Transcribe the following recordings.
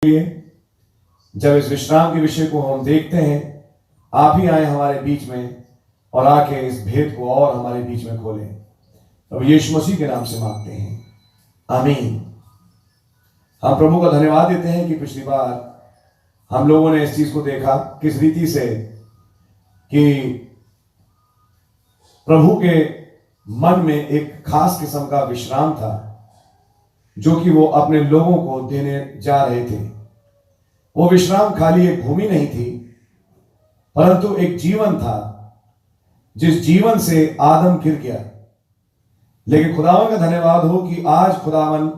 लिए जब इस विश्राम के विषय को हम देखते हैं, आप ही आए हमारे बीच में और आके इस भेद को और हमारे बीच में खोलें। अब यीशु मसीह के नाम से मांगते हैं, आमीन। हम प्रभु का धन्यवाद देते हैं कि पिछली बार हम लोगों ने इस चीज को देखा किस रीति से कि प्रभु के मन में एक खास किस्म का विश्राम था जो कि वो अपने लोगों को देने जा रहे थे। वो विश्राम खाली एक भूमि नहीं थी, परंतु एक जीवन था जिस जीवन से आदम गिर गया। लेकिन खुदावन का धन्यवाद हो कि आज खुदावन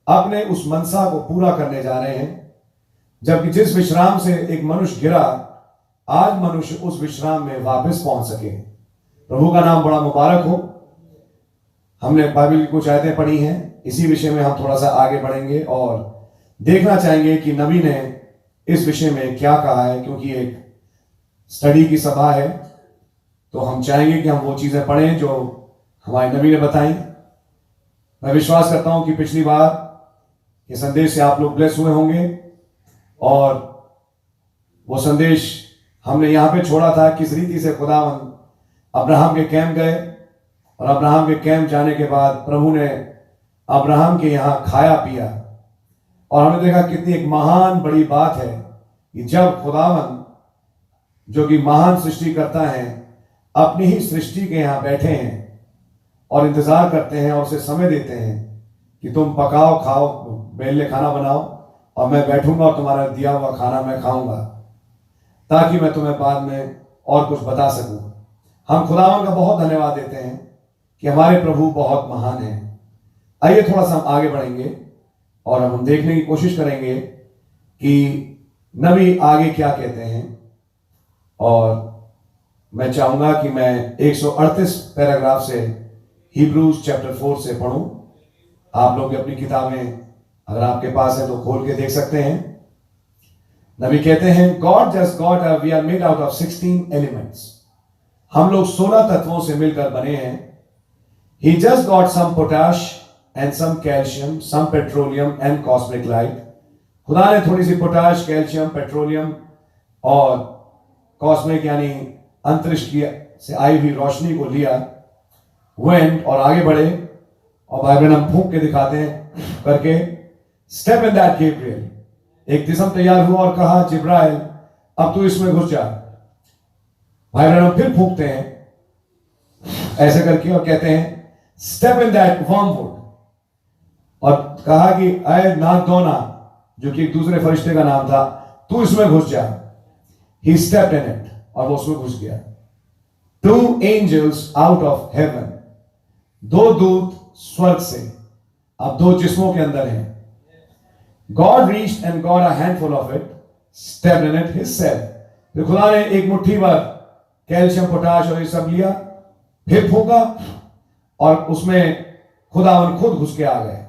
अपने उस मनसा को पूरा करने जा रहे हैं, जबकि जिस विश्राम से एक मनुष्य गिरा, आज मनुष्य उस विश्राम में वापस पहुंच सके। प्रभु का नाम बड़ा मुबारक हो। हमने बाइबल की कुछ आयतें पढ़ी हैं, इसी विषय में हम थोड़ा सा आगे बढ़ेंगे और देखना चाहेंगे कि नबी ने इस विषय में क्या कहा है। क्योंकि एक स्टडी की सभा है, तो हम चाहेंगे कि हम वो चीजें पढ़ें जो हमारे नबी ने बताई। मैं विश्वास करता हूं कि पिछली बार ये संदेश से आप लोग ब्लेस हुए होंगे और वो संदेश हमने यहां पे छोड़ा था किस रीति से खुदावन अब्राहम के कैंप गए और अब्राहम के कैंप जाने के बाद प्रभु ने अब्राहम के यहां खाया पिया। और हमने देखा कितनी एक महान बड़ी बात है कि जब खुदावन जो कि महान सृष्टि करता है अपनी ही सृष्टि के यहां बैठे हैं और इंतजार करते हैं और उसे समय देते हैं कि तुम पकाओ, खाओ, मेरे लिए खाना बनाओ और मैं बैठूंगा और तुम्हारा दिया हुआ खाना मैं खाऊंगा, ताकि मैं तुम्हें बाद में और कुछ बता सकूं। हम खुदावन का बहुत धन्यवाद देते हैं कि हमारे प्रभु बहुत महान हैं। आइए थोड़ा सा हम आगे बढ़ेंगे और हम देखने की कोशिश करेंगे कि नबी आगे क्या कहते हैं। और मैं चाहूंगा कि मैं 138 पैराग्राफ से हिब्रूज चैप्टर 4 से पढ़ूं। आप लोग अपनी किताबें अगर आपके पास है तो खोल के देख सकते हैं। नबी कहते हैं, God just God we are made out of 16 elements. हम लोग 16 तत्वों से मिलकर बने हैं। He just got some potash and some calcium, some petroleum and cosmic light. खुदा ने थोड़ी सी पोटाश, कैल्शियम, पेट्रोलियम और कॉस्मिक यानी अंतरिक्ष की से आई हुई रोशनी को लिया, वेंट और आगे बढ़े। और बाइबल हम फूंक के दिखाते हैं करके, स्टेप इन दैट गैब्रियल, एक जिस्म तैयार हुआ और कहा, जिब्राइल अब तू इसमें घुस जा। बाइबल हम फिर फूंकते हैं ऐसे करके और कहते हैं, स्टेप इन दैट वर्मवुड, और कहा कि अय नागदौना, जो कि एक दूसरे फरिश्ते का नाम था, तू इसमें घुस जा। ही स्टेप्ड इन इट और वो उसमें घुस गया। 2 एंजल्स आउट ऑफ हेवन, 2 दूत स्वर्ग से, अब 2 जिस्मों के अंदर हैं। God reached and got a handful of it, stepped in it himself. फिर खुदा ने एक मुट्ठी भर कैल्शियम, पोटाश और ये सब लिया, फिर फूंका और उसमें खुदावन खुद घुस के आ गए।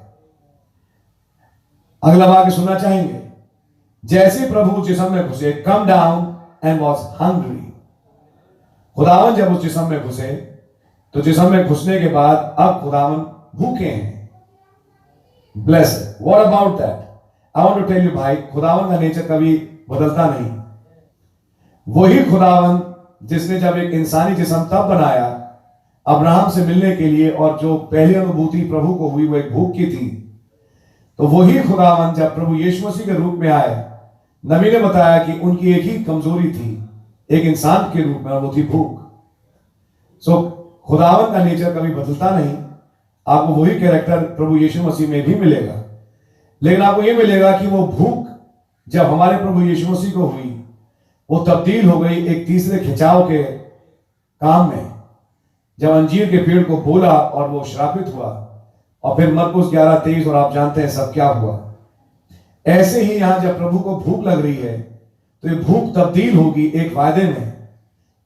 अगला वाक्य सुनना चाहेंगे, जैसे प्रभु जिस्म में घुसे, come down and was hungry. खुदावन जब उस जिस्म में घुसे तो जिस्म में घुसने के बाद अब खुदावन भूखे हैं। Blessed, what about that? I want to tell you भाई, खुदावन का नेचर कभी बदलता नहीं। वही खुदावन जिसने जब एक इंसानी जिस्म तब बनाया अब्राहम से मिलने के लिए, और जो पहली अनुभूति प्रभु को हुई वो एक भूख की थी, तो वही खुदावन जब प्रभु यीशु मसीह के रूप में आए, नबी ने बताया कि उनकी एक ही कमजोरी थी एक इंसान के रूप में, और वो थी भूख। सो खुदावन का नेचर कभी बदलता नहीं। आपको वही कैरेक्टर प्रभु यीशु मसीह में भी मिलेगा, लेकिन आपको यह मिलेगा कि वो भूख जब हमारे प्रभु यीशु मसीह को हुई, वो तब्दील हो गई एक तीसरे खिंचाव के काम में। जब अंजीर के पेड़ को बोला और वो श्रापित हुआ, और फिर मरकुस 11:23, और आप जानते हैं सब क्या हुआ। ऐसे ही यहां जब प्रभु को भूख लग रही है तो ये भूख तब्दील होगी एक वायदे में,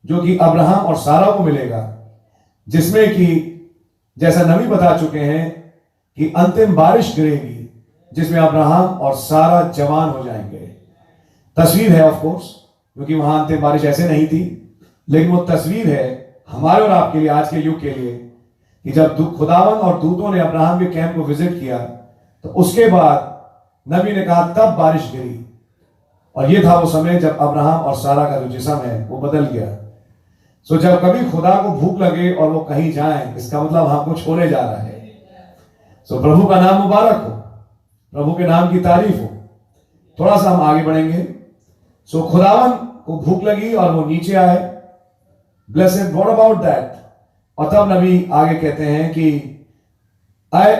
जो कि अब्राहम और सारा को मिलेगा, जिसमें कि जैसा नबी बता चुके हैं कि अंतिम बारिश गिरेगी जिसमें अब्राहम और सारा जवान हो जाएंगे। तस्वीर है ऑफ कोर्स, क्योंकि वहां अंतिम बारिश ऐसे नहीं थी, लेकिन वो तस्वीर है हमारे और आपके लिए, आज के युग के लिए, कि जब खुदावन और दूतों ने अब्राहम के कैंप को विजिट किया तो उसके बाद नबी ने कहा तब बारिश गिरी, और ये था वो समय जब अब्राहम और सारा का जो जिस्म है वो बदल गया। सो जब कभी खुदा को भूख लगे और वो कहीं जाए, इसका मतलब वहां कुछ होने जा रहा है। सो प्रभु का नाम मुबारक हो, प्रभु के नाम की तारीफ हो। थोड़ा सा हम आगे बढ़ेंगे। सो खुदावन को भूख लगी और वो नीचे आए। Blessed, what about that? और तब नबी आगे कहते हैं कि आए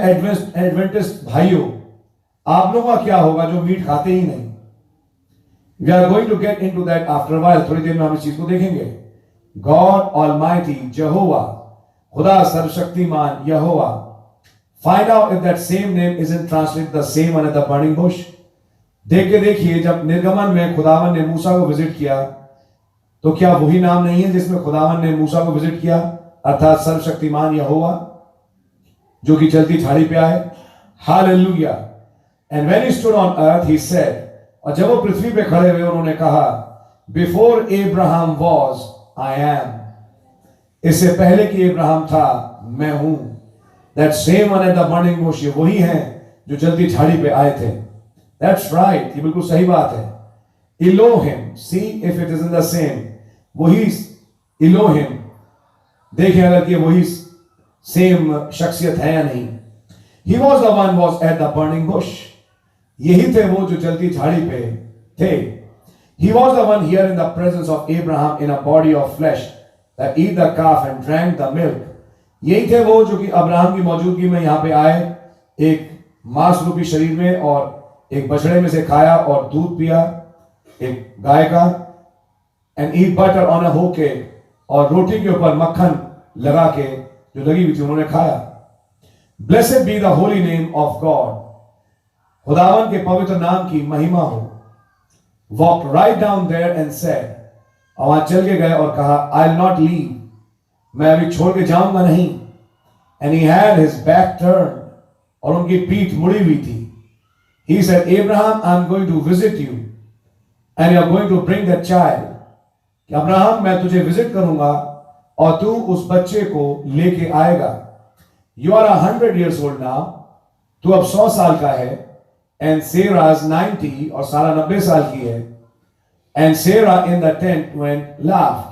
एडवेंटिस्ट भाइयों, आप लोगों का क्या होगा जो मीट खाते ही नहीं? We are going to get into that after a while. थोड़ी देर में हम इस चीज को देखेंगे। गॉड ऑलमाइटी, यहोवा, खुदा सर्वशक्तिमान Jehovah. Find out if that same name isn't translated the same under the burning bush. देख के देखिए, जब निर्गमन में खुदावन ने मूसा को विजिट किया, तो क्या वही नाम नहीं है जिसमें खुदावन ने मूसा को विजिट किया, अर्थात सर्वशक्तिमान यहोवा, जो कि चलती झाड़ी पे आए? Hallelujah. And when he stood on earth he said, और जब वो पृथ्वी पे खड़े हुए उन्होंने कहा, before Abraham was I am. इससे पहले कि इब्राहिम था, मैं हूं। That same one eight the burning Bush, वही है जो जलती झाड़ी पे आए थे। दैट्स राइट, ये बिल्कुल सही बात है। Elohim, see if it is in the same, वही इलोहिम। देखें अगर ये वही सेम शख्सियत है या नहीं। He was the one was at the burning bush, यही थे वो जो जलती झाड़ी पे थे। He was the one here in the presence of Abraham in a body of flesh that eat the calf and drank the milk. यही थे वो जो कि अब्राहम की मौजूदगी में यहाँ पे आए, एक मांस रूपी शरीर में, और एक बछड़े में से खाया और दूध पिया, एक गाय का। And eat butter on a whole cake, और रोटी के ऊपर मक्खन लगा के जो लगी हुई थी उन्होंने खाया। Blessed be the holy name of God, खुदावन के पवित्र नाम की महिमा हो। Walked right down there and said, और वहां चल के गए और कहा, I'll not leave, मैं अभी छोड़ के जाऊंगा नहीं। And he had his back turned, और उनकी पीठ मुड़ी हुई थी। He said, Abraham, I'm going to visit you, and you're going to bring that child. कि अब्राहम, मैं तुझे विजिट करूंगा और तू उस बच्चे को लेके आएगा। You are 100 years old now, तू अब 100 साल का है। And Sarah is 90, और सारा 90 साल की है। And Sarah in the tent went laughed,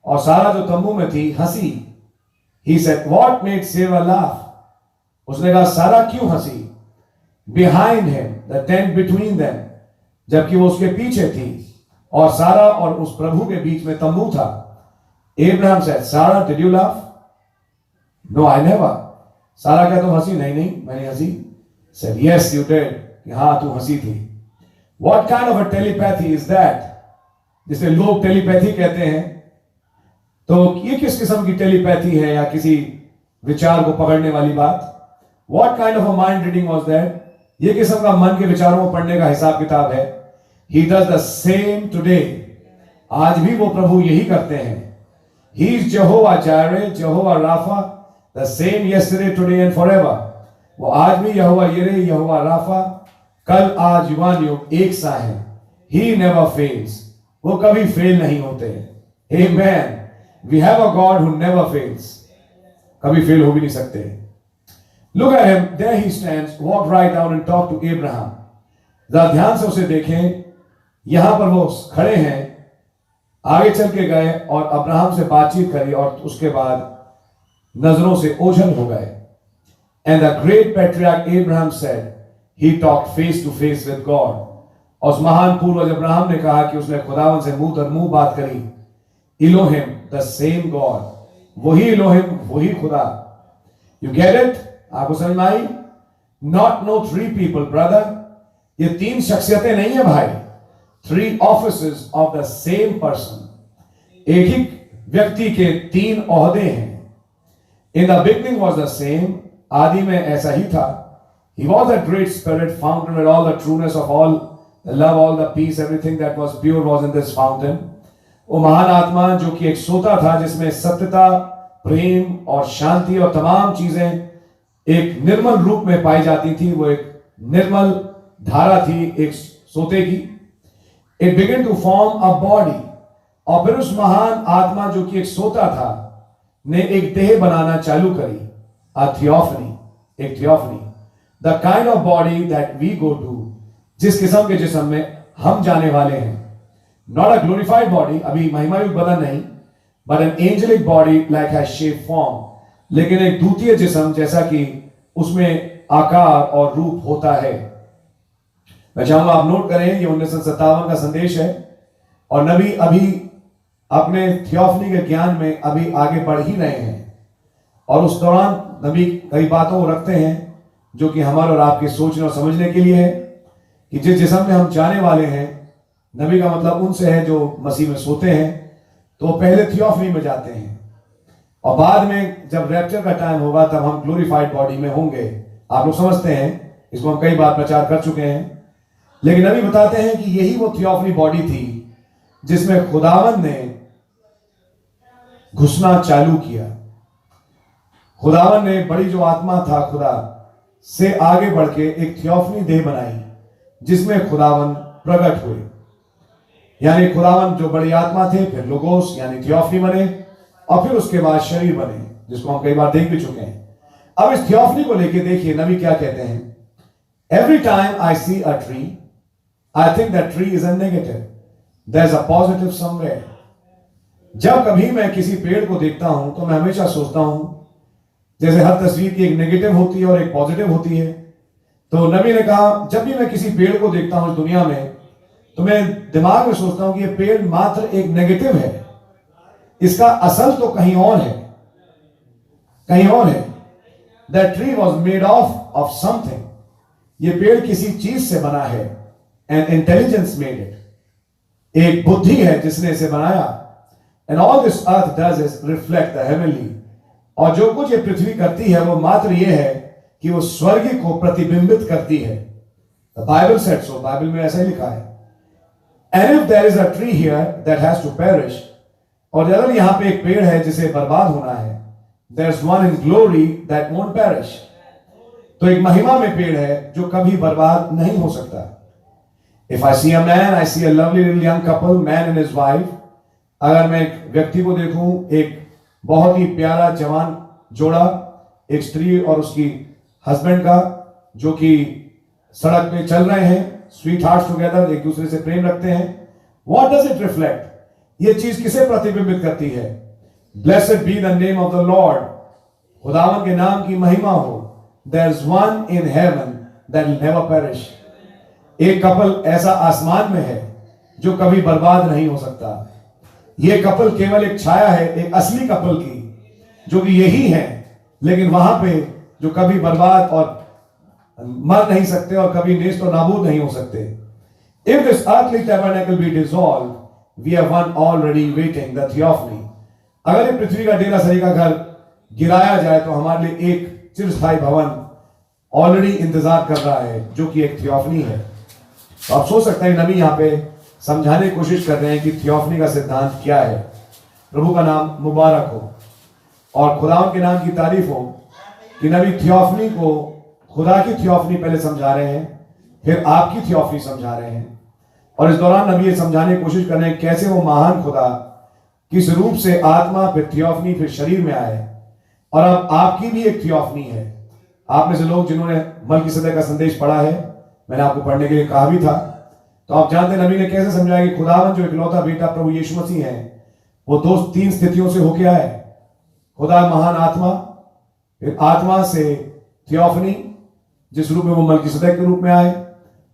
और सारा जो तंबू में थी हंसी। He said, what made Sarah laugh? उसने कहा सारा क्यों हंसी? Behind him, the tent between them, जबकि वो उसके पीछे थी और सारा और उस प्रभु के बीच में तंबू था। Abraham said, Sarah, did you laugh? No, I never. सारा क्या तुम हंसी? नहीं नहीं, मैंने हंसी। Said, yes, you did. हाँ, तू हंसी थी। What kind of a telepathy is that? जिसे लोग टेलीपैथी कहते हैं, तो ये किस किस्म की टेलीपैथी है या किसी विचार को पकड़ने वाली बात? What kind of a mind reading was that? ये किस्म का मन के विचारों को पढ़ने का हिसाब किताब है। He does the same today. आज भी वो प्रभु यही करते हैं। He is Jehovah Jireh, Jehovah Rapha, the same yesterday, today and forever. वो आज भी यहोवा यिरे, यहोवा राफा, कल आज युवान युग एक सा है। He never fails, वो कभी फेल नहीं होते। Amen. We have a God who never fails. कभी फेल हो भी नहीं सकते। Look at him, there he stands, walk right down and talk to Abraham. जरा ध्यान से उसे देखें, यहां पर वो खड़े हैं, आगे चल के गए और अब्राहम से बातचीत करी और उसके बाद नजरों से ओझल हो गए। And the great patriarch Abraham said, he talked face to face with God. और उस महान पूर्वज अब्राहम ने कहा कि उसने खुदावन से मुंह दर मुंह बात करी। Elohim, the same God, वही Elohim, वही खुदा। You get it? आपको समझ में आई? Not no three people, brother. ये तीन शख्सियतें नहीं है भाई। Three offices of the same person. एक ही व्यक्ति के तीन ओहदे हैं। In the beginning was the same. आदि में ऐसा ही था। He was a great spirit, fountain with all the trueness of all the love, all the peace, everything that was pure was in this fountain. वो महान आत्मा जो कि एक सोता था जिसमें सत्यता, प्रेम और शांति और तमाम चीजें एक निर्मल रूप में पाई जाती थी। वो एक निर्मल धारा थी एक सोते की। It began to form a body, और फिर उस महान आत्मा जो कि एक सोता था ने एक देह बनाना चालू करी। A theophany, एक theophany, the kind of body that we go to, जिस किस्म के जिस्म में हम जाने वाले हैं, नॉट अ ग्लोरिफाइड बॉडी, अभी महिमायुक्त बदन नहीं, but an angelic body like has shape form, लेकिन एक द्वितीय जिस्म जैसा कि उसमें आकार और रूप होता है। मैं चाहूंगा आप नोट करें, ये 1957 का संदेश है और नबी अभी अपने थियोफनी के ज्ञान में अभी आगे बढ़ ही रहे हैं, और उस दौरान नबी कई बातों को रखते हैं जो कि हमारे और आपके सोचने और समझने के लिए है कि जिस जिस्म में हम जाने वाले हैं, नबी का मतलब उनसे है जो मसीह में सोते हैं, तो वो पहले थियोफनी में जाते हैं और बाद में जब रैप्चर का टाइम होगा तब हम ग्लोरीफाइड बॉडी में होंगे। आप लोग समझते हैं, इसको हम कई बार प्रचार कर चुके हैं, लेकिन नबी बताते हैं कि यही वो थियोफनी बॉडी थी जिसमें खुदावन ने घुसना चालू किया। खुदावन ने बड़ी जो आत्मा था खुदा से आगे बढ़ के एक थियोफनी देह बनाई जिसमें खुदावन प्रकट हुए। यानी खुदावन जो बड़ी आत्मा थे, फिर लोगोस यानी थियोफनी बने और फिर उसके बाद शरीर बने, जिसको हम कई बार देख भी चुके हैं। अब इस थियोफनी को लेके देखिए नबी क्या कहते हैं, every time I see a tree I think that tree is a negative, there is a positive somewhere. जब कभी मैं किसी पेड़ को देखता हूं तो मैं हमेशा सोचता हूं, जैसे हर तस्वीर की एक नेगेटिव होती है और एक पॉजिटिव होती है, तो नबी ने कहा जब भी मैं किसी पेड़ को देखता हूं इस दुनिया में तो मैं दिमाग में सोचता हूं कि यह पेड़ मात्र एक नेगेटिव है, इसका असल तो कहीं और है, कहीं और है। That tree was made of something, ये पेड़ किसी चीज से बना है, एंड इंटेलिजेंस मेड इट, एक बुद्धि है जिसने इसे बनाया। And all this earth does is reflect the heavenly, और जो कुछ ये पृथ्वी करती है वो मात्र ये है कि वो स्वर्ग को प्रतिबिंबित करती है। बाइबल सेड सो, बाइबल में ऐसा ही लिखा है। And if there is a tree here that has to perish, और अगर यहां पे एक पेड़ है जिसे बर्बाद होना है, there is one in glory that won't perish, तो एक महिमा में पेड़ है जो कभी बर्बाद नहीं हो सकता। If I see a man, I see a lovely little young couple, man and his wife, अगर मैं एक व्यक्ति को देखूं, एक बहुत ही प्यारा जवान जोड़ा, एक स्त्री और उसकी हस्बैंड का, जो कि सड़क पे चल रहे हैं, स्वीट हार्ट्स टुगेदर, एक दूसरे से प्रेम रखते हैं, व्हाट डज इट रिफ्लेक्ट, ये चीज किसे प्रतिबिंबित करती है? Blessed be the name of the Lord, खुदावन के नाम की महिमा हो। There is one in heaven that will never perish, एक कपल ऐसा आसमान में है जो कभी बर्बाद नहीं हो सकता। ये कपल केवल एक छाया है एक असली कपल की, जो कि यही है, लेकिन वहां पे जो कभी बर्बाद और मर नहीं सकते और कभी नेस्त और नाबूद नहीं हो सकते। If this earthly tabernacle be dissolve, we have one already waiting the theophany. अगर ये पृथ्वी का डेरा सरी का घर गिराया जाए तो हमारे लिए एक चिरस्थायी भवन ऑलरेडी इंतजार कर रहा है, जो कि एक थियोफनी है। तो आप सोच सकते हैं नबी यहाँ पे समझाने की कोशिश कर रहे हैं कि थियोफनी का सिद्धांत क्या है। प्रभु का नाम मुबारक हो और खुदावन के नाम की तारीफ हो कि नबी थियोफनी को, खुदा की थियोफनी पहले समझा रहे हैं, फिर आपकी थियोफनी समझा रहे हैं, और इस दौरान नबी ये समझाने की कोशिश कर रहे हैं कैसे वो महान खुदा किस रूप से आत्मा, फिर थियोफनी, फिर शरीर में आए। और अब आपकी भी एक थियोफनी है। आप में से लोग जिन्होंने मलकीसदक का संदेश पढ़ा है, मैंने आपको पढ़ने के लिए कहा भी था, तो आप जानते हैं नबी ने कैसे समझाया कि खुदावन जो इकलौता बेटा प्रभु यीशु मसीह है, वो तीन स्थितियों से होके आए। खुदा महान आत्मा, फिर आत्मा से थियोफनी जिस रूप में वो मलकीसदक के रूप में आए,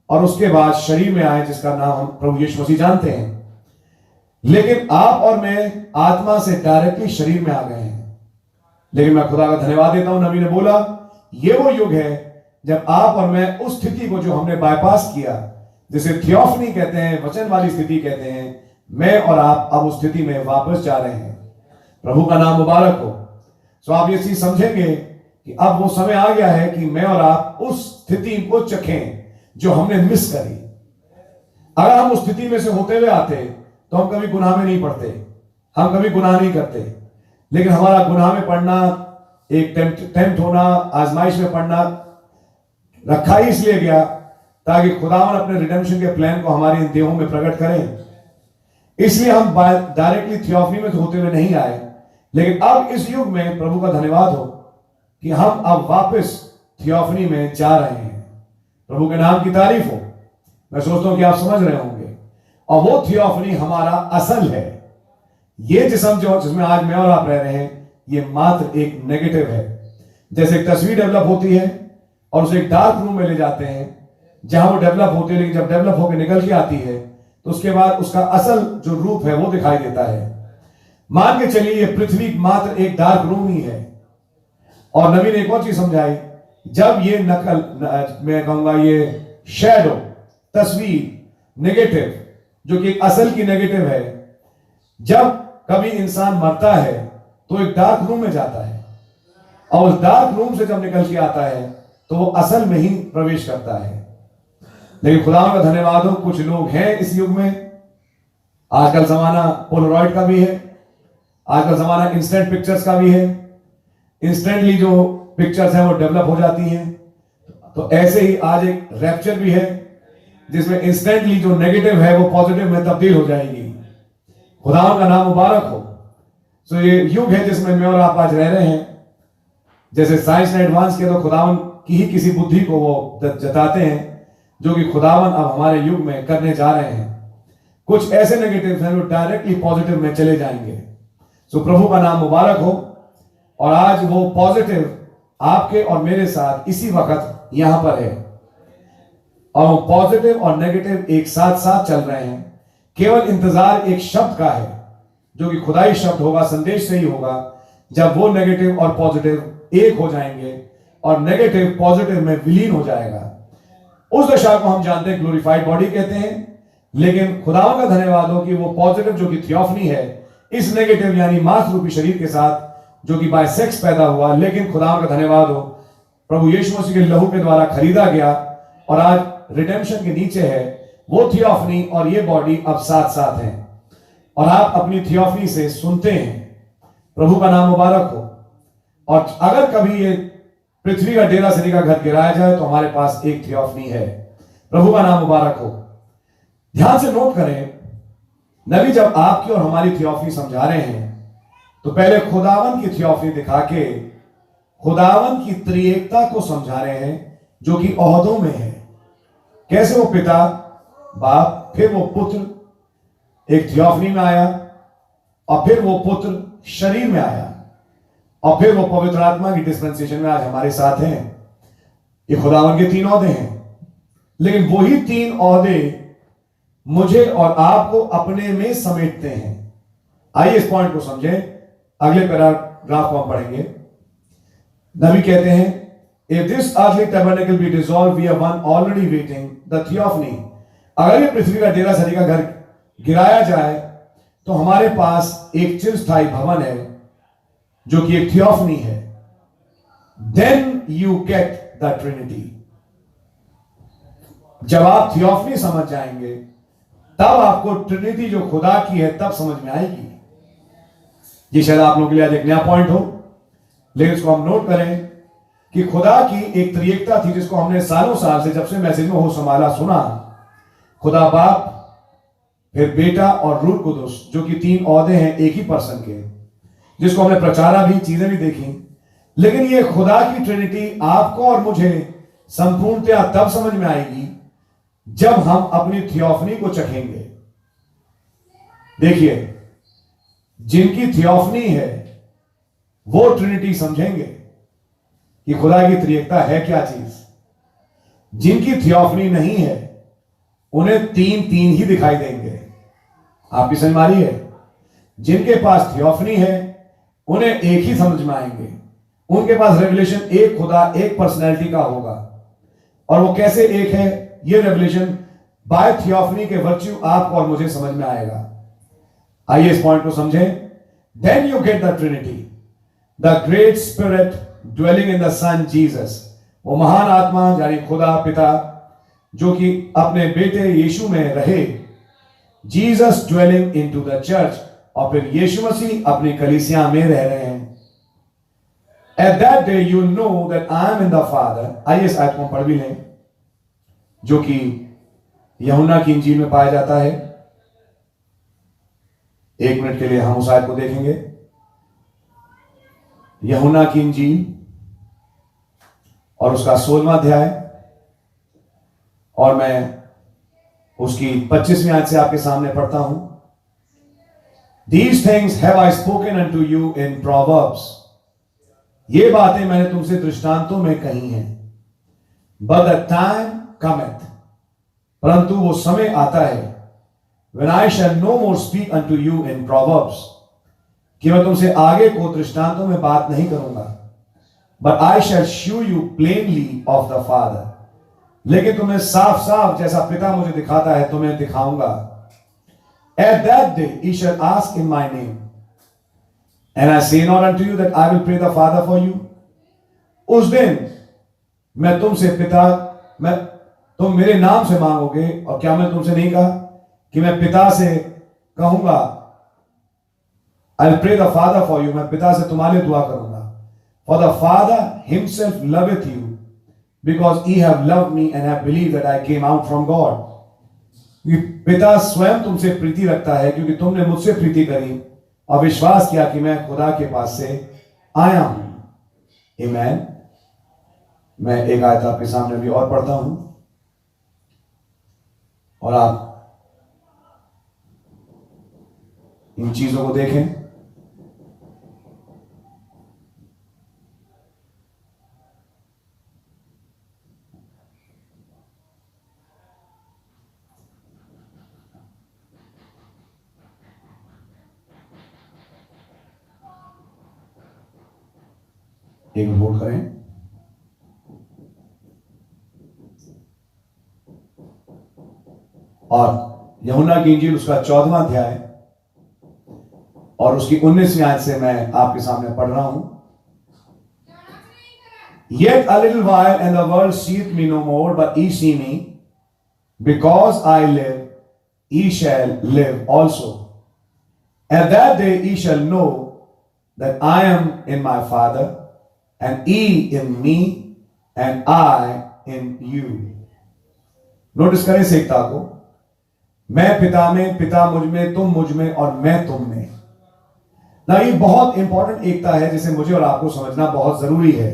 और उसके बाद शरीर में आए जिसका नाम हम प्रभु यीशु मसीह जानते हैं। लेकिन आप और मैं आत्मा से डायरेक्टली शरीर में आ गए हैं। लेकिन मैं खुदा का धन्यवाद देता हूं, नबी ने बोला ये वो युग है जब आप और मैं उस स्थिति को जो हमने बाईपास किया, जिसे थियोफनी कहते हैं, वचन वाली स्थिति कहते हैं, मैं और आप अब उस स्थिति में वापस जा रहे हैं। प्रभु का नाम मुबारक हो। तो आप ये चीज समझेंगे कि अब वो समय आ गया है कि मैं और आप उस स्थिति को चखें जो हमने मिस करी। अगर हम उस स्थिति में से होते हुए आते तो हम कभी गुनाह में नहीं पड़ते, हम कभी गुनाह नहीं करते। लेकिन हमारा गुनाह में पड़ना, एक टेम्प्ट होना, आजमाइश में पड़ना रखा ही इसलिए गया ताकि खुदावन अपने रिडेम्पशन के प्लान को हमारे इन देहों में प्रकट करें। इसलिए हम डायरेक्टली थियोफनी में होते हुए नहीं आए। लेकिन अब इस युग में प्रभु का धन्यवाद हो कि हम अब वापस थियोफनी में जा रहे हैं। प्रभु के नाम की तारीफ हो। मैं सोचता हूं कि आप समझ रहे होंगे। और वो थियोफनी हमारा असल है। ये जिस्म जो जिसमें आज मैं और आप रह रहे हैं, ये मात्र एक नेगेटिव है। जैसे एक तस्वीर डेवलप होती है और उसे एक डार्क रूम में ले जाते हैं जहां वो डेवलप होती है, लेकिन जब डेवलप होकर निकल के आती है तो उसके बाद उसका असल जो रूप है वो दिखाई देता है। मान के चलिए ये पृथ्वी मात्र एक डार्क रूम ही है। और नबी ने एक और चीज समझाई, जब ये मैं कहूंगा ये शैडो, तस्वीर नेगेटिव, जो कि असल की नेगेटिव है, जब कभी इंसान मरता है तो एक डार्क रूम में जाता है और उस डार्क रूम से जब निकल के आता है तो वो असल में ही प्रवेश करता है। लेकिन खुदा का धन्यवाद हो, कुछ लोग हैं इस युग में, आजकल जमाना पोलरॉइड का भी है, आजकल जमाना इंस्टेंट पिक्चर्स का भी है, इंस्टेंटली जो पिक्चर्स हैं वो डेवलप हो जाती हैं। तो ऐसे ही आज एक रैप्चर भी है जिसमें इंस्टेंटली जो नेगेटिव है वो पॉजिटिव में तब्दील हो जाएगी। खुदा का नाम मुबारक हो। तो ये युग है जिसमें मैं और आप आज रह रहे हैं। जैसे साइंस ने एडवांस किया तो खुदावन की ही किसी बुद्धि को वो जताते हैं जो कि खुदावन अब हमारे युग में करने जा रहे हैं। कुछ ऐसे नेगेटिव हैं जो डायरेक्टली पॉजिटिव में चले जाएंगे। सो प्रभु का नाम मुबारक हो। और आज वो पॉजिटिव आपके और मेरे साथ इसी वक्त यहां पर है और वो पॉजिटिव और नेगेटिव एक साथ साथ चल रहे हैं। केवल इंतजार एक शब्द का है जो कि खुदाई शब्द होगा, संदेश से ही होगा, जब वो नेगेटिव और पॉजिटिव एक हो जाएंगे और नेगेटिव पॉजिटिव में विलीन हो जाएगा। उस दशा को हम जानते हैं ग्लोरीफाइड बॉडी कहते हैं। लेकिन खुदाओं का धन्यवाद हो कि वो पॉजिटिव जो कि थियोफनी है इस नेगेटिव यानी मांस रूपी शरीर के साथ जो कि बाय सेक्स पैदा हुआ, लेकिन खुदाओं का धन्यवाद हो प्रभु यीशु मसीह के लहू के द्वारा खरीदा गया और आज रिडेम्पशन के नीचे है, वो थियोफनी और ये बॉडी अब साथ साथ है और आप अपनी थियोफनी से सुनते हैं। प्रभु का नाम मुबारक हो। और अगर कभी ये पृथ्वी का डेरा सरी का घर गिराया जाए तो हमारे पास एक थियोफनी है। प्रभु का नाम मुबारक हो। ध्यान से नोट करें, नबी जब आपकी और हमारी थियोफनी समझा रहे हैं तो पहले खुदावन की थियोफनी दिखा के खुदावन की त्रिएकता को समझा रहे हैं जो कि ओहदों में है। कैसे वो पिता बाप, फिर वो पुत्र एक थियोफनी में आया और फिर वो पुत्र शरीर में आया और फिर वो पवित्र आत्मा की डिस्पेंसेशन में आज हमारे साथ हैं। ये खुदावन के 3 ओहदे हैं, लेकिन वही 3 ओहदे मुझे और आपको अपने में समेटते हैं। आइए इस पॉइंट को समझें। अगले पैराग्राफ को हम पढ़ेंगे। नबी कहते हैं, if this earthly tabernacle be dissolved, we have one already waiting, the theophany। अगर ये पृथ्वी का डेरा सरी का घर गिराया जाए तो हमारे पास एक चिरस्थायी भवन है जो कि एक थियोफनी है। Then you get the Trinity। जब आप थियोफनी समझ जाएंगे तब आपको ट्रिनिटी जो खुदा की है तब समझ में आएगी। ये शायद आप लोगों के लिए आज एक नया पॉइंट हो, लेकिन इसको हम नोट करें कि खुदा की एक त्रिएकता थी जिसको हमने सालों साल से जब से मैसेज में हो संभाला सुना। खुदा बाप, फिर बेटा और रूह कुदुस, जो कि 3 ओहदे हैं एक ही पर्सन के, जिसको हमने प्रचारा भी, चीजें भी देखी। लेकिन ये खुदा की ट्रिनिटी आपको और मुझे संपूर्णतया तब समझ में आएगी जब हम अपनी थियोफनी को चखेंगे। देखिए, जिनकी थियोफनी है वो ट्रिनिटी समझेंगे कि खुदा की त्रिएकता है क्या चीज। जिनकी थियोफनी नहीं है उन्हें 3 ही दिखाई देंगे। आपकी समझ में आ रही है? जिनके पास थियोफनी है उन्हें एक ही समझ में आएंगे। उनके पास रेवलेशन एक खुदा, एक पर्सनैलिटी का होगा। और वो कैसे एक है, ये रेवलेशन बाय थियोफनी के वर्च्यू आपको और मुझे समझ में आएगा। आइए इस पॉइंट को समझें। Then you get the Trinity, the great Spirit dwelling in the Son Jesus। वो महान आत्मा यानी खुदा पिता जो कि अपने बेटे यीशु में रहे। Jesus dwelling into the church, और फिर यीशु मसीह अपनी कलीसिया में रह रहे हैं। At that day you know that I am in the Father। आइए इस आयत को पढ़ भी लें जो कि यूहन्ना की इंजील में पाया जाता है। 1 मिनट के लिए हम उस आयत को देखेंगे। यूहन्ना की इंजील और उसका 16वां अध्याय, और मैं उसकी 25वीं आयत से आपके सामने पढ़ता हूं। These things have I spoken unto you in Proverbs. ये बातें मैंने तुमसे दृष्टांतों में कही हैं। But the time cometh, परंतु वो समय आता है, when I shall no more speak unto you in Proverbs, कि मैं तुमसे आगे को दृष्टांतों में बात नहीं करूंगा, but I shall shew you plainly of the Father. लेकिन तुम्हें साफ साफ जैसा पिता मुझे दिखाता है तुम्हें दिखाऊंगा। At that day ye shall ask in my name, and I say not unto you that I will pray the Father for you. उस दिन मैं तुमसे तुम मेरे नाम से मांगोगे, और क्या मैं तुमसे नहीं कहा कि मैं पिता से कहूंगा, I will pray the Father for you, मैं पिता से तुम्हारे दुआ करूंगा। For the Father himself loveth you, because ye have loved me and have believed that I came out from God. पिता स्वयं तुमसे प्रीति रखता है क्योंकि तुमने मुझसे प्रीति करी और विश्वास किया कि मैं खुदा के पास से आया हूं। आमीन। मैं एक आयत आपके सामने भी और पढ़ता हूं और आप इन चीजों को देखें। एक वोट करें। और यूहन्ना की इंजील उसका 14वां अध्याय और उसकी 19वीं आयत से मैं आपके सामने पढ़ रहा हूं। Yet a little while and the world seeth me no more, but ye see me, because I live, ye shall live also. At that day ye shall know that I am in my Father, and ye in me, and I in you. Notice करें इस एकता को। मैं पिता में, पिता मुझ में, तुम मुझ में और मैं तुम में। ना ये बहुत इंपॉर्टेंट एकता है जिसे मुझे और आपको समझना बहुत जरूरी है,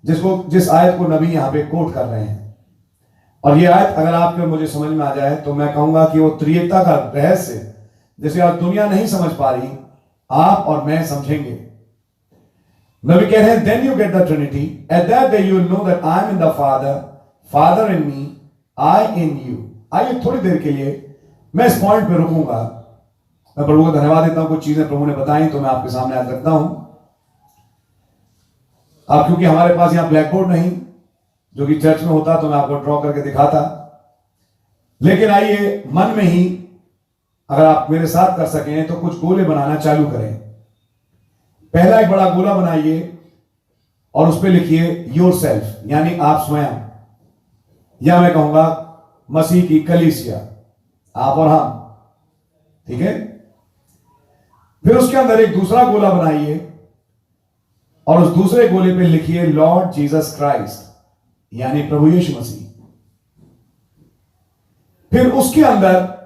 जिस आयत को नबी यहां पे कोट कर रहे हैं। और ये आयत अगर आपको मुझे समझ में आ जाए तो मैं कहूंगा कि वो त्रिएकता का रहस्य जिसे आज दुनिया नहीं समझ पा रही, आप और मैं समझेंगे। नबी कह रहे हैं, then you get the Trinity. At that day you will know that I am in the Father, Father in me, I in you. आइए थोड़ी देर के लिए मैं इस पॉइंट पे रुकूंगा। मैं प्रभु को धन्यवाद देता हूं, कुछ चीजें प्रभु ने बताई तो मैं आपके सामने आज रखता हूं। अब क्योंकि हमारे पास यहां ब्लैक बोर्ड नहीं, जो कि चर्च में होता तो मैं आपको ड्रॉ करके दिखाता, लेकिन आइए मन में ही अगर आप मेरे साथ कर सकें तो कुछ गोले बनाना चालू करें। पहला एक बड़ा गोला बनाइए और उस पर लिखिए योरसेल्फ, यानी आप स्वयं, या मैं कहूंगा मसीह की कलीसिया, आप और हम, ठीक है। फिर उसके अंदर एक दूसरा गोला बनाइए और उस दूसरे गोले पे लिखिए लॉर्ड जीसस क्राइस्ट, यानी प्रभु यीशु मसीह। फिर उसके अंदर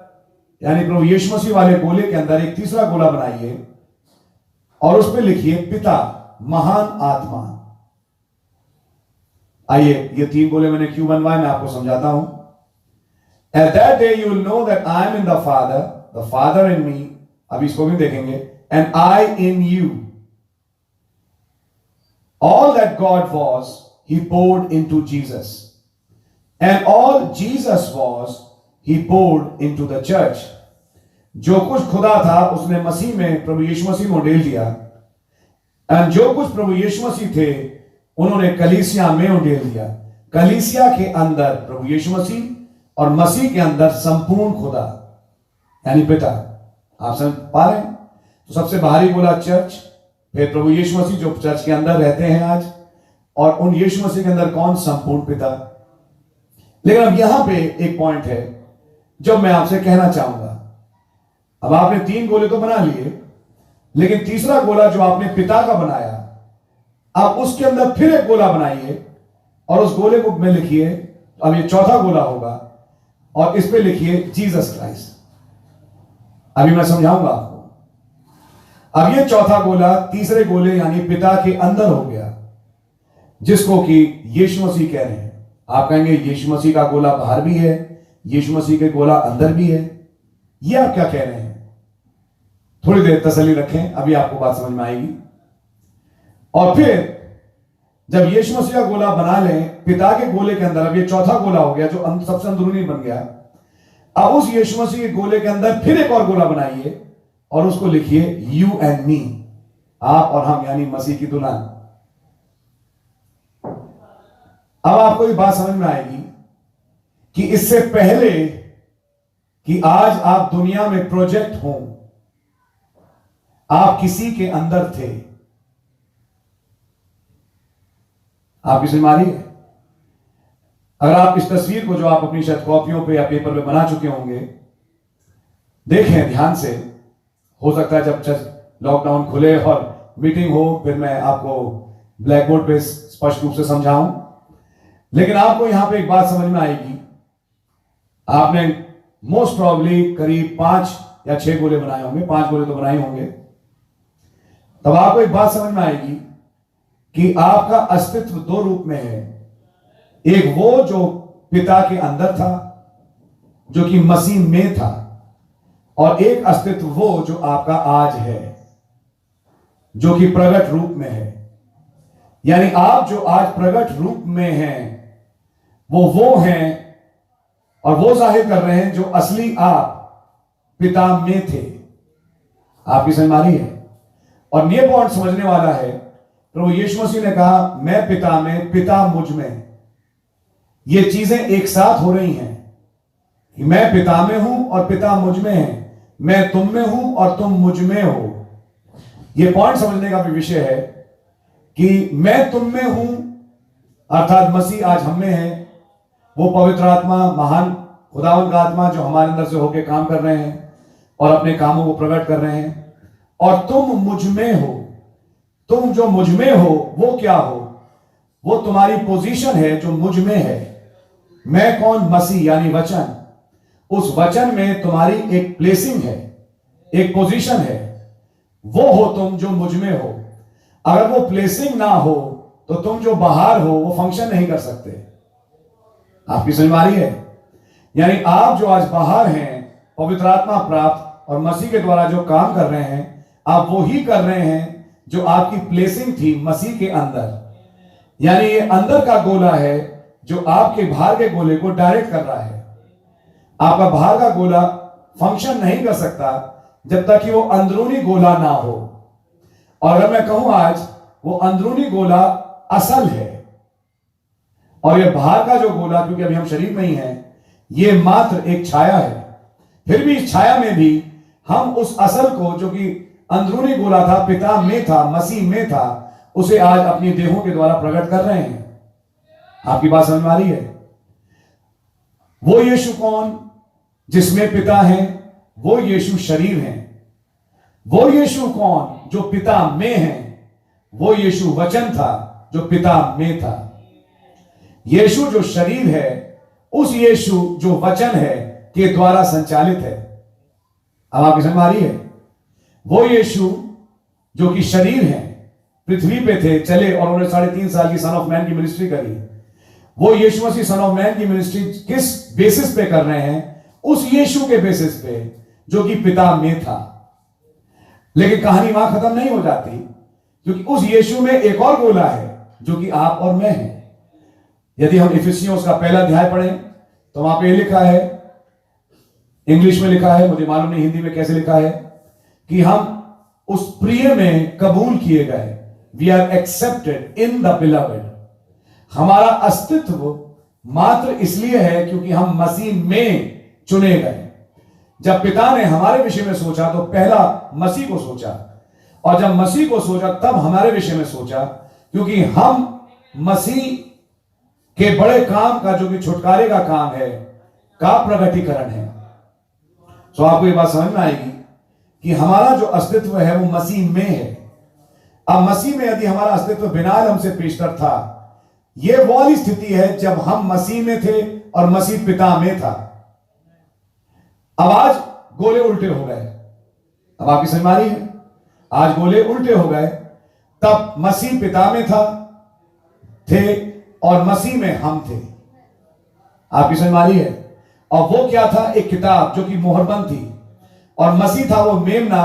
यानी प्रभु यीशु मसीह वाले गोले के अंदर एक तीसरा गोला बनाइए और उस पर लिखिए पिता, महान आत्मा। आइए ये 3 गोले मैंने क्यों बनवाए मैं आपको समझाता हूं। At that day you will know that I am in the Father in me, अभी इसको भी देखेंगे, and I in you. All that God was, he poured into Jesus. And all Jesus was, he poured into the church. जो कुछ खुदा था उसने मसीह में, प्रभु यीशु मसीह में उंडेल दिया, और जो कुछ प्रभु यीशु मसीह थे उन्होंने कलीसिया में उंडेल दिया। कलीसिया के अंदर प्रभु यीशु मसीह और मसीह के अंदर संपूर्ण खुदा यानी पिता। आप समझ पा रहे हैं? तो सबसे बाहरी गोला चर्च, फिर प्रभु यीशु मसीह जो चर्च के अंदर रहते हैं आज, और उन यीशु मसीह के अंदर कौन? संपूर्ण पिता। लेकिन अब यहां पे एक पॉइंट है जो मैं आपसे कहना चाहूंगा। अब आपने 3 गोले तो बना लिए, लेकिन तीसरा गोला जो आपने पिता का बनाया, आप उसके अंदर फिर एक गोला बनाइए और उस गोले को में लिखिए, अब ये चौथा गोला होगा और इस पे लिखिए जीसस क्राइस्ट। अभी मैं समझाऊंगा आपको। अब ये चौथा गोला तीसरे गोले यानी पिता के अंदर हो गया, जिसको कि यीशु मसीह कह रहे हैं। आप कहेंगे यीशु मसीह का गोला बाहर भी है, यीशु मसीह के गोला अंदर भी है, ये आप क्या कह रहे हैं? थोड़ी देर तसल्ली रखें, अभी आपको बात समझ में आएगी। और फिर जब यीशु मसीह का गोला बना लें पिता के गोले के अंदर, अब ये चौथा गोला हो गया जो सबसे अंदरूनी बन गया, अब उस यीशु मसीह के गोले के अंदर फिर एक और गोला बनाइए और उसको लिखिए यू एंड मी, आप और हम, यानी मसीह की दुल्हन। अब आपको ये बात समझ में आएगी कि इससे पहले कि आज आप दुनिया में प्रोजेक्ट हो, आप किसी के अंदर थे। आपकी समझ में आ रही है? अगर आप इस तस्वीर को, जो आप अपनी शायद कॉपियों पे या पेपर पे बना चुके होंगे, देखें ध्यान से। हो सकता है जब लॉकडाउन खुले और मीटिंग हो फिर मैं आपको ब्लैक बोर्ड पे स्पष्ट रूप से समझाऊं, लेकिन आपको यहां पे एक बात समझ में आएगी। आपने मोस्ट प्रॉब्ली करीब 5 या 6 गोले बनाए होंगे, 5 गोले तो बनाए होंगे। तब आपको एक बात समझ में आएगी कि आपका अस्तित्व 2 रूप में है। एक वो जो पिता के अंदर था, जो कि मसीह में था, और एक अस्तित्व वो जो आपका आज है, जो कि प्रगट रूप में है। यानी आप जो आज प्रगट रूप में हैं वो हैं और वो जाहिर कर रहे हैं जो असली आप पिता में थे। आपकी समझ में आ रही है? और ये पॉइंट समझने वाला है, प्रभु यीशु मसीह ने कहा मैं पिता में, पिता मुझ में। ये चीजें एक साथ हो रही हैं कि मैं पिता में हूं और पिता मुझ में है, मैं तुम में हूं और तुम मुझ में हो। यह पॉइंट समझने का भी विषय है कि मैं तुम में हूं, अर्थात मसीह आज हम में है, वो पवित्र आत्मा, महान खुदावंद का आत्मा जो हमारे अंदर से होकर काम कर रहे हैं और अपने कामों को प्रकट कर रहे हैं, और तुम मुझ में हो। तुम जो मुझ में हो वो क्या हो? वो तुम्हारी पोजीशन है जो मुझ में है। मैं कौन? मसीह यानी वचन। उस वचन में तुम्हारी एक प्लेसिंग है, एक पोजीशन है। वो हो तुम जो मुझ में हो। अगर वो प्लेसिंग ना हो तो तुम जो बाहर हो वो फंक्शन नहीं कर सकते। आपकी समझ में आ रही है? यानी आप जो आज बाहर हैं, पवित्र आत्मा प्राप्त और मसीह के द्वारा जो काम कर रहे हैं, आप वो ही कर रहे हैं जो आपकी प्लेसिंग थी मसीह के अंदर। यानी ये अंदर का गोला है जो आपके बाहर के गोले को डायरेक्ट कर रहा है। आपका बाहर का गोला फंक्शन नहीं कर सकता जब तक कि वो अंदरूनी गोला ना हो। और अगर मैं कहूं आज वो अंदरूनी गोला असल है, और ये बाहर का जो गोला, क्योंकि अभी हम शरीर में ही हैं, ये मात्र एक छाया है। फिर भी इस छाया में भी हम उस असल को, जो कि अंदरूनी गोला था, पिता में था, मसीह में था, उसे आज अपनी देहों के द्वारा प्रकट कर रहे हैं। आपकी बात समझ में आ रही है? वो यीशु कौन जिसमें पिता है? वो यीशु शरीर है। वो यीशु कौन जो पिता में है? वो यीशु वचन था जो पिता में था। यीशु जो शरीर है, उस यीशु जो वचन है के द्वारा संचालित है। अब आपकी समझ में आ रही है? वो यीशु जो कि शरीर है, पृथ्वी पे थे, चले, और उन्होंने 3.5 साल की सन ऑफ मैन की मिनिस्ट्री करी। वो यीशु मसीह सन ऑफ मैन की मिनिस्ट्री किस बेसिस पे कर रहे हैं? उस यीशु के बेसिस पे जो कि पिता में था। लेकिन कहानी वहां खत्म नहीं हो जाती, क्योंकि उस यीशु में एक और गोला है जो कि आप और मैं हैं। यदि हम इफिसियों का 1 अध्याय पढ़ें तो वहां पे लिखा है, इंग्लिश में लिखा है, मुझे मालूम नहीं हिंदी में कैसे लिखा है, कि हम उस प्रिय में कबूल किए गए। We are accepted in the beloved. हमारा अस्तित्व मात्र इसलिए है क्योंकि हम मसीह में चुने गए। जब पिता ने हमारे विषय में सोचा तो पहला मसीह को सोचा, और जब मसीह को सोचा तब हमारे विषय में सोचा, क्योंकि हम मसीह के बड़े काम का, जो कि छुटकारे का काम है, का प्रगटीकरण है। तो आपको ये बात समझ में आएगी कि हमारा जो अस्तित्व है वो मसीह में है। अब मसीह में यदि हमारा अस्तित्व बिना हमसे पेशतर था, यह वो वाली स्थिति है जब हम मसीह में थे और मसीह पिता में था। अब आज गोले उल्टे हो गए। अब आपकी समझ में आ रही है? आज गोले उल्टे हो गए। तब मसीह पिता में थे और मसीह में हम थे। आपकी समझ में आ रही है? और वो क्या था? एक किताब जो कि मोहरबंद थी, और मसीह था वो मेमना,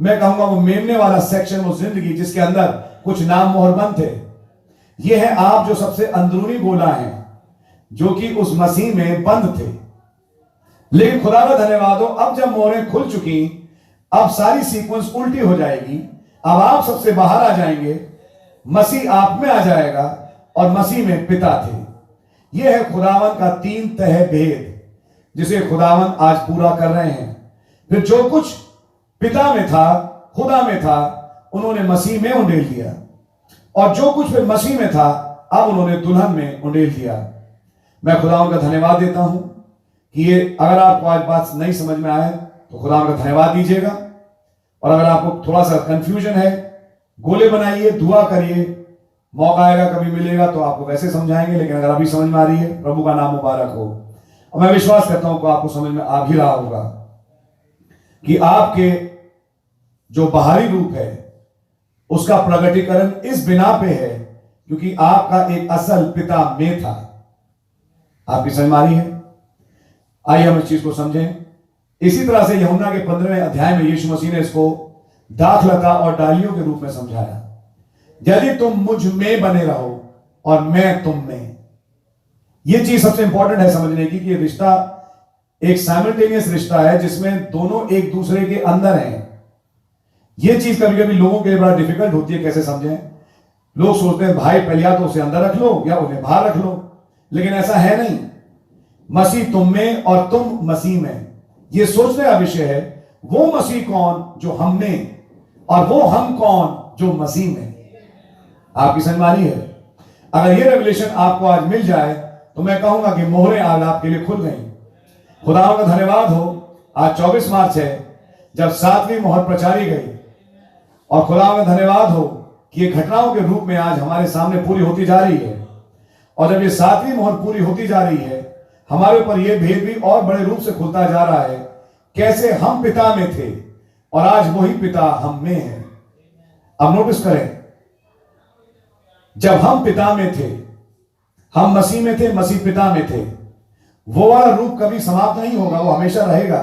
मैं कहूंगा वो मेमने वाला सेक्शन, वो जिंदगी जिसके अंदर कुछ नाम मोहरबंद थे। ये है आप जो सबसे अंदरूनी गोला हैं, जो कि उस मसीह में बंद थे। लेकिन खुदा का धन्यवाद हो, अब जब मोहरें खुल चुकी, अब सारी सीक्वेंस उल्टी हो जाएगी। अब आप सबसे बाहर आ जाएंगे, मसीह आप में आ जाएगा, और मसीह में पिता थे। यह है खुदावन का 3 तह भेद, जिसे खुदावन आज पूरा कर रहे हैं। फिर जो कुछ पिता में था, खुदा में था, उन्होंने मसीह में उंडेल दिया, और जो कुछ फिर मसीह में था, अब उन्होंने दुल्हन में उंडेल दिया। मैं खुदावन का धन्यवाद देता हूं कि ये, अगर आपको आज बात नहीं समझ में आए तो खुदावन का धन्यवाद दीजिएगा, और अगर आपको थोड़ा सा कंफ्यूजन है, गोले बनाइए, दुआ करिए, मौका आएगा कभी मिलेगा तो आपको वैसे समझाएंगे। लेकिन अगर अभी समझ में आ रही है, प्रभु का नाम मुबारक हो। और मैं विश्वास करता हूं कि आपको समझ में आ भी रहा होगा कि आपके जो बाहरी रूप है उसका प्रगटीकरण इस बिना पे है क्योंकि आपका एक असल पिता में था। आपकी समझ में आ रही है? आइए हम इस चीज को समझें। इसी तरह से यूहन्ना के 15वें अध्याय में यीशु मसीह ने इसको दाखलता और डालियों के रूप में समझाया। यदि तुम मुझ में बने रहो और मैं तुम में। यह चीज सबसे इंपॉर्टेंट है समझने की कि यह रिश्ता एक साइमल्टेनियस रिश्ता है जिसमें दोनों एक दूसरे के अंदर हैं। यह चीज कभी कभी लोगों के लिए बड़ा डिफिकल्ट होती है, कैसे समझें। लोग सोचते हैं भाई पहले या तो उसे अंदर रख लो या उन्हें बाहर रख लो, लेकिन ऐसा है नहीं। मसीह तुम में और तुम मसीह में, यह सोचने का विषय है। वो मसीह कौन जो हम में, और वो हम कौन जो मसीह में। आपकी समझ में आ रही है? अगर ये रेवलेशन आपको आज मिल जाए तो मैं कहूंगा कि मोहरें आज आपके लिए खुल गई। खुदा का धन्यवाद हो, आज 24 मार्च है जब 7वीं मोहर प्रचारी गई, और खुदा का धन्यवाद हो कि ये घटनाओं के रूप में आज हमारे सामने पूरी होती जा रही है। और जब ये 7वीं मोहर पूरी होती जा रही है, हमारे ऊपर यह भेद भी और बड़े रूप से खुलता जा रहा है, कैसे हम पिता में थे और आज वही पिता हम में है। अब नोटिस करें, जब हम पिता में थे, हम मसीह में थे, मसीह पिता में थे, वो वाला रूप कभी समाप्त नहीं होगा, वो हमेशा रहेगा।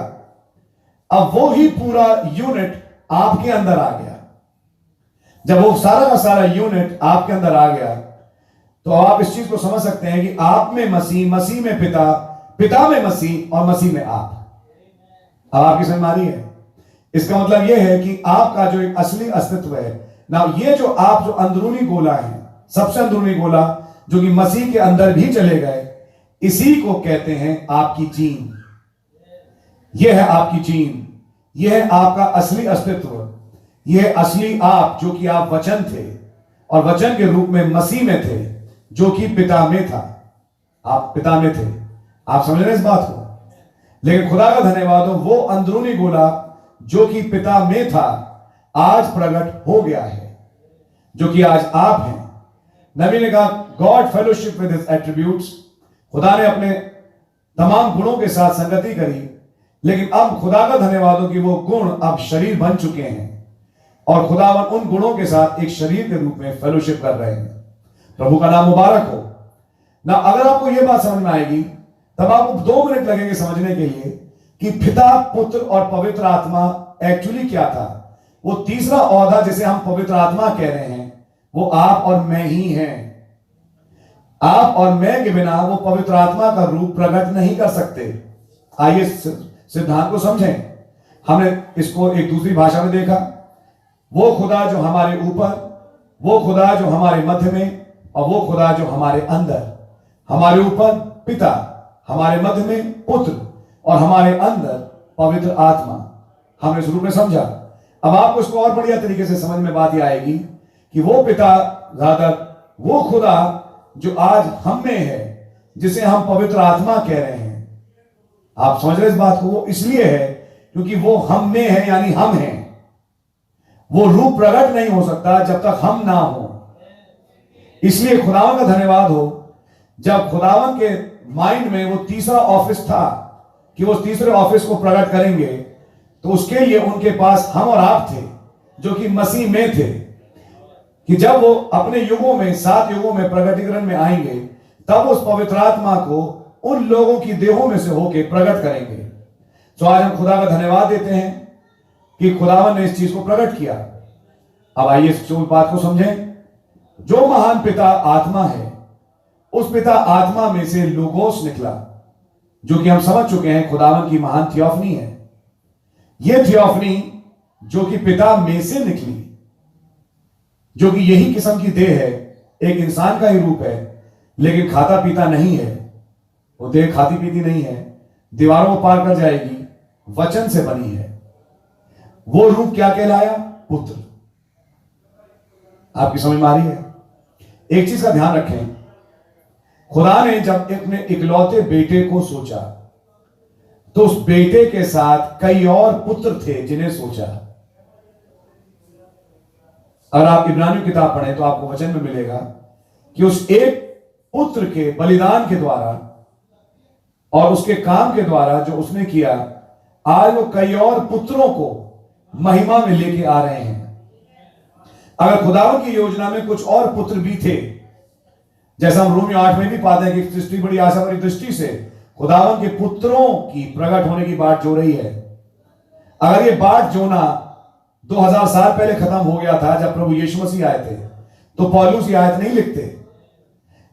अब वो ही पूरा यूनिट आपके अंदर आ गया। जब वो सारा का सारा यूनिट आपके अंदर आ गया तो आप इस चीज को समझ सकते हैं कि आप में मसीह, मसीह में पिता, पिता में मसीह और मसीह में आप। अब आपकी समझ में आ रही है? इसका मतलब यह है कि आपका जो एक असली अस्तित्व है ना, ये जो आप जो अंदरूनी गोला है, सबसे अंदरूनी गोला जो कि मसीह के अंदर भी चले गए, इसी को कहते हैं आपकी जीन। यह है आपकी जीन, यह है आपका असली अस्तित्व, यह असली आप जो कि आप वचन थे और वचन के रूप में मसीह में थे जो कि पिता में था। आप पिता में थे। आप समझ रहे हैं इस बात को? लेकिन खुदा का धन्यवाद हो, वो अंदरूनी गोला जो कि पिता में था आज प्रकट हो गया है, जो कि आज आप हैं। नबी ने कहा God fellowship with his attributes. खुदा ने अपने तमाम गुणों के साथ संगति करी, लेकिन अब खुदा का धन्यवाद हो कि वो गुण अब शरीर बन चुके हैं और खुदावन उन गुणों के साथ एक शरीर के रूप में फेलोशिप कर रहे हैं। प्रभु का नाम मुबारक हो ना। अगर आपको यह बात समझ में आएगी तब आपको 2 मिनट लगेंगे समझने के लिए कि पिता, पुत्र और पवित्र आत्मा एक्चुअली क्या था। वो तीसरा औहदा जिसे हम पवित्र आत्मा कह रहे हैं, वो आप और मैं ही हैं। आप और मैं के बिना वो पवित्र आत्मा का रूप प्रकट नहीं कर सकते। आइए सिद्धांत को समझें। हमने इसको एक दूसरी भाषा में देखा। वो खुदा जो हमारे ऊपर, वो खुदा जो हमारे मध्य में, और वो खुदा जो हमारे अंदर। हमारे ऊपर पिता, हमारे मध्य में पुत्र और हमारे अंदर पवित्र आत्मा। हमने इस रूप में समझा। अब आपको इसको और बढ़िया तरीके से समझ में बात यह आएगी कि वो पिता, ज्यादा वो खुदा जो आज हम में है, जिसे हम पवित्र आत्मा कह रहे हैं। आप समझ रहे इस बात को? वो इसलिए है क्योंकि वो हम में है, यानी हम हैं। वो रूप प्रकट नहीं हो सकता जब तक हम ना हो। इसलिए खुदावन का धन्यवाद हो, जब खुदावन के माइंड में वो तीसरा ऑफिस था कि वो तीसरे ऑफिस को प्रकट करेंगे, तो उसके लिए उनके पास हम और आप थे जो कि मसीह में थे, कि जब वो अपने युगों में 7 युगों में प्रकटीकरण में आएंगे, तब उस पवित्र आत्मा को उन लोगों की देहों में से होकर प्रकट करेंगे। तो आज हम खुदा का धन्यवाद देते हैं कि खुदावन ने इस चीज को प्रकट किया। अब आइए इस बात को समझें। जो महान पिता आत्मा है, उस पिता आत्मा में से लोगोस निकला, जो कि हम समझ चुके हैं खुदावन की महान थियोफनी है। यह थियोफनी जो कि पिता में से निकली, जो कि यही किस्म की देह है, एक इंसान का ही रूप है, लेकिन खाता पीता नहीं है। वो देह खाती पीती नहीं है, दीवारों को पार कर जाएगी, वचन से बनी है। वो रूप क्या कहलाया? पुत्र। आपकी समझ में आ रही है? एक चीज का ध्यान रखें, खुदा ने जब अपने इकलौते बेटे को सोचा तो उस बेटे के साथ कई और पुत्र थे जिन्हें सोचा। अगर आप इब्रानियों की किताब पढ़ें तो आपको वचन में मिलेगा कि उस एक पुत्र के बलिदान के द्वारा और उसके काम के द्वारा जो उसने किया, आज वो कई और पुत्रों को महिमा में लेके आ रहे हैं। अगर खुदावन की योजना में कुछ और पुत्र भी थे, जैसा हम रोमियो 8 में भी पाते हैं कि सृष्टि बड़ी आशा भरी दृष्टि से खुदावन के पुत्रों की प्रकट होने की बात जो रही है। अगर ये बात जोना 2000 साल पहले खत्म हो गया था जब प्रभु यीशु मसीह आए थे, तो पौलुस ये आयत नहीं लिखते।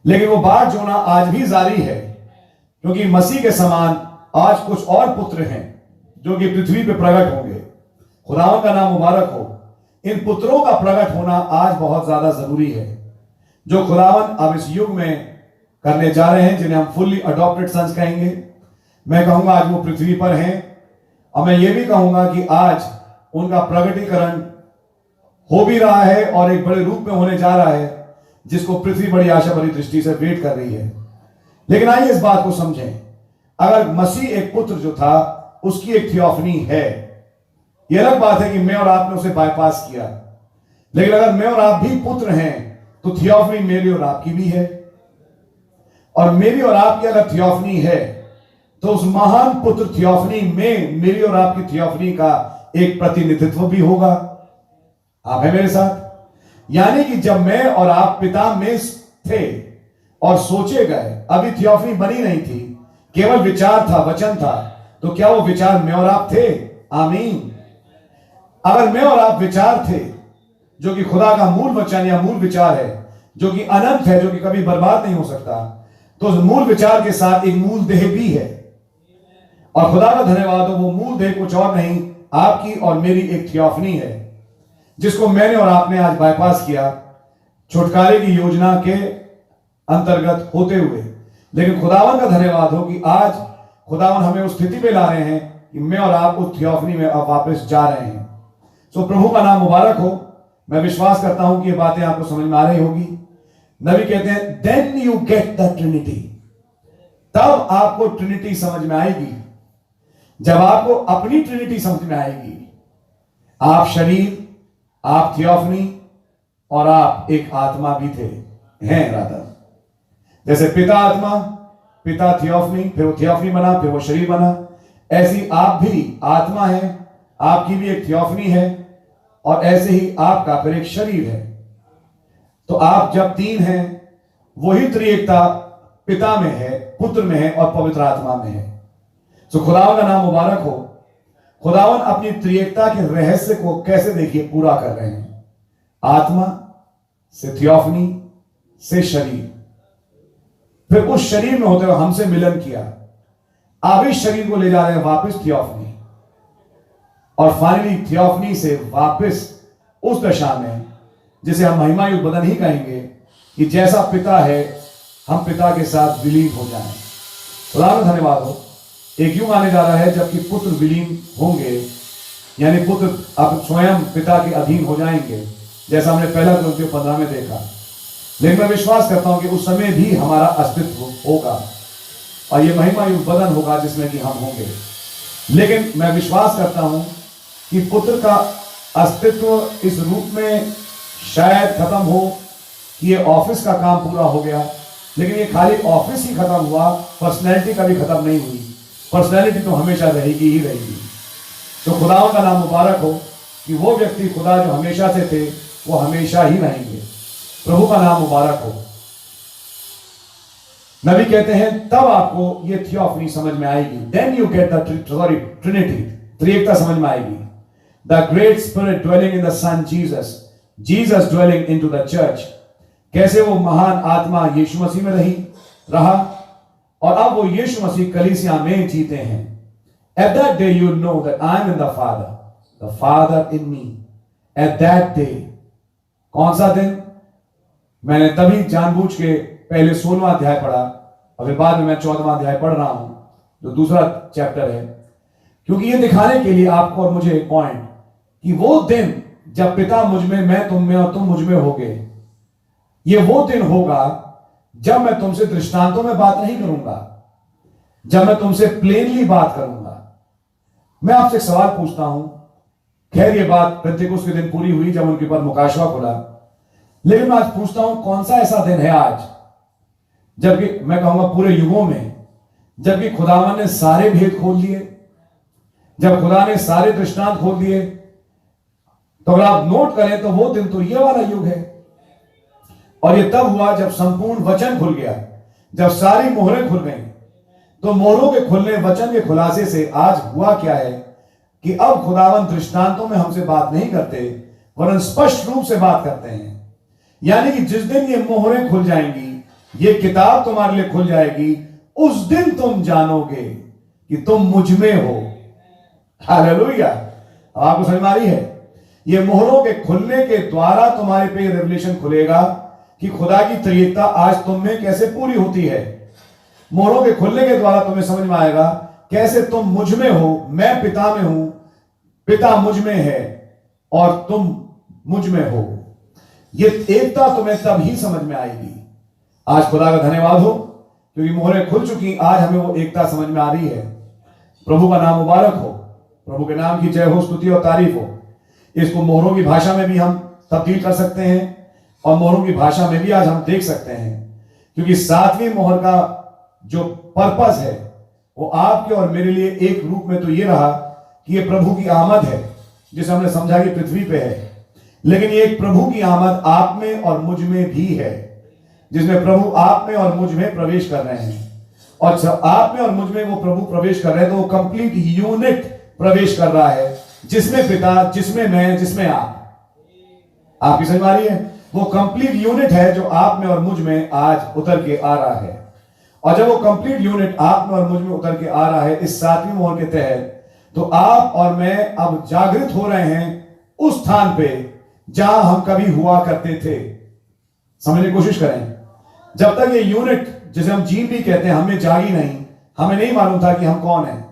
लेकिन वो बात जोना आज भी जारी है, क्योंकि मसीह के समान आज कुछ और पुत्र हैं जो कि पृथ्वी पे प्रकट होंगे। खुदावन का नाम मुबारक हो। इन पुत्रों का प्रकट होना आज बहुत ज्यादा जरूरी है, जो खुदावन अब इस युग में करने जा रहे हैं, जिन्हें हम फुल्ली अडॉप्टेड सन्स कहेंगे। मैं कहूंगा आज वो पृथ्वी पर हैं, और मैं ये भी कहूंगा कि आज उनका प्रकटीकरण हो भी रहा है और एक बड़े रूप में होने जा रहा है, जिसको पृथ्वी बड़ी आशा भरी दृष्टि से वेट कर रही है। लेकिन आइए इस बात को समझें, अगर मसीह एक पुत्र जो था उसकी एक थियोफनी है, यह अलग बात है कि मैं और आपने उसे बाईपास किया। लेकिन अगर मैं और आप भी पुत्र हैं तो थियोफनी मेरी और आपकी भी है, और मेरी और आपकी अगर थियोफनी है तो उस महान पुत्र थियोफनी में मेरी और आपकी थियोफनी का एक प्रतिनिधित्व भी होगा। आप हैं मेरे साथ? यानी कि जब मैं और आप पिता में थे और सोचे गए, अभी थियोफनी बनी नहीं थी, केवल विचार था, वचन था, तो क्या वो विचार मैं और आप थे? आमीन। अगर मैं और आप विचार थे, जो कि खुदा का मूल वचन या मूल विचार है, जो कि अनंत है, जो कि कभी बर्बाद नहीं हो सकता, तो उस मूल विचार के साथ एक मूल देह भी है। और खुदा का धन्यवाद हो, वो मूल देह कुछ और नहीं, आपकी और मेरी एक थियोफनी है, जिसको मैंने और आपने आज बाईपास किया छुटकारे की योजना के अंतर्गत होते हुए। लेकिन खुदावन का धन्यवाद हो कि आज खुदावन हमें उस स्थिति पे ला रहे हैं कि मैं और आप उस थियोफनी में अब वापस जा रहे हैं। तो प्रभु का नाम मुबारक हो। मैं विश्वास करता हूं कि ये बातें आपको समझ में आ रही होगी। नबी कहते हैं, then you get the Trinity, तब आपको ट्रिनिटी समझ में आएगी, जब आपको अपनी ट्रिनिटी समझ में आएगी। आप शरीर, आप थियोफनी और आप एक आत्मा भी थे, हैं राधा। जैसे पिता आत्मा, पिता थियोफनी, फिर वो थियोफनी बना, फिर वो शरीर बना, ऐसी आप भी आत्मा है, आपकी भी एक थियोफनी है, और ऐसे ही आपका फिर एक शरीर है। तो आप जब तीन हैं, वही त्रिएकता पिता में है, पुत्र में है और पवित्र आत्मा में है। तो खुदावन का नाम मुबारक हो। खुदावन अपनी त्रिएकता के रहस्य को कैसे देखिए पूरा कर रहे हैं। आत्मा से थियोफनी से शरीर, फिर उस शरीर में होते हुए हमसे मिलन किया, अब इस शरीर को ले जा रहे हैं वापस थियोफनी, और फाइनली थियोफनी से वापस उस दशा में जिसे हम महिमा युक्त बदन ही कहेंगे, कि जैसा पिता है हम पिता के साथ विलीन हो जाएं। खुदा का धन्यवाद हो। एक युग आने जा रहा है जबकि पुत्र विलीन होंगे, यानी पुत्र अब स्वयं पिता के अधीन हो जाएंगे, जैसा हमने पहला कुरिन्थियों 15 में देखा। लेकिन मैं विश्वास करता हूं कि उस समय भी हमारा अस्तित्व होगा और ये महिमा युक्त बदन होगा जिसमें कि हम होंगे। लेकिन मैं विश्वास करता हूं कि पुत्र का अस्तित्व इस रूप में शायद खत्म हो कि ये ऑफिस का काम पूरा हो गया, लेकिन ये खाली ऑफिस ही खत्म हुआ, पर्सनैलिटी कभी खत्म नहीं हुई। पर्सनैलिटी तो हमेशा रहेगी ही रहेगी। तो खुदाओं का नाम मुबारक हो कि वो व्यक्ति खुदा जो हमेशा से थे वो हमेशा ही रहेंगे। प्रभु का नाम मुबारक हो। नबी कहते हैं तब आपको ये थियोफनी समझ में आएगी, then you get the trinity, त्रिएकता समझ में आएगी। The great spirit dwelling in the son Jesus, Jesus dwelling into the church, कैसे वो महान आत्मा यीशु मसीह में रहा और अब वो यीशु मसीह कलीसिया में जीते हैं। At that day you know that I am in the Father in me. At that day, कौन सा दिन? मैंने तभी जानबूझ के पहले 16वां अध्याय पढ़ा, अभी बाद में मैं 14वां अध्याय पढ़ रहा हूं जो दूसरा चैप्टर है, क्योंकि ये दिखाने के लिए आपको और मुझे एक पॉइंट कि वो दिन जब पिता मुझ में, मैं तुम में और तुम मुझ में होगे, ये वो दिन होगा जब मैं तुमसे दृष्टांतों में बात नहीं करूंगा, जब मैं तुमसे प्लेनली बात करूंगा। मैं आपसे एक सवाल पूछता हूं, खैर ये बात पेंतेकोस्त के दिन पूरी हुई जब उनके ऊपर मुकाशवा खुला, लेकिन मैं आज पूछता हूं कौन सा ऐसा दिन है आज, जबकि मैं कहूंगा पूरे युगों में, जबकि खुदावन ने सारे भेद खोल दिए, जब खुदा ने सारे दृष्टांत खोल दिए, तो अगर आप नोट करें तो वो दिन तो ये वाला युग है। और ये तब हुआ जब संपूर्ण वचन खुल गया, जब सारी मोहरें खुल गई। तो मोहरों के खुलने, वचन के खुलासे से आज हुआ क्या है कि अब खुदावन दृष्टांतों में हमसे बात नहीं करते, वरन स्पष्ट रूप से बात करते हैं। यानी कि जिस दिन ये मोहरें खुल जाएंगी, ये किताब तुम्हारे लिए खुल जाएगी, उस दिन तुम जानोगे कि तुम मुझ में हो। हालेलुया। आपको समझ में आ रही है? ये मोहरों के खुलने के द्वारा तुम्हारे पे रेवलेशन खुलेगा कि खुदा की त्रिएकता आज तुम में कैसे पूरी होती है। मोहरों के खुलने के द्वारा तुम्हें समझ में आएगा कैसे तुम मुझ में हो, मैं पिता में हूं, पिता मुझ में है और तुम मुझ में हो। ये एकता तुम्हें तब ही समझ में आएगी। आज खुदा का धन्यवाद हो क्योंकि मोहरें खुल चुकी, आज हमें वो एकता समझ में आ रही है। प्रभु का नाम मुबारक हो, प्रभु के नाम की जय हो, स्तुति और तारीफ हो। इसको मोहरों की भाषा में भी हम तब्दील कर सकते हैं और मोहरों की भाषा में भी आज हम देख सकते हैं, क्योंकि 7वीं मोहर का जो पर्पस है वो आपके और मेरे लिए एक रूप में तो ये रहा कि ये प्रभु की आमद है, जिसे हमने समझा कि पृथ्वी पे है, लेकिन ये एक प्रभु की आमद आप में और मुझ में भी है, जिसमें प्रभु आप में और मुझ में प्रवेश कर रहे हैं। और जब आप में और मुझ में वो प्रभु प्रवेश कर रहे हैं तो वो कंप्लीट यूनिट प्रवेश कर रहा है, जिसमें पिता, जिसमें मैं, जिसमें आपकी समझ आ रही है? वो कंप्लीट यूनिट है जो आप में और मुझ में आज उतर के आ रहा है। और जब वो कंप्लीट यूनिट आप में और मुझ में उतर के आ रहा है इस 7वीं मोहर के तहत, तो आप और मैं अब जागृत हो रहे हैं उस स्थान पे जहां हम कभी हुआ करते थे। समझने की कोशिश करें। जब तक ये यूनिट, जिसे हम जीन भी कहते हैं, हमें जागी नहीं, हमें नहीं मालूम था कि हम कौन हैं।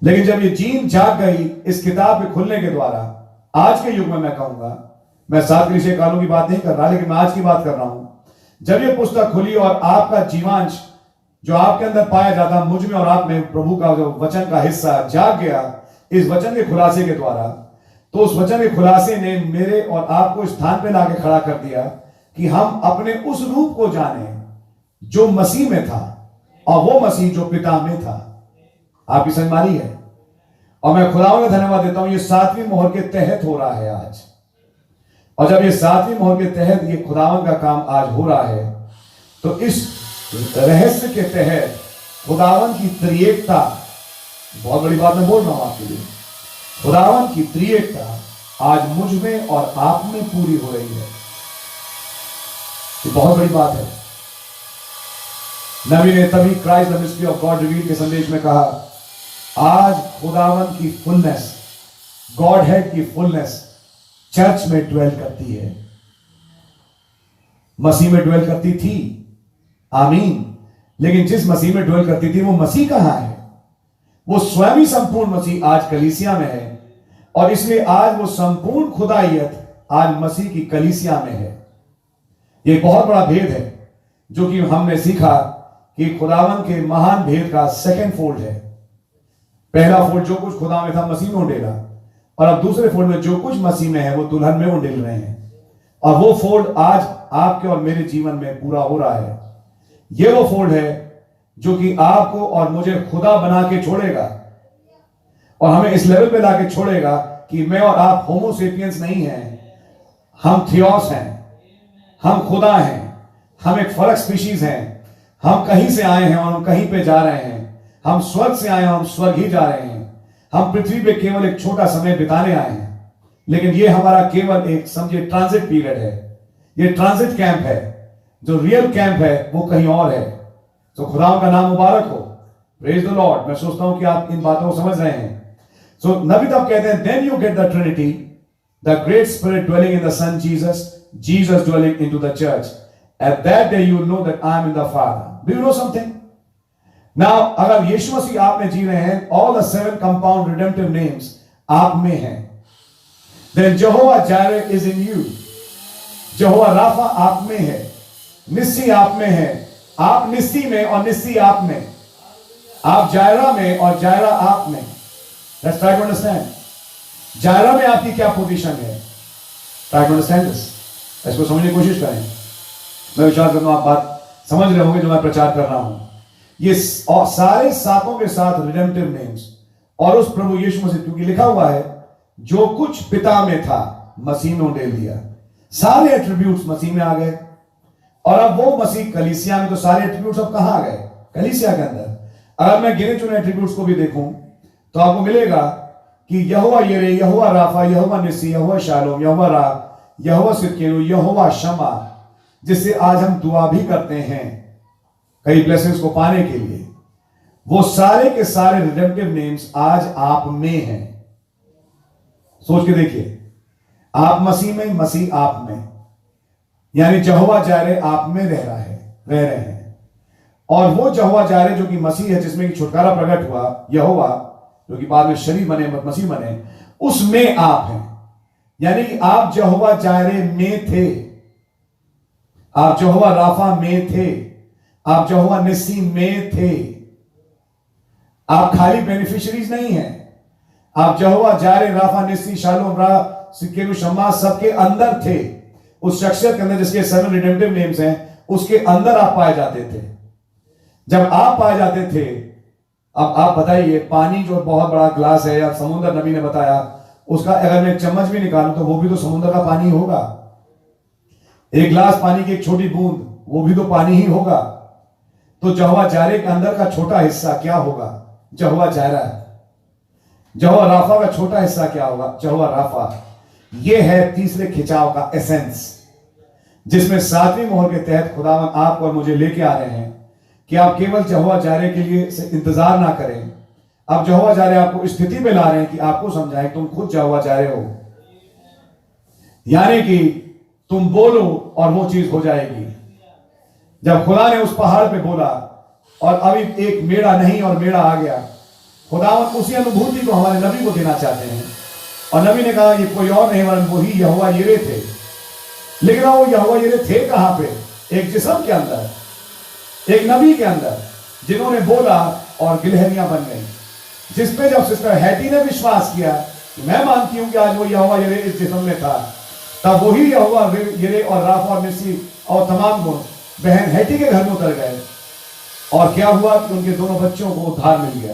लेकिन जब ये जीन जाग गई इस किताब के खुलने के द्वारा, आज के युग में मैं कहूंगा, मैं 7 ऋषि कालों की बात नहीं कर रहा, लेकिन मैं आज की बात कर रहा हूं। जब ये पुस्तक खुली और आपका जीवांश जो आपके अंदर पाया जाता, मुझ में और आप में प्रभु का जो वचन का हिस्सा जाग गया इस वचन के खुलासे के द्वारा, तो उस वचन के खुलासे ने मेरे और आपको इस स्थान पे लाके खड़ा कर दिया कि हम अपने उस रूप को जाने जो मसीह में था और वो मसीह जो पिता में था। आपकी समझ में आ रही है? और मैं खुदावंद का धन्यवाद देता हूं, ये 7वीं मोहर के तहत हो रहा है आज। और जब ये 7वीं मोहर के तहत ये खुदावंद का काम आज हो रहा है, तो इस रहस्य के तहत खुदावंद की त्रिएकता, बहुत बड़ी बात मैं बोल रहा हूं आपके लिए, खुदावंद की त्रिएकता आज मुझ में और आप में पूरी हो रही है। ये बहुत बड़ी बात है। नबी ने तभी Christ the mystery of God reveal के संदेश में कहा, आज खुदावंद की फुलनेस, गॉड हेड की फुलनेस चर्च में ड्वेल करती है। मसीह में ड्वेल करती थी, आमीन, लेकिन जिस मसीह में ड्वेल करती थी वो मसीह कहां है? वो स्वयं ही संपूर्ण मसीह आज कलीसिया में है, और इसलिए आज वो संपूर्ण खुदाइयत आज मसीह की कलीसिया में है। ये बहुत बड़ा भेद है जो कि हमने सीखा कि खुदावन के महान भेद का सेकंड फोल्ड है। पहला फोल्ड जो कुछ खुदा में था मसीह में उंडेला, और अब दूसरे फोल्ड में जो कुछ मसीह में है वो दुल्हन में उंडेल रहे हैं, और वो फोल्ड आज आपके और मेरे जीवन में पूरा हो रहा है। ये वो फोल्ड है जो कि आपको और मुझे खुदा बना के छोड़ेगा और हमें इस लेवल पे लाके छोड़ेगा कि मैं और आप होमोसेपियंस नहीं हैं, हम थियोस हैं, हम खुदा हैं, हम एक फर्क स्पीशीज हैं, हम कहीं से आए हैं और हम कहीं पे जा रहे हैं। हम स्वर्ग से आए हैं और हम स्वर्ग ही जा रहे हैं। हम पृथ्वी पे केवल एक छोटा समय बिताने आए हैं, लेकिन ये हमारा केवल एक समझिए ट्रांजिट पीरियड है। ये ट्रांजिट कैंप है। जो रियल कैंप है वो कहीं और है। तो खुदा का नाम मुबारक हो। Praise the Lord. मैं सोचता हूं कि आप इन बातों को समझ रहे हैं। सो नबी तब कहते हैं, then you get the Trinity, the great spirit dwelling in the son Jesus, Jesus dwelling into the church. At that day you know that I am in the Father. Do you know something? Now, अगर यीशु मसीह आप में जी रहे हैं, all the 7 compound redemptive names आप में हैं, then Jehovah Jireh is in you. Jehovah Rapha आप में है, निस्सी आप में है, आप निस्सी में और निस्सी आप में, आप जायरा में और जायरा आप में। Let's try to understand. Zaira में आपकी क्या पोजीशन है? Try to understand this. इसको समझने की कोशिश करें। मैं विचार करता हूं आप बात समझ रहे होंगे जो मैं प्रचार कर रहा हूं। ये और सारे सातों के साथ रिडेम्पटिव नेम्स और उस प्रभु यीशु मसीह, क्योंकि लिखा हुआ है जो कुछ पिता में था मसीह ने ले लिया। सारे एट्रीब्यूट्स मसीह में आ गए। और अब वो मसीह कलीसिया में, तो सारे एट्रीब्यूट्स अब कहां आ गए? कलीसिया के अंदर। अगर मैं गिने चुने एट्रीब्यूट्स को भी देखूं तो आपको मिलेगा कि यहोवा यिरे, यहोवा राफा, यहोवा निस्सी, यहोवा शालोम, यहोवा रा, यहोवा सिदकीनु, यहोवा शमा, जिससे आज हम दुआ भी करते हैं कई ब्लेसिंग्स को पाने के लिए। वो सारे के सारे रिडेम्पटिव नेम्स आज आप में हैं। सोच के देखिए, आप मसीह में, मसीह आप में, यानी यहोवा जायरे आप में रह रहे हैं। और वो यहोवा जायरे जो कि मसीह है, जिसमें कि छुटकारा प्रकट हुआ, यहोवा जो कि बाद में शरीर बने, मसीह बने, उसमें आप हैं। यानी कि आप यहोवा जायरे में थे, आप यहोवा राफा में थे, आप यहोवा निस्सी में थे। आप खाली बेनिफिशियरीज नहीं हैं, आप यहोवा जायरे, राफा, निस्सी, शालोम, रा, सिदकीनु, शम्मा सबके अंदर थे। उस शख्सियत के अंदर जिसके 7 रिडेम्पटिव नेम्स हैं, उसके अंदर आप पाए जाते थे। जब आप पाए जाते थे, अब आप बताइए, पानी जो बहुत बड़ा ग्लास है या समुद्र, नबी ने बताया, उसका अगर मैं चम्मच भी निकालूं तो वो भी तो समुद्र का पानी होगा। एक गिलास पानी की एक छोटी बूंद, वो भी तो पानी ही होगा। तो यहोवा जायरे के अंदर का छोटा हिस्सा क्या होगा? यहोवा जायरा। यहोवा राफा का छोटा हिस्सा क्या होगा? यहोवा राफा। ये है तीसरे खिंचाव का एसेंस, जिसमें 7वीं मोहर के तहत खुदावन आप और मुझे लेके आ रहे हैं कि आप केवल यहोवा जायरे के लिए से इंतजार ना करें। अब यहोवा जायरे आपको इस स्थिति में ला रहे हैं कि आपको समझाएं तुम खुद यहोवा जायरे हो। यानी कि तुम बोलो और वो चीज हो जाएगी। जब खुदा ने उस पहाड़ पे बोला और अभी एक मेढ़ा नहीं और मेढ़ा आ गया, खुदावन उसी अनुभूति को हमारे नबी को देना चाहते हैं। और नबी ने कहा ये कोई और नहीं वरन वही यहोवा यिरे थे। लेकिन वो यहोवा यिरे थे कहां पे? एक जिस्म के अंदर, एक नबी के अंदर, जिन्होंने बोला और गिलहरियां बन गई। जिसपे जब सिस्टर हैटी ने विश्वास किया कि मैं मानती हूं कि आज वो यहोवा यिरे इस जिस्म में था, तब वही यहोवा यिरे और राफा और निस्सी और तमाम गुण बहन हैटी के घर में उतर गए। और क्या हुआ कि उनके दोनों बच्चों को उद्धार मिल गया।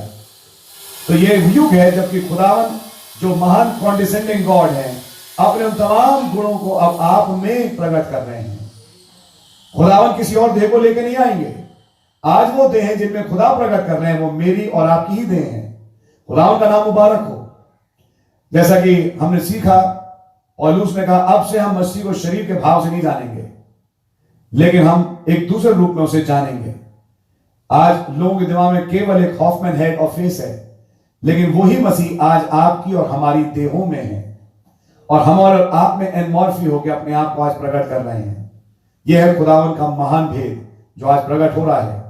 तो ये युग है जबकि खुदावन जो महान कॉन्डिसेंडिंग गॉड है, अपने उन तमाम गुणों को अब आप में प्रकट कर रहे हैं। खुदावन किसी और देह को लेकर नहीं आएंगे। आज वो देह हैं जिनमें खुदा प्रकट कर रहे हैं, वो मेरी और आपकी ही देह हैं। खुदावन का नाम मुबारक हो। जैसा कि हमने सीखा, पौलुस ने कहा अब से हम मसीह को शरीर के भाव से नहीं जानेंगे, लेकिन हम एक दूसरे रूप में उसे जानेंगे। आज लोगों के दिमाग में केवल एक हॉफमैन हेड और फेस है, लेकिन वही मसीह आज आपकी और हमारी देहों में है और हम और आप में एनमॉर्फी होकर अपने आप को आज प्रकट कर रहे हैं। यह है खुदावन का महान भेद जो आज प्रकट हो रहा है।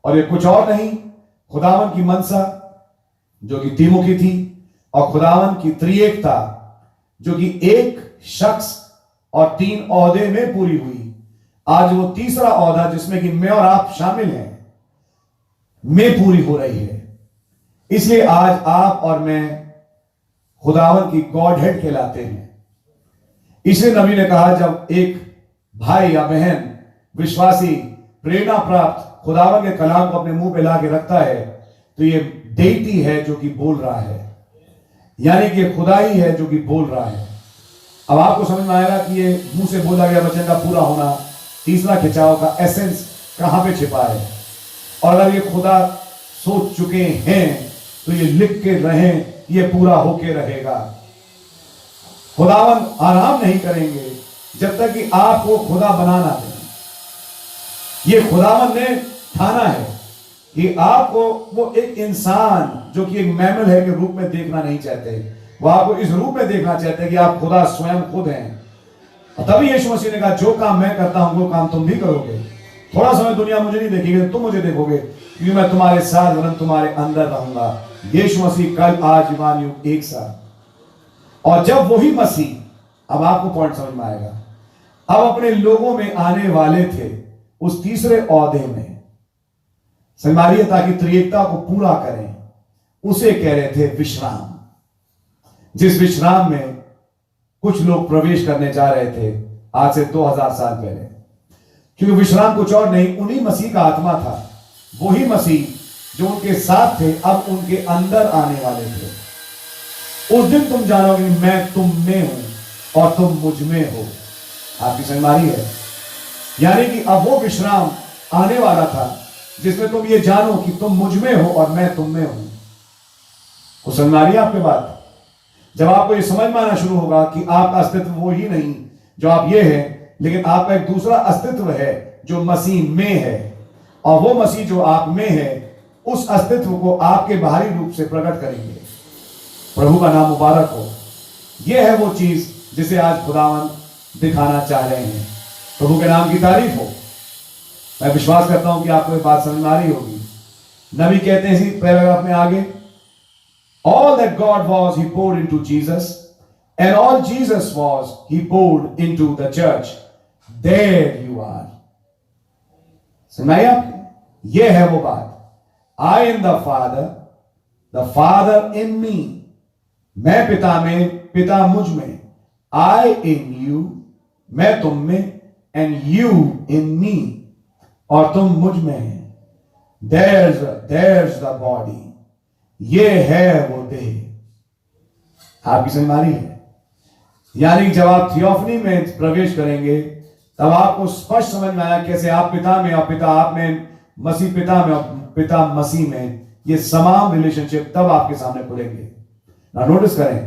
और ये कुछ और नहीं, खुदावन की मनसा जो कि तिमुखी थी और खुदावन की त्रिएकता जो कि एक शख्स और 3 ओहदे में पूरी हुई, आज वो तीसरा ओहदा जिसमें कि मैं और आप शामिल हैं में पूरी हो रही है। इसलिए आज आप और मैं खुदावन की गॉड हेड कहलाते हैं। इसलिए नबी ने कहा जब एक भाई या बहन विश्वासी प्रेरणा प्राप्त खुदावन के कलाम को अपने मुंह पे ला के रखता है, तो ये डेटी है जो कि बोल रहा है, यानी कि खुदा ही है जो कि बोल रहा है। अब आपको समझ में आएगा कि ये मुंह से बोला गया वचन का पूरा होना, तीसरा खिंचाव का एसेंस कहां पे छिपा है। और अगर ये खुदा सोच चुके हैं तो ये लिख के रहें, ये पूरा होके रहेगा। खुदावन आराम नहीं करेंगे जब तक कि आपको खुदा बनाना दें। ये खुदावन ने ठाना है कि आपको वो एक इंसान जो कि एक मैमल है के रूप में देखना नहीं चाहते, वो आपको इस रूप में देखना चाहते हैं कि आप खुदा स्वयं खुद हैं। तभी यीशु मसीह ने कहा जो काम मैं करता हूं वो काम तुम भी करोगे। थोड़ा समय दुनिया मुझे नहीं देखेगी, तुम मुझे देखोगे, क्योंकि मैं तुम्हारे साथ वरन तुम्हारे अंदर रहूंगा। यीशु मसीह कल आज ईमान युग एक साथ। और जब वही मसीह, अब आपको पॉइंट समझ में आएगा, अब अपने लोगों में आने वाले थे उस तीसरे औहदे में संमारिया, ताकि त्रिएकता को पूरा करें, उसे कह रहे थे विश्राम। जिस विश्राम में कुछ लोग प्रवेश करने जा रहे थे आज से 2000 साल पहले, क्योंकि विश्राम कुछ और नहीं, उन्हीं मसीह का आत्मा था। वही मसीह जो उनके साथ थे अब उनके अंदर आने वाले थे। उस दिन तुम जानोगे मैं तुम में हूं और तुम मुझ में हो। आपकी समझ में आ रही है? यानी कि अब वो विश्राम आने वाला था जिसमें तुम ये जानो कि तुम मुझ में हो और मैं तुम में हूं। वो समझ में आ रही है आपके बात? जब आपको ये समझ में आना शुरू होगा कि आपका अस्तित्व वो ही नहीं जो आप ये है, लेकिन आपका एक दूसरा अस्तित्व है जो मसीह में है, और वो मसीह जो आप में है उस अस्तित्व को आपके बाहरी रूप से प्रकट करेंगे। प्रभु का नाम मुबारक हो। यह है वो चीज जिसे आज खुदावन दिखाना चाह रहे हैं। प्रभु के नाम की तारीफ हो। मैं विश्वास करता हूं कि आपको ये बात समझ में आ रही होगी। नबी कहते हैं इसी पैराग्राफ में आगे, all that God was he poured into Jesus, and all Jesus was he poured into the church. There you are. सुनाइए आपने? ये है वो बात। I in the Father in me. मैं पिता में, पिता मुझ में। I in you, मैं तुम में, and you in me, और तुम मुझ में हैं। There's the body. ये है वो देह। आपकी समझ में आ रही है? यानी जब आप थियोफनी में प्रवेश करेंगे तब आपको स्पष्ट समझ में आया कैसे आप पिता में और पिता आप में, मसीह पिता में और पिता मसीह में, ये समान रिलेशनशिप तब आपके सामने खुलेंगे। ना नोटिस करें,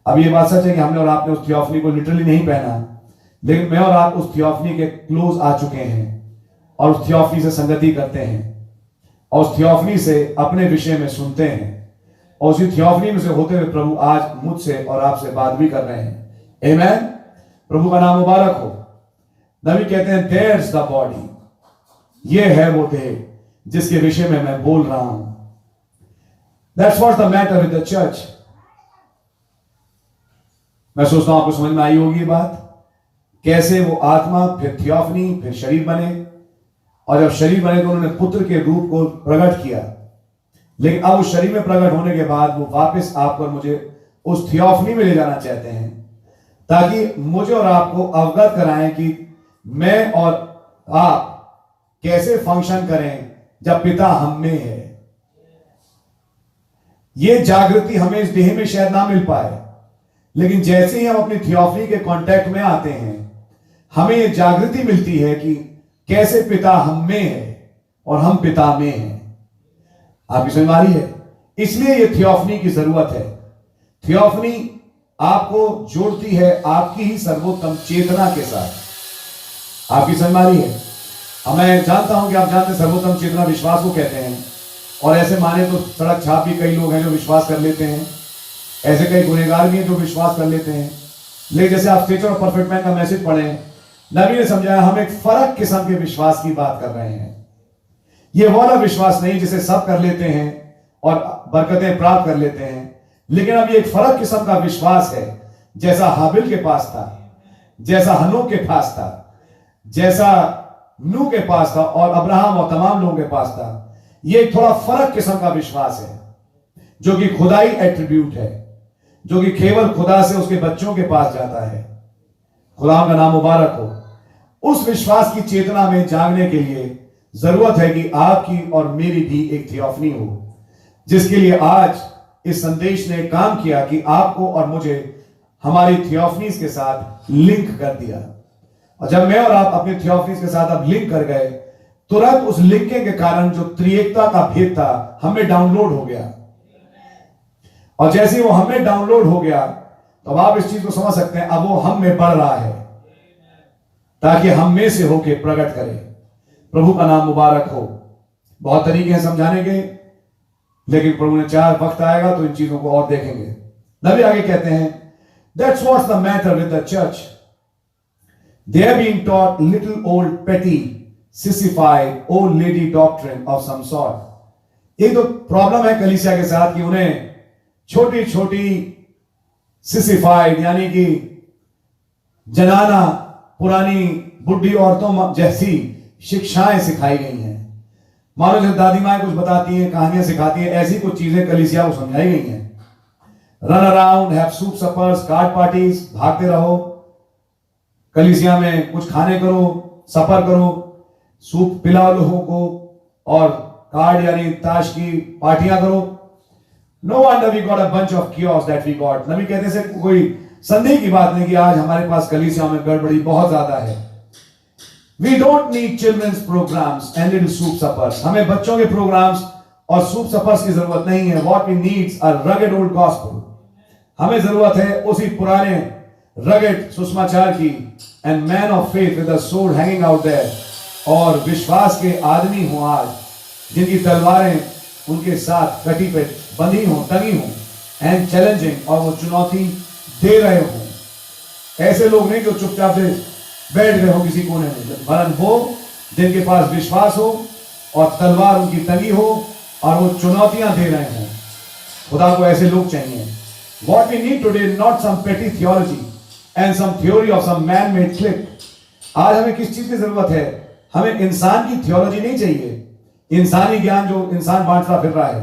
अब ये बात सच है कि हमने और आपने उस थियोफनी को लिटरली नहीं पहना, लेकिन मैं और आप उस थियोफनी के क्लोज आ चुके हैं और उस थियोफनी से संगति करते हैं और उस थियोफनी से अपने विषय में सुनते हैं, और उसी थियोफनी में से होते हुए प्रभु आज मुझसे और आपसे बात भी कर रहे हैं। आमीन। प्रभु का नाम मुबारक हो। नबी कहते हैं there's the body, ये है वो देह जिसके विषय में मैं बोल रहा हूं। That's what's the matter with the church। मैं सोचता हूं आपको समझ में आई होगी बात, कैसे वो आत्मा फिर थियोफनी फिर शरीर बने, और जब शरीर बने तो उन्होंने पुत्र के रूप को प्रकट किया, लेकिन अब उस शरीर में प्रकट होने के बाद वो वापस आपको और मुझे उस थियोफनी में ले जाना चाहते हैं, ताकि मुझे और आपको अवगत कराएं कि मैं और आप कैसे फंक्शन करें जब पिता हम में है। ये जागृति हमें इस देह में शायद ना मिल पाए, लेकिन जैसे ही हम अपनी थियोफनी के कांटेक्ट में आते हैं हमें ये जागृति मिलती है कि कैसे पिता हम में है और हम पिता में हैं। आपकी समझ में आ रही है? इसलिए ये थियोफनी की जरूरत है। थियोफनी आपको जोड़ती है आपकी ही सर्वोत्तम चेतना के साथ। आपकी समझ में आ रही है? अब मैं जानता हूं कि आप जानते हैं सर्वोत्तम चेतना विश्वास को कहते हैं, और ऐसे माने तो सड़क छाप भी कई लोग हैं जो विश्वास कर लेते हैं, ऐसे कई गुनहगार भी हैं जो विश्वास कर लेते हैं। लेकिन जैसे आप स्टेचर ऑफ परफेक्ट मैन का मैसेज पढ़ें, नबी ने समझाया हम एक फर्क किस्म के विश्वास की बात कर रहे हैं। ये वाला विश्वास नहीं जिसे सब कर लेते हैं और बरकतें प्राप्त कर लेते हैं, लेकिन अब ये एक फर्क किस्म का विश्वास है, जैसा हाबिल के पास था, जैसा हनोक के पास था, जैसा नूह के पास था और अब्राहम और तमाम लोगों के पास था। ये एक थोड़ा फर्क किस्म का विश्वास है जो कि खुदाई एट्रीब्यूट है, जो कि केवल खुदा से उसके बच्चों के पास जाता है। खुदा का नाम मुबारक हो। उस विश्वास की चेतना में जागने के लिए जरूरत है कि आपकी और मेरी भी एक थियोफनी हो, जिसके लिए आज इस संदेश ने काम किया कि आपको और मुझे हमारी थियोफनीज के साथ लिंक कर दिया। और जब मैं और आप अपने थियोफनीज के साथ अब लिंक कर गए, तुरंत उस लिंकिंग के कारण जो त्रिएकता का भेद था हमें डाउनलोड हो गया, और जैसे वो हमें डाउनलोड हो गया तो अब आप इस चीज को समझ सकते हैं, अब वो हम में बढ़ रहा है ताकि हम में से होके प्रकट करे। प्रभु का नाम मुबारक हो। बहुत तरीके हैं समझाने के, लेकिन प्रभु ने चाह वक्त आएगा तो इन चीजों को और देखेंगे। नबी आगे कहते हैं, that's what's the matter with the church, they are being taught little old petty sissified old lady doctrine of some sort. ये तो प्रॉब्लम है कलीसिया के साथ कि उन्हें छोटी छोटी सिसिफाइड यानी कि जनाना पुरानी बुढ़ी औरतों जैसी शिक्षाएं सिखाई गई हैं। मानो जैसे दादी माएं कुछ बताती हैं, कहानियां सिखाती हैं, ऐसी कुछ चीजें कलीसिया को समझाई गई हैं। Run around, have soup suppers, card parties, भागते रहो कलीसिया में, कुछ खाने करो, सफर करो, सूप पिलाओ लोगों को, और कार्ड यानी ताश की पार्टियां करो। No wonder we got a bunch of chaos that we got. नबी कहते से कोई संदेह की बात नहीं कि आज हमारे पास कलीसिया में गड़बड़ी बहुत ज्यादा है। We don't need children's programmes and little soup suppers. हमें बच्चों के प्रोग्राम्स और सूप सपर्स की जरूरत नहीं है। What we needs are rugged old gospel. हमें जरूरत है उसी पुराने रगेड सुसमाचार की, and man of faith with a sword hanging out there, और विश्वास के आदमी हो आज जिनकी तलवारें उनके साथ कटी पे बंधी हो, टंगी हो, एंड चैलेंजिंग, और वो चुनौती दे रहे हो। ऐसे लोग नहीं जो चुपचाप से बैठ गए हो किसी कोने में, वरन वो जिनके पास विश्वास हो और तलवार उनकी टंगी हो और वो चुनौतियां दे रहे हो। खुदा को ऐसे लोग चाहिए। What we need today not some petty theology and some theory of some man-made clique. आज हमें किस चीज की जरूरत है? हमें इंसान की थियोलॉजी नहीं चाहिए, इंसानी ज्ञान जो इंसान बांटता फिर रहा है,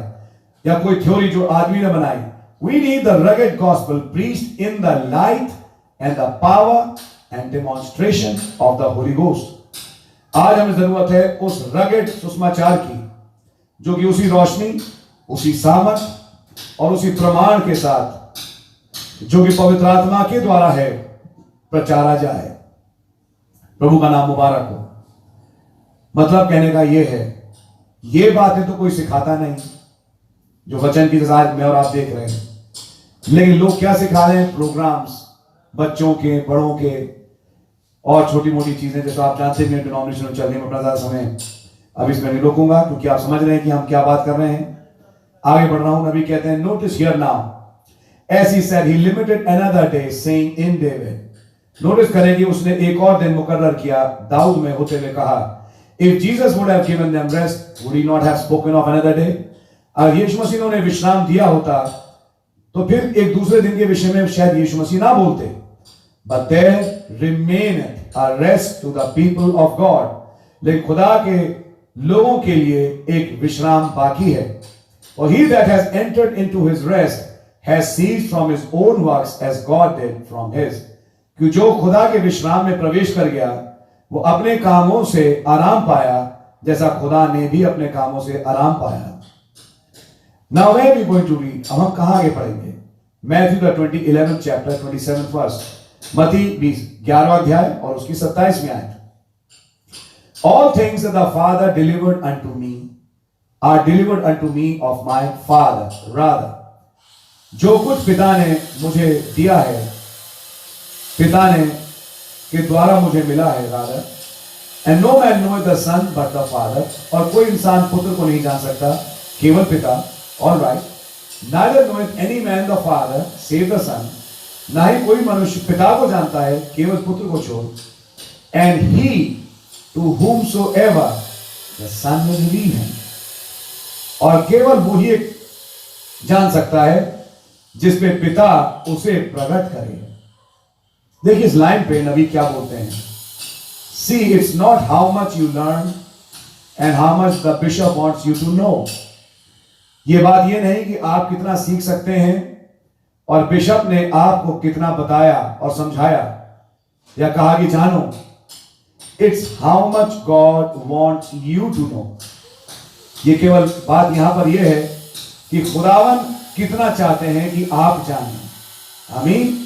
या कोई थ्योरी जो आदमी ने बनाई। We need the rugged gospel preached in the light and the power and demonstration of the Holy Ghost. आज हमें जरूरत है उस रगेड सुसमाचार की जो कि उसी रोशनी, उसी सामर्थ और उसी प्रमाण के साथ जो कि पवित्र आत्मा के द्वारा है प्रचारा जाए। प्रभु का नाम मुबारक हो। मतलब कहने का यह है, ये बातें तो कोई सिखाता नहीं जो वचन की आज मैं और आप देख रहे हैं, लेकिन लोग क्या सिखा रहे हैं? प्रोग्राम्स, बच्चों के, बड़ों के, और छोटी मोटी चीजें जैसे आप जानते हैं डिनोमिनेशन चलने में अपना ज्यादा समय अब इसमें नहीं रोकूंगा, क्योंकि आप समझ रहे हैं कि हम क्या बात कर रहे हैं। आगे बढ़ रहा हूं। नबी कहते हैं, notice here now, as he said, he limited another day, saying in David. Notice करें कि उसने एक और दिन मुकर्रर किया दाऊद में होते हुए कहा, if Jesus would have given them rest, would he not have spoken of another day? अगर यीशु मसीह ने उन्हें विश्राम दिया होता तो फिर एक दूसरे दिन के विषय में शायद यीशु मसीह ना बोलते। But there remaineth a rest to the people of God. लेकिन खुदा के लोगों के लिए एक विश्राम बाकी है। For he that has entered into his rest has ceased from his own works as God did from his. कि जो खुदा के विश्राम में प्रवेश कर गया वो अपने कामों से आराम पाया जैसा खुदा ने भी अपने कामों से आराम पाया। Now where we going to read? अब हम कहां आगे पढ़ेंगे? Matthew the 11th chapter 27th verse. मत्ती 11वां अध्याय और उसकी 27वीं आयत। All things that the Father delivered unto me are delivered unto me of my Father. Rather, जो कुछ पिता ने मुझे दिया है, पिता ने के द्वारा मुझे मिला है। Rather, and no man knoweth the Son but the Father. और कोई इंसान पुत्र को नहीं जान सकता, केवल पिता। All right. Neither knoweth any man the Father save the Son. ना ही कोई मनुष्य पिता को जानता है केवल पुत्र को छोड़। And he to whomsoever the Son will reveal him. और केवल वही एक जान सकता है जिस पे पिता उसे प्रकट करे। देखिए इस लाइन पे नबी क्या बोलते हैं। See, it's not how much you learn and how much the bishop wants you to know. ये बात ये नहीं कि आप कितना सीख सकते हैं और बिशप ने आपको कितना बताया और समझाया या कहा कि जानो। It's how much God wants you to know. ये केवल बात यहां पर यह है कि खुदावन कितना चाहते हैं कि आप जानें। आमीन।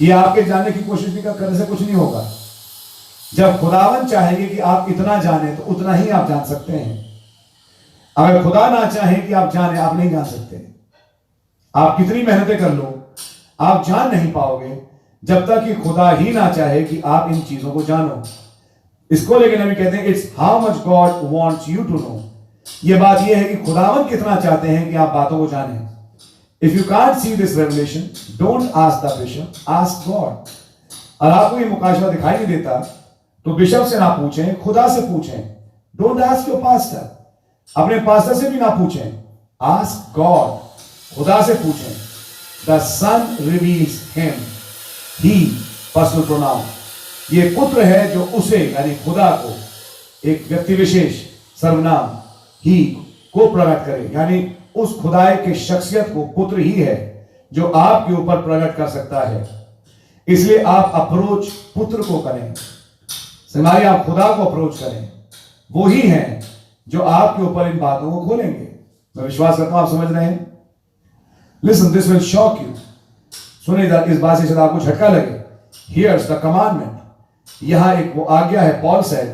ये आपके जानने की कोशिश भी करने से कुछ नहीं होगा। जब खुदावन चाहेंगे कि आप इतना जाने तो उतना ही आप जान सकते हैं। अगर खुदा ना चाहे कि आप जाने, आप नहीं जान सकते। आप कितनी मेहनतें कर लो, आप जान नहीं पाओगे जब तक कि खुदा ही ना चाहे कि आप इन चीजों को जानो। इसको लेकर नबी कहते हैं, it's how much God wants you to know. ये बात ये है कि खुदावन कितना चाहते हैं कि आप बातों को जानें। If you can't see this revelation, don't ask the bishop, ask God. और आपको ये मुकाशवा दिखाई नहीं देता तो बिशप से ना पूछें, खुदा से पूछें। डोंट आस्क योर पास्टर, अपने पास्टर से भी ना पूछें, आस्क गॉड, खुदा से पूछें। The son reveals him, he personal pronoun, ये पुत्र है जो उसे यानी खुदा को, एक व्यक्ति विशेष सर्वनाम ही को प्रकट करे, यानी उस खुदाए के शख्सियत को पुत्र ही है जो आपके ऊपर प्रकट कर सकता है। इसलिए आप अप्रोच पुत्र को करें, समारी आप खुदा को अप्रोच करें, वो ही है जो आपके ऊपर इन बातों को खोलेंगे। मैं विश्वास करता हूं आप समझ रहे हैं। Listen, this will shock you. सुनिए, इस बात से शायद आपको झटका लगे। हियर्स द कमांडमेंट, यहां एक वो आज्ञा है। Paul said,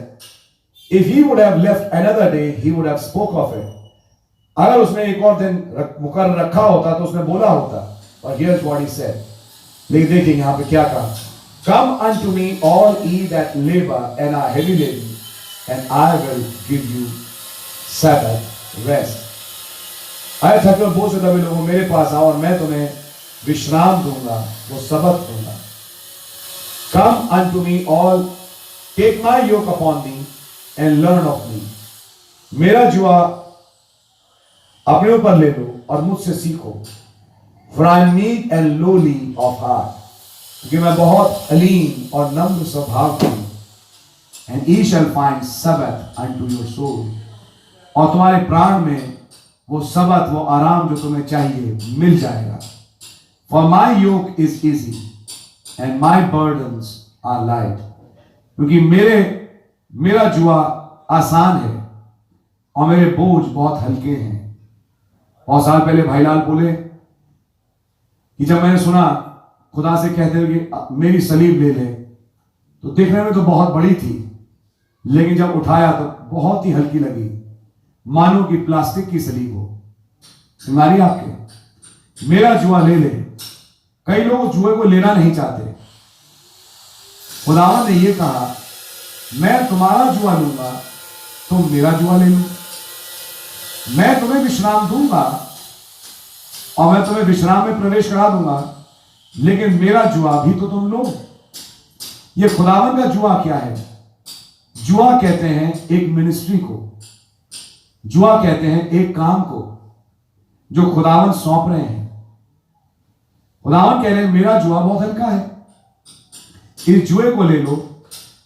if he would have left another day he would have spoke of it. अगर उसने एक और दिन मुकर्रर रखा होता तो उसने बोला होता। और हियर्स व्हाट ही सेड, लेकिन देखिए यहां पे क्या कहा, कम unto me all ye that labor and are heavy laden, and I will give you Sabbath rest. आए थके और बोझ से दबे लोगों, मेरे पास आओ और मैं तुम्हें विश्राम दूंगा, वो सबत दूंगा। Come unto me all, take my yoke upon thee and learn of me. मेरा जुआ अपने ऊपर ले लो और मुझसे सीखो। For I am meek and lowly of heart, क्योंकि मैं बहुत अलीम और नम्र स्वभाव की हूं। And ye shall find Sabbath unto your soul, और तुम्हारे प्राण में वो सबत, वो आराम जो तुम्हें चाहिए मिल जाएगा। For my yoke is easy and my burdens are light, क्योंकि मेरा जुआ आसान है और मेरे बोझ बहुत हल्के हैं। बहुत साल पहले भाईलाल बोले कि जब मैंने सुना खुदा से कहते हुए कि मेरी सलीब ले ले, तो देखने में तो बहुत बड़ी थी, लेकिन जब उठाया तो बहुत ही हल्की लगी, मानो कि प्लास्टिक की सलीब हो। सुनारी आपके, मेरा जुआ ले ले। कई लोग जुए को लेना नहीं चाहते। खुदावन ने यह कहा, मैं तुम्हारा जुआ लूंगा, तुम मेरा जुआ ले लो। मैं तुम्हें विश्राम दूंगा और मैं तुम्हें विश्राम में प्रवेश करा दूंगा, लेकिन मेरा जुआ भी तो तुम लो। ये खुदावन का जुआ क्या है? जुआ कहते हैं एक मिनिस्ट्री को, जुआ कहते हैं एक काम को जो खुदावन सौंप रहे हैं। खुदावन कह रहे हैं मेरा जुआ बहुत हल्का है, इस जुए को ले लो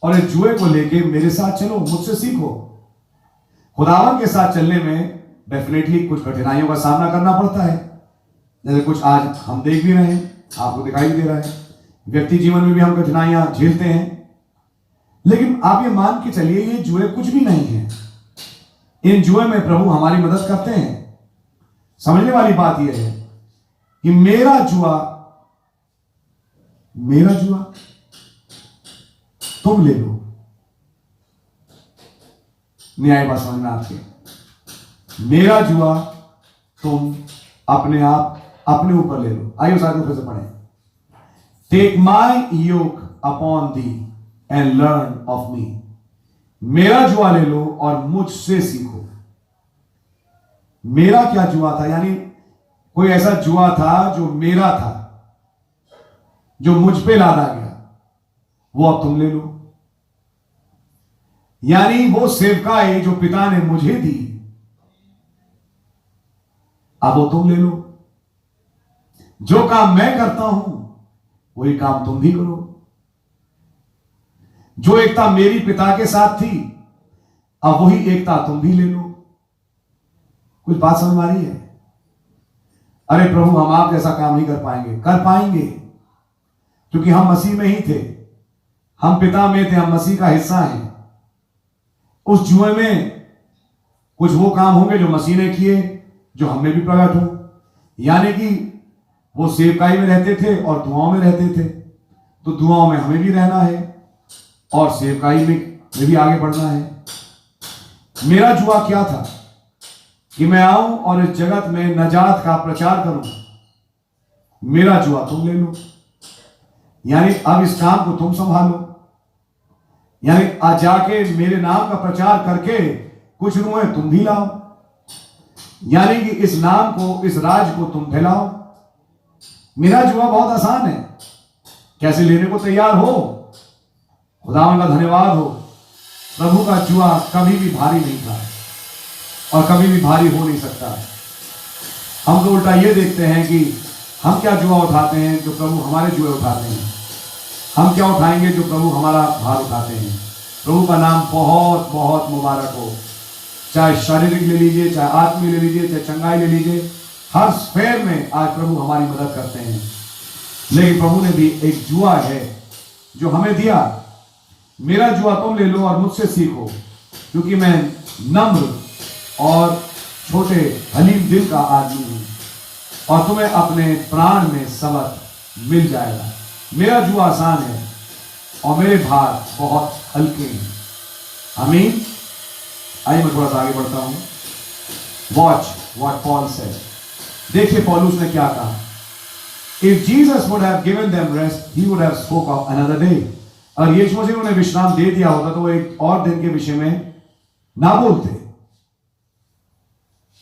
और इस जुए को लेके मेरे साथ चलो, मुझसे सीखो। खुदावन के साथ चलने में डेफिनेटली कुछ कठिनाइयों का सामना करना पड़ता है, जैसे कुछ आज हम देख भी रहे हैं, आपको दिखाई दे रहा है। व्यक्ति जीवन में भी हम कठिनाइयां झेलते हैं, लेकिन आप ये मान के चलिए ये जुए कुछ भी नहीं है। इन जुए में प्रभु हमारी मदद करते हैं। समझने वाली बात यह है कि मेरा जुआ तुम ले लो। न्याय बात समझना आपके, मेरा जुआ तुम अपने आप अपने ऊपर ले लो। आइए साथ में फिर से पढ़ें। Take my yoke upon thee and learn of me. मेरा जुआ ले लो और मुझसे सीखो। मेरा क्या जुआ था? यानी कोई ऐसा जुआ था जो मेरा था, जो मुझ पे लादा गया, वो अब तुम ले लो। यानी वो सेवकाई जो पिता ने मुझे दी, अब वो तुम ले लो। जो काम मैं करता हूं वही काम तुम भी करो। जो एकता मेरी पिता के साथ थी, अब वही एकता तुम भी ले लो। कुछ बात समझ आ रही है? अरे प्रभु, हम आप जैसा काम नहीं कर पाएंगे। कर पाएंगे, क्योंकि हम मसीह में ही थे, हम पिता में थे, हम मसीह का हिस्सा हैं। उस जुए में कुछ वो काम होंगे जो मसीह ने किए, जो हमें भी प्रकट हो। यानी कि वो सेवकाई में रहते थे और दुआओं में रहते थे, तो दुआओं में हमें भी रहना है। और सेवकाई में भी आगे बढ़ना है। मेरा जुआ क्या था कि मैं आऊं और इस जगत में नजात का प्रचार करूं। मेरा जुआ तुम ले लो, यानी अब इस काम को तुम संभालो, यानी आज जाके मेरे नाम का प्रचार करके कुछ रुए तुम भी लाओ, यानी कि इस नाम को, इस राज को तुम फैलाओ। मेरा जुआ बहुत आसान है, कैसे लेने को तैयार हो? खुदावन का धन्यवाद हो, प्रभु का जुआ कभी भी भारी नहीं था और कभी भी भारी हो नहीं सकता। हम तो उल्टा ये देखते हैं कि हम क्या जुआ उठाते हैं जो प्रभु हमारे जुए उठाते हैं, हम क्या उठाएंगे जो प्रभु हमारा भार उठाते हैं। प्रभु का नाम बहुत बहुत मुबारक हो। चाहे शारीरिक ले लीजिए, चाहे आत्मिक ले लीजिए, चाहे चंगाई ले लीजिए, हर स्फेयर में आज प्रभु हमारी मदद करते हैं। लेकिन प्रभु ने भी एक जुआ है जो हमें दिया। मेरा जुआ तुम ले लो और मुझसे सीखो, क्योंकि मैं नम्र और छोटे हलीम दिल का आदमी हूं और तुम्हें अपने प्राण में सबक मिल जाएगा। मेरा जुआ आसान है और मेरे भार बहुत हल्के हैं। आमीन। आइए मैं थोड़ा सा आगे बढ़ता हूं। Watch what Paul said. देखिए पौलुस ने क्या कहा। If Jesus would have given them rest, he would have spoke of another day. और यीशु मसीह उन्हें विश्राम दे दिया होता तो वो एक और दिन के विषय में ना बोलते।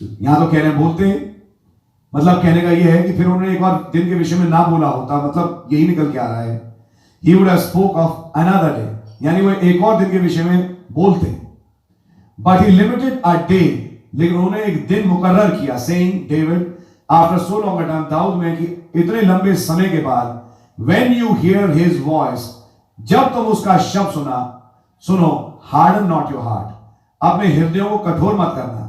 यहां तो कहने बोलते, मतलब कहने का यह है कि फिर उन्होंने एक और दिन के विषय में ना बोला होता, मतलब यही निकल के आ रहा है। He would have spoke of another day, यानी वो एक और दिन के विषय में बोलते। But he limited a day, लेकिन उन्होंने एक दिन मुकर्रर किया, saying David after so long a time, Dawood में कि इतने लंबे समय के बाद, when you hear his voice, जब तुम उसका शब्द सुनो, harden not your heart, अपने हृदयों को कठोर मत करना।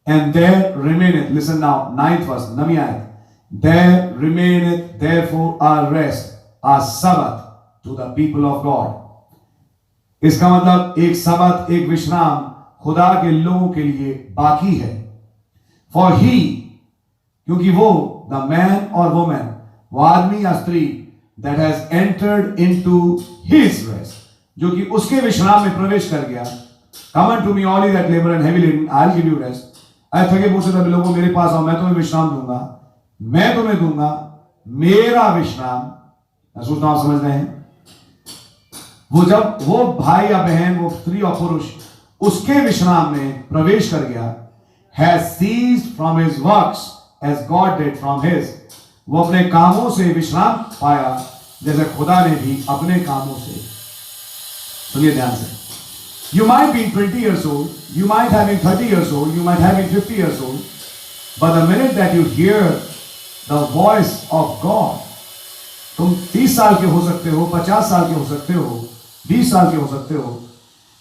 And there remaineth, listen now, 9th verse, नवी आयत, there remaineth therefore a rest, a Sabbath to the people of God. इसका मतलब एक सबत, एक विश्राम खुदा के लोगों के लिए बाकी है। For he, क्योंकि वो, the man or woman, वो आदमी या स्त्री, that has entered into his rest, जो कि उसके विश्राम में प्रवेश कर गया। Come unto me all ye that labor and heavy laden, I'll give you rest. अरे थके पूछे सभी लोगों मेरे पास आओ, मैं तुम्हें विश्राम दूंगा, मैं तुम्हें दूंगा मेरा विश्राम। मैं सोचता हूं आप समझ रहे हैं। वो जब वो भाई या बहन, वो स्त्री और पुरुष उसके विश्राम में प्रवेश कर गया, has ceased from his works as God did from his, वो अपने कामों से विश्राम पाया जैसे खुदा ने भी अपने कामों से। सुनिए ध्यान से। You might be 20 years old, you might have been 30 years old, you might have been 50 years old, but the minute that you hear the voice of God, तुम 30 साल के हो सकते हो, 50 साल के हो सकते हो, 20 साल के हो सकते हो,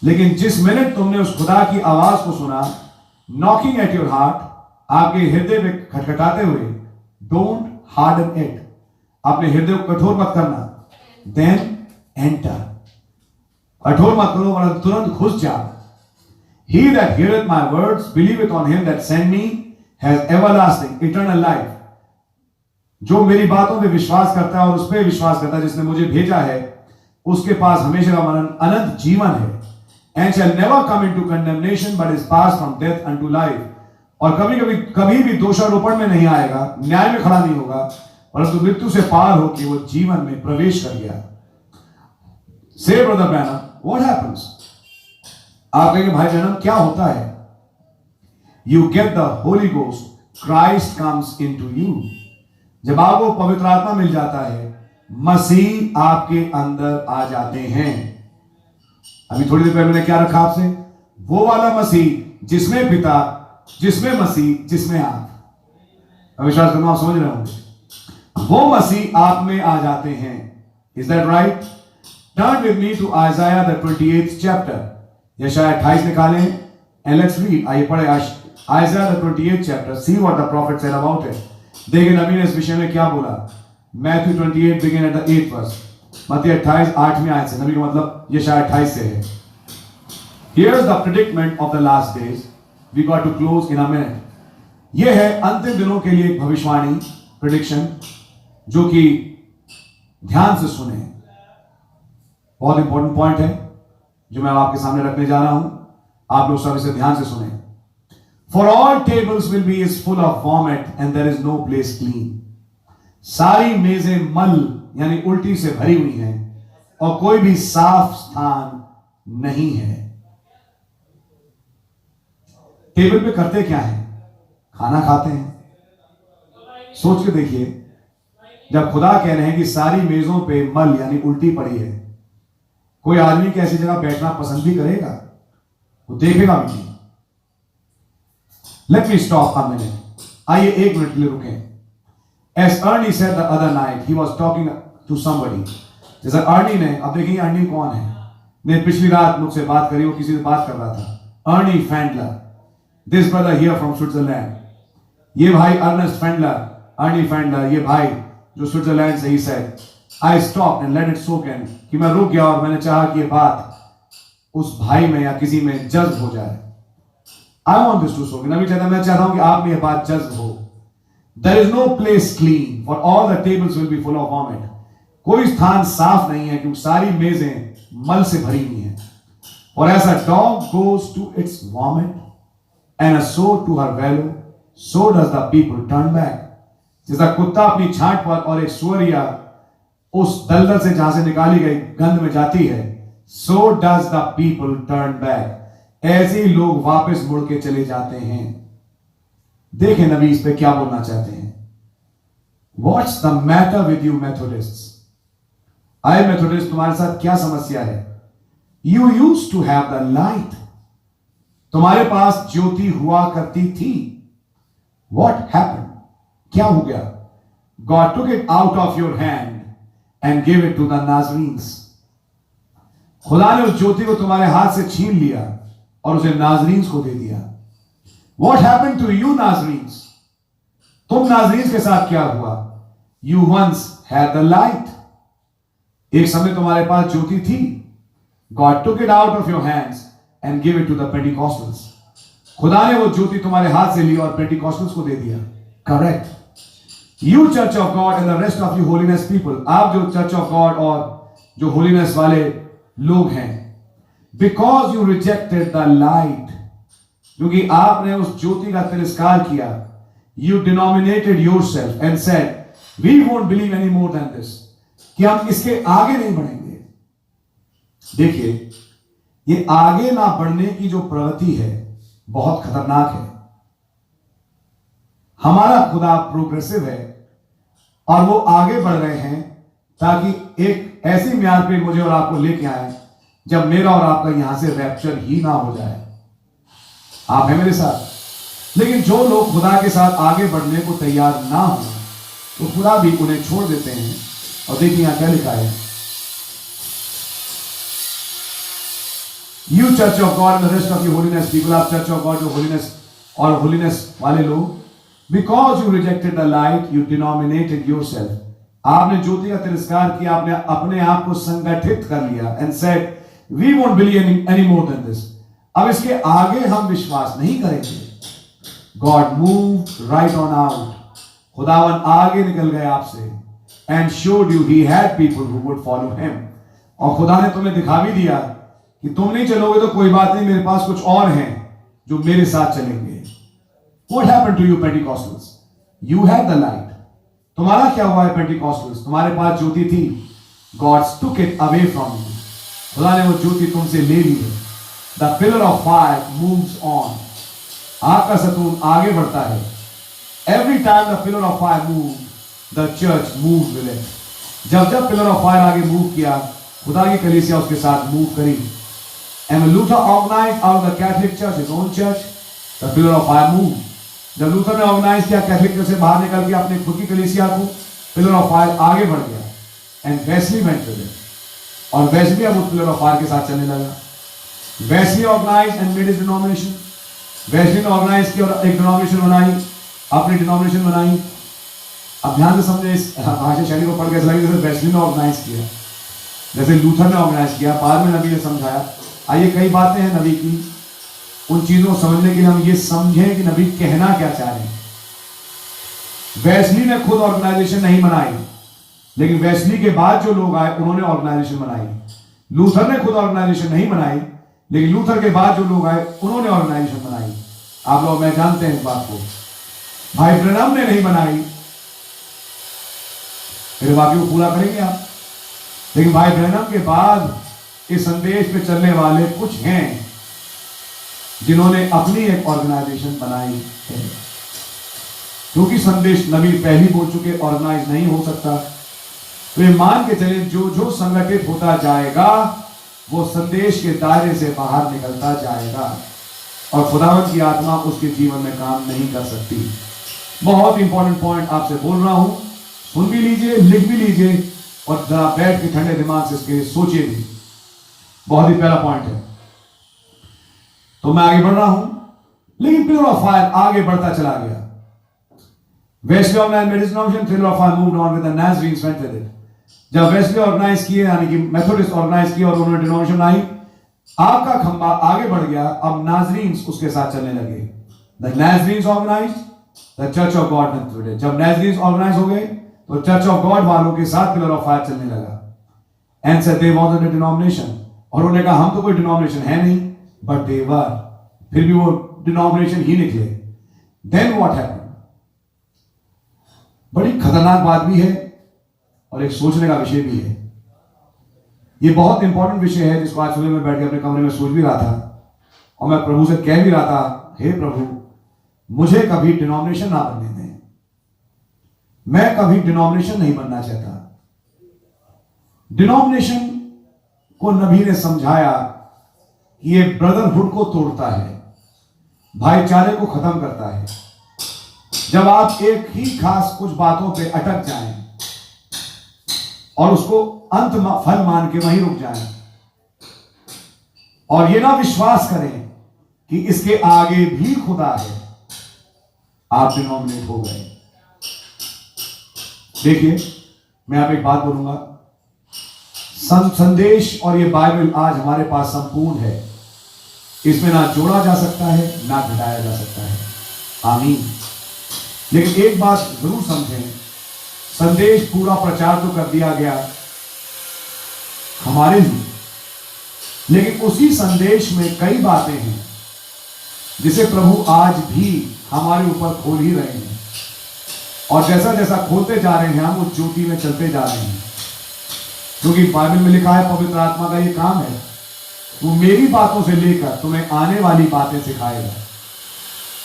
लेकिन जिस मिनट तुमने उस खुदा की आवाज को सुना, knocking at your heart, आपके हृदय में खटखटाते हुए, don't harden it, अपने हृदय को कठोर मत करना, then enter, कठोर मत करो वरना तुरंत घुस जा। He that heareth my words, believeth on him that sent me, has everlasting, eternal life. जो मेरी बातों पे विश्वास करता है और उस पे विश्वास करता है जिसने मुझे भेजा है, उसके पास हमेशा का मरण अनंत जीवन है। And shall never come into condemnation, but is passed from death unto life. और कभी भी दोषारोपण में नहीं आएगा, न्याय में खड़ा नहीं होगा, परंतु मृत्यु से पार हो कि वो जीवन में प्रवेश कर गया। Say brother Branham, what happens? आप कहेंगे भाई ब्रैनम क्या होता है? You get the Holy Ghost, Christ comes into you. जब आपको पवित्र आत्मा मिल जाता है, मसीह आपके अंदर आ जाते हैं। अभी थोड़ी देर पहले मैंने क्या रखा आपसे? वो वाला मसीह जिसमें पिता, जिसमें मसीह, जिसमें आप। विश्वास करना आप समझ रहे होंगे। वो मसीह आप में आ जाते हैं। Is that right? Turn with me to Isaiah the 28th chapter. यशायाह 28 निकालें and let's read. आइए पढ़े Isaiah the 28th chapter. See what the prophet said about it. देखिए नबी ने इस विषय में क्या बोला। Matthew 28 begin at the 8th verse. मत्ती 28 8वीं आयत से, नबी का मतलब यशायाह 28 से है। Here is the predicament of the last days. We got to close in a minute. यह है अंतिम दिनों के लिए एक भविष्यवाणी, प्रेडिक्शन, जो कि ध्यान से सुने। बहुत इंपॉर्टेंट पॉइंट है जो मैं आपके सामने रखने जा रहा हूं, आप लोग सब इसे ध्यान से सुने। For all tables will be is full of vomit and there is no place clean. सारी मेजें मल यानी उल्टी से भरी हुई हैं और कोई भी साफ स्थान नहीं है। टेबल पे करते क्या है? खाना खाते हैं। सोच के देखिए, जब खुदा कह रहे हैं कि सारी मेजों पे मल यानी उल्टी पड़ी है, कोई आदमी की ऐसी जगह बैठना पसंद भी करेगा? वो देखेगा भी नहीं। Let me stop a minute. आइए एक मिनट के लिए रुकें। As Ernie said the other night, he was talking to somebody. जैसा अर्नी ने, अब देखिए अर्नी कौन है, ने पिछली रात मुझसे बात करी, वो किसी से बात कर रहा था। Ernie Fandler, this brother here from Switzerland. ये भाई अर्नेस्ट फैंडलर, अर्नी फैंडलर, ये भाई जो स्विट्जरलैंड से। He said I stop and let it soak in, कि मैं रुक गया और मैंने चाहा कि ये बात उस भाई में या किसी में जज्ब हो जाए। I want this to soak in. मैं चाहता हूं कि आप में ये बात जज्ब हो। There is no place clean, for all the tables will be full of vomit. कोई स्थान साफ नहीं है क्योंकि सारी मेजें मल से भरी हुई हैं। और ऐसा dog goes to its vomit and a sow to her wallow, so does the people turn back. जैसा कुत्ता अपनी छांट पर और एक सुअरिया उस दलदल से जहां से निकाली गई गंध में जाती है, so does the people turn back. ऐसे ही लोग वापस मुड़ के चले जाते हैं। देखें नबी इस पे क्या बोलना चाहते हैं। What's the matter with you Methodists? आए मेथोडिस्ट, तुम्हारे साथ क्या समस्या है? You used to have the light. तुम्हारे पास ज्योति हुआ करती थी। What happened? क्या हो गया? God took it out of your hand and gave it to the Nazarenes. खुदा ने उस ज्योति को तुम्हारे हाथ से छीन लिया और उसे नाजरीन्स को दे दिया। What happened to you Nazarenes? तुम नाजरीन के साथ क्या हुआ? You once had the light. एक समय तुम्हारे पास ज्योति थी। God took it out of your hands and gave it to the Pentecostals. खुदा ने वो ज्योति तुम्हारे हाथ से ली और पेंटिकॉस्टल्स को दे दिया। Correct. You Church of God and the rest of you holiness people, आप जो Church of God और जो holiness वाले लोग हैं, because you rejected the light, क्योंकि आपने उस ज्योति का तिरस्कार किया, you denominated yourself and said, we won't believe any more than this, कि हम इसके आगे नहीं बढ़ेंगे। देखिए, ये आगे ना बढ़ने की जो प्रवृत्ति है बहुत खतरनाक है। हमारा खुदा प्रोग्रेसिव है और वो आगे बढ़ रहे हैं ताकि एक ऐसी म्याद पे मुझे और आपको लेके आए जब मेरा और आपका यहां से रैप्चर ही ना हो जाए। आप हैं मेरे साथ? लेकिन जो लोग खुदा के साथ आगे बढ़ने को तैयार ना हो तो खुदा भी उन्हें छोड़ देते हैं। और देखिए यहां क्या लिखा है, you church of God and the rest of you holiness people, आप चर्च ऑफ गॉड जो होलीनेस और होलीनेस वाले लोग, because you rejected the light you denominated yourself, आपने ज्योति का तिरस्कार किया, आपने अपने आप को संगठित कर लिया and said we won't believe any more than this, अब इसके आगे हम विश्वास नहीं करेंगे। God moved right on out, खुदावन आगे निकल गए आपसे, and showed you he had people who would follow him, और खुदा ने तुम्हें दिखा भी दिया कि तुम नहीं चलोगे तो कोई बात नहीं, मेरे पास कुछ और हैं जो मेरे साथ चलेंगे। What happened to you Pentecostals? You had the light. तुम्हारा क्या हुआ है Pentecostals? तुम्हारे पास ज्योति थी, God took it away from you. खुदा ने वो ज्योति तुमसे ले ली है। The pillar of fire moves on. आग का सतून आगे बढ़ता है। Every time the pillar of fire moved, the church moved with it. जब जब pillar of fire आगे मूव किया, खुदा की कलीसिया उसके साथ मूव करी। And when Luther organized out of the Catholic Church, his own church, the pillar of fire moved. जब लूथर ने ऑर्गेनाइज किया कैथोलिक चर्च से बाहर निकल के अपने खुद की कलीसिया को, पिलर ऑफ फायर आगे बढ़ गया, and Wesley went with it, और वेस्ली अब उस पिलर ऑफ फायर के साथ चलने लगा। Wesley organize and made his denomination, Wesley ने ऑर्गेनाइज किया और एक डिनोमिनेशन बनाई, अपनी डिनोमिनेशन बनाई। अब ध्यान से समझे इस भाषा शैली को पढ़ के ऐसा लगे जैसे वेस्ली ने ऑर्गेनाइज किया, जैसे लूथर ने ऑर्गेनाइज किया, बाद में नबी ने समझाया। आइए कई बातें हैं नबी की, उन चीजों को समझने के लिए हम ये समझें कि नबी कहना क्या चाह रहे हैं। वेस्ली ने खुद ऑर्गेनाइजेशन नहीं बनाई, लेकिन वेस्ली के बाद जो लोग आए उन्होंने ऑर्गेनाइजेशन बनाई। लूथर ने खुद ऑर्गेनाइजेशन नहीं बनाई, लेकिन लूथर के बाद जो लोग आए उन्होंने ऑर्गेनाइजेशन बनाई। आप लोग मैं जानते हैं इस बात को। भाई ब्रैनम ने नहीं बनाई, मेरे वाक्य को पूरा करेंगे आप। लेकिन भाई ब्रैनम के बाद इस संदेश पे चलने वाले कुछ हैं जिन्होंने अपनी एक ऑर्गेनाइजेशन बनाई है, क्योंकि संदेश नबी पहले बोल चुके, ऑर्गेनाइज नहीं हो सकता। तो ये मान के चले जो जो संगठित होता जाएगा वो संदेश के दायरे से बाहर निकलता जाएगा और खुदावंत की आत्मा उसके जीवन में काम नहीं कर सकती। बहुत इंपॉर्टेंट पॉइंट आपसे बोल रहा हूं, सुन भी लीजिए, लिख भी लीजिए और जरा बैठ के ठंडे दिमाग से इसके सोचिए भी। बहुत ही पहला पॉइंट है। तो मैं आगे बढ़ रहा हूं, लेकिन पिलर ऑफ फायर आगे बढ़ता चला गया। Wesley organise medicine option, pillar of fire moved on with the Nazarenes went with it. जब वेस्ले ऑर्गेनाइज किए, यानी कि मेथोडिस्ट ऑर्गेनाइज किए और उन्होंने डिनोमिनेशन आई, आपका खंबा आगे बढ़ गया, अब नाज़रीन्स उसके साथ चलने लगे। The Nazarenes organised, the church of God went with it. जब नाज़रीन्स ऑर्गेनाइज हो गए तो चर्च ऑफ गॉड वालों के साथ पिलर ऑफ फायर चलने लगा। And said they wasn't a denomination, और उन्होंने कहा हम तो कोई डिनोमिनेशन है नहीं, बट दे वर, फिर भी वो डिनोमिनेशन ही निकले। Then what happened? बड़ी खतरनाक बात भी है और एक सोचने का विषय भी है। ये बहुत इंपॉर्टेंट विषय है जिसको आज सुबह में बैठ के अपने कमरे में सोच भी रहा था और मैं प्रभु से कह भी रहा था, हे प्रभु मुझे कभी डिनोमिनेशन ना बनने दें, मैं कभी डिनोमिनेशन नहीं बनना चाहता। डिनोमिनेशन को नबी ने समझाया कि ये ब्रदरहुड को तोड़ता है, भाईचारे को खत्म करता है। जब आप एक ही खास कुछ बातों पे अटक जाएं और उसको अंत फल मान के वहीं रुक जाएं और ये ना विश्वास करें कि इसके आगे भी खुदा है, आप डिनोमिनेट हो गए। देखिए मैं आप एक बात बोलूंगा, संदेश और ये बाइबल आज हमारे पास संपूर्ण है, इसमें ना जोड़ा जा सकता है ना घटाया जा सकता है। आमीन। लेकिन एक बात जरूर समझें, संदेश पूरा प्रचार तो कर दिया गया हमारे लिए, लेकिन उसी संदेश में कई बातें हैं जिसे प्रभु आज भी हमारे ऊपर खोल ही रहे हैं, और जैसा जैसा खोलते जा रहे हैं हम उस ज्योति में चलते जा रहे हैं। क्योंकि बाइबल में लिखा है पवित्र आत्मा का ये काम है, वो मेरी बातों से लेकर तुम्हें आने वाली बातें सिखाएगा।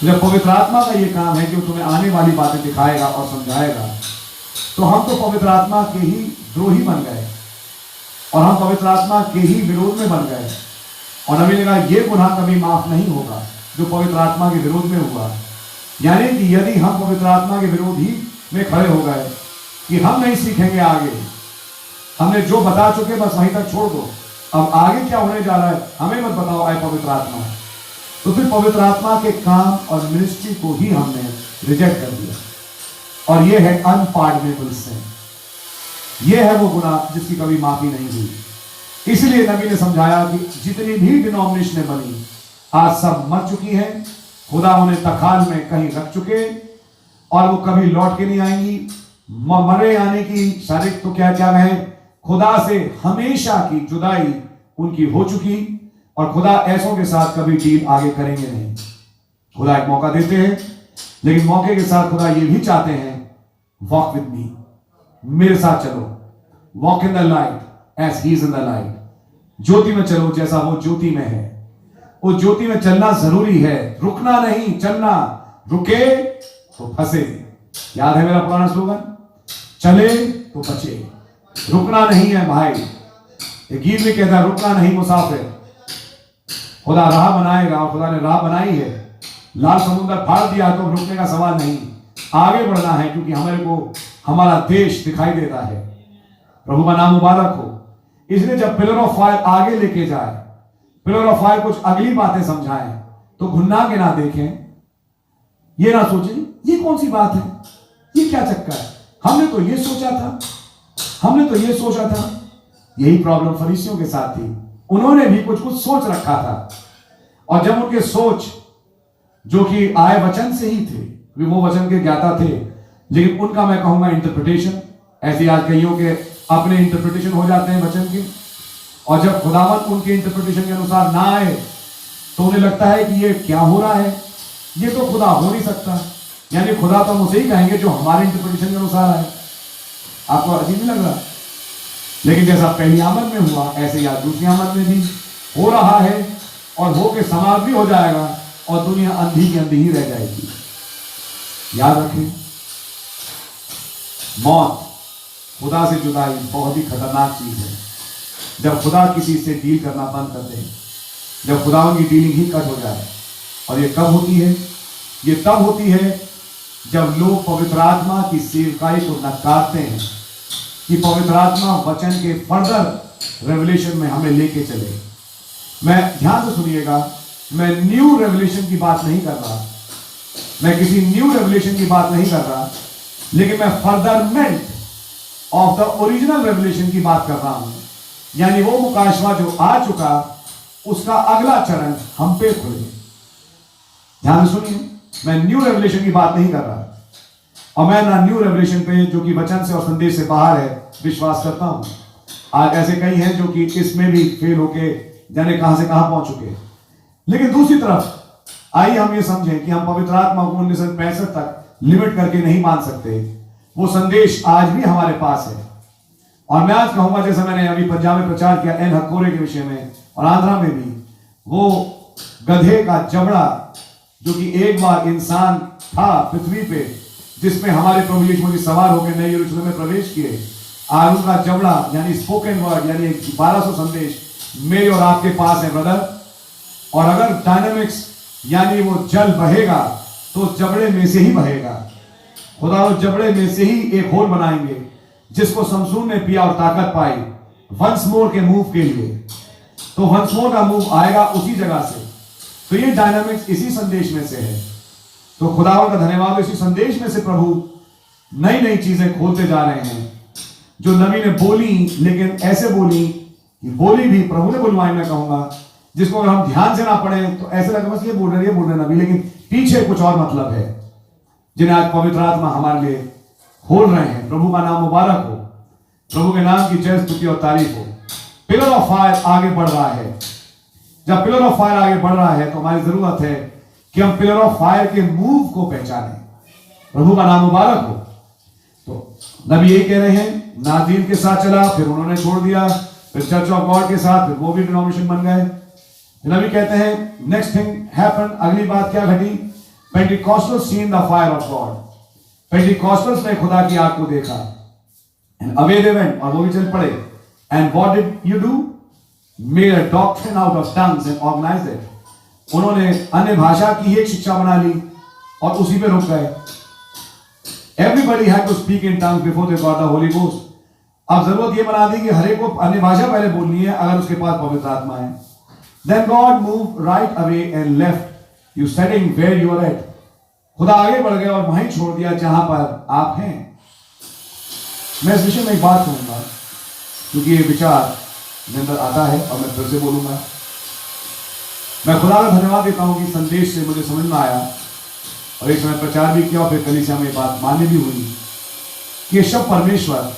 जब पवित्र आत्मा का ये काम है कि वो तुम्हें आने वाली बातें दिखाएगा और समझाएगा, तो हम तो पवित्र आत्मा के ही द्रोही बन गए और हम पवित्र आत्मा के ही विरोध में बन गए। और नबी ने कहा यह गुनाह कभी माफ नहीं होगा जो पवित्र आत्मा के विरोध में हुआ। यानी कि यदि हम पवित्र आत्मा के विरोध ही में खड़े हो गए कि हम नहीं सीखेंगे आगे, हमने जो बता चुके बस वहीं तक छोड़ दो, अब आगे क्या होने जा रहा है हमें मत बताओ आए पवित्र आत्मा, तो फिर पवित्र आत्मा के काम और मिनिस्ट्री को ही हमने रिजेक्ट कर दिया। और यह है अनपार्डनेबल सिन, यह है वो गुनाह जिसकी कभी माफी नहीं हुई। इसलिए नबी ने समझाया कि जितनी भी डिनोमिनेशनें बनी आज सब मर चुकी हैं, खुदा उन्हें तखाल में कहीं रख चुके और वो कभी लौट के नहीं आएंगी। मरे आने की शारीरिक तो क्या क्या है, खुदा से हमेशा की जुदाई उनकी हो चुकी और खुदा ऐसों के साथ कभी डील आगे करेंगे नहीं। खुदा एक मौका देते हैं, लेकिन मौके के साथ खुदा ये भी चाहते हैं वॉक विद मी, मेरे साथ चलो, walk in the light as he is in the light. ज्योति में चलो जैसा वो ज्योति में है। उस ज्योति में चलना जरूरी है, रुकना नहीं, चलना। रुके तो फंसे। याद है मेरा पुराना स्लोगन, चले तो बचे। रुकना नहीं है भाई। एक गीत में कहता है रुकना नहीं मुसाफिर, खुदा राह बनाएगा और खुदा ने राह बनाई है। लाल समुद्र फाड़ दिया तो रुकने का सवाल नहीं, आगे बढ़ना है, क्योंकि हमारे को हमारा देश दिखाई देता है। प्रभु का नाम मुबारक हो। इसलिए जब पिलर ऑफ फायर आगे लेके जाए, पिलर ऑफ फायर कुछ अगली बातें समझाएं, तो घुन्ना के ना देखें, ये ना सोचें ये कौन सी बात है, ये क्या चक्कर है, हमने तो ये सोचा था, हमने तो ये सोचा था। यही प्रॉब्लम फरीसियों के साथ थी, उन्होंने भी कुछ कुछ सोच रखा था, और जब उनके सोच जो कि आए वचन से ही थे, वे वो वचन के ज्ञाता थे, लेकिन उनका मैं कहूंगा इंटरप्रिटेशन, ऐसे आज कईयों के अपने इंटरप्रिटेशन हो जाते हैं वचन के, और जब खुदावन उनके इंटरप्रिटेशन के अनुसार ना आए तो उन्हें लगता है कि ये क्या हो रहा है, ये तो खुदा हो नहीं सकता, यानी खुदा तो हम उसे ही कहेंगे जो हमारे इंटरप्रिटेशन के अनुसार आए। आपको अजीब नहीं लग रहा? लेकिन जैसा पहली आमद में हुआ ऐसे ही आज दूसरी आमद में भी हो रहा है, और हो के समाप्त भी हो जाएगा और दुनिया अंधी की अंधी ही रह जाएगी। याद रखें, मौत, खुदा से जुदाई बहुत ही खतरनाक चीज है। जब खुदा किसी से डील करना बंद कर दे, जब खुदा उनकी डीलिंग ही कट हो जाए। और ये कब होती है? ये तब होती है जब लोग पवित्र आत्मा की सेवकाई को नकारते हैं कि पवित्र आत्मा वचन के फर्दर रेवलेशन में हमें लेके चले। मैं ध्यान से सुनिएगा, मैं न्यू रेवलेशन की बात नहीं कर रहा, मैं किसी न्यू रेवलेशन की बात नहीं कर रहा, लेकिन मैं फर्दरमेंट ऑफ द ओरिजिनल रेवलेशन की बात कर रहा हूं। यानी वो मुकाशवा जो आ चुका, उसका अगला चरण हम पे खुले। ध्यान सुनिए, मैं न्यू रेवलेशन की बात नहीं कर रहा, और मैं ना न्यू रेवलेशन पे जो कि वचन से और संदेश से बाहर है विश्वास करता हूं। आज ऐसे कई हैं जो कि इसमें भी फेल होके जाने कहां से कहां पहुंच चुके। लेकिन दूसरी तरफ आइए हम ये समझें कि हम पवित्र आत्मा को 1965 तक लिमिट करके नहीं मान सकते। वो संदेश आज भी हमारे पास है। और मैं आज कहूंगा, जैसे मैंने अभी पंजाब में प्रचार किया एन हकोरे के विषय में, और आंध्रा में भी, वो गधे का जबड़ा जो कि एक बार इंसान था पृथ्वी पे, जिसमें हमारे प्रभु यीशु मसीह सवार होकर नए यरूशलेम में प्रवेश किए, आरून का जबड़ा यानी स्पोकन वर्ड, यानी 1200 संदेश मेरे और आपके पास है ब्रदर। और अगर डायनामिक्स यानी वो जल बहेगा तो जबड़े में से ही बहेगा। खुदा उस जबड़े में से ही एक होल बनाएंगे जिसको समसून ने पिया और ताकत पाई वंस मोर के मूव के लिए। तो वंस मोर का मूव आएगा उसी जगह से। तो ये डायनामिक्स इसी संदेश में से है। तो खुदावंद का धन्यवाद, इसी संदेश में से प्रभु नई नई चीजें खोलते जा रहे हैं। जो नबी ने बोली, लेकिन ऐसे बोली कि बोली भी प्रभु ने बुलवाई, मैं कहूंगा, जिसको अगर हम ध्यान से ना पढ़ें तो ऐसे लगे बस ये बोल रहे नबी, लेकिन पीछे कुछ और मतलब है, जिन्हें आज पवित्र आत्मा हमारे लिए खोल रहे हैं। प्रभु का नाम मुबारक हो, प्रभु के नाम की जय स्तुति और तारीफ हो। पिलर ऑफ फायर आगे बढ़ रहा है। जब पिलर ऑफ फायर आगे बढ़ रहा है तो हमारी जरूरत है कि हम पिलर ऑफ फायर के मूव को पहचानें। प्रभु का नाम मुबारक हो। तो नबी ये कह रहे हैं, नाज़ीर के साथ चला, फिर उन्होंने छोड़ दिया, फिर चर्च ऑफ गॉड के साथ, फिर वो भी डिनोमिनेशन बन गए। नबी कहते हैं नेक्स्ट थिंग हैपन, अगली बात क्या घटी? Pentecostals seen the fire of God. Pentecostals ने खुदा की आग को देखा। एंड अवे दे वेंट, और वो भी चल पड़े। And what did you do? Made a doctrine out of tongues and organized it. उन्होंने अन्य भाषा की एक शिक्षा बना ली और उसी पे रुक गए। Everybody had to speak in tongues before they got the Holy Ghost. अब जरूरत ये बना दी कि हर एक को अन्य भाषा पहले बोलनी है अगर उसके पास पवित्र आत्मा है। Then God moved right away and left you sitting where you are at. खुदा आगे बढ़ गया और वहीं छोड़ दिया जहां पर आप हैं। मैं इस विषय में एक बात कहूंगा क्योंकि ये विचार मेरे अंदर आता है और मैं फिर से बोलूंगा। मैं खुदा का धन्यवाद देता हूं कि संदेश से मुझे समझ में आया और एक समय प्रचार भी किया और फिर कलीसिया में बात मान्य भी हुई कि शब्द परमेश्वर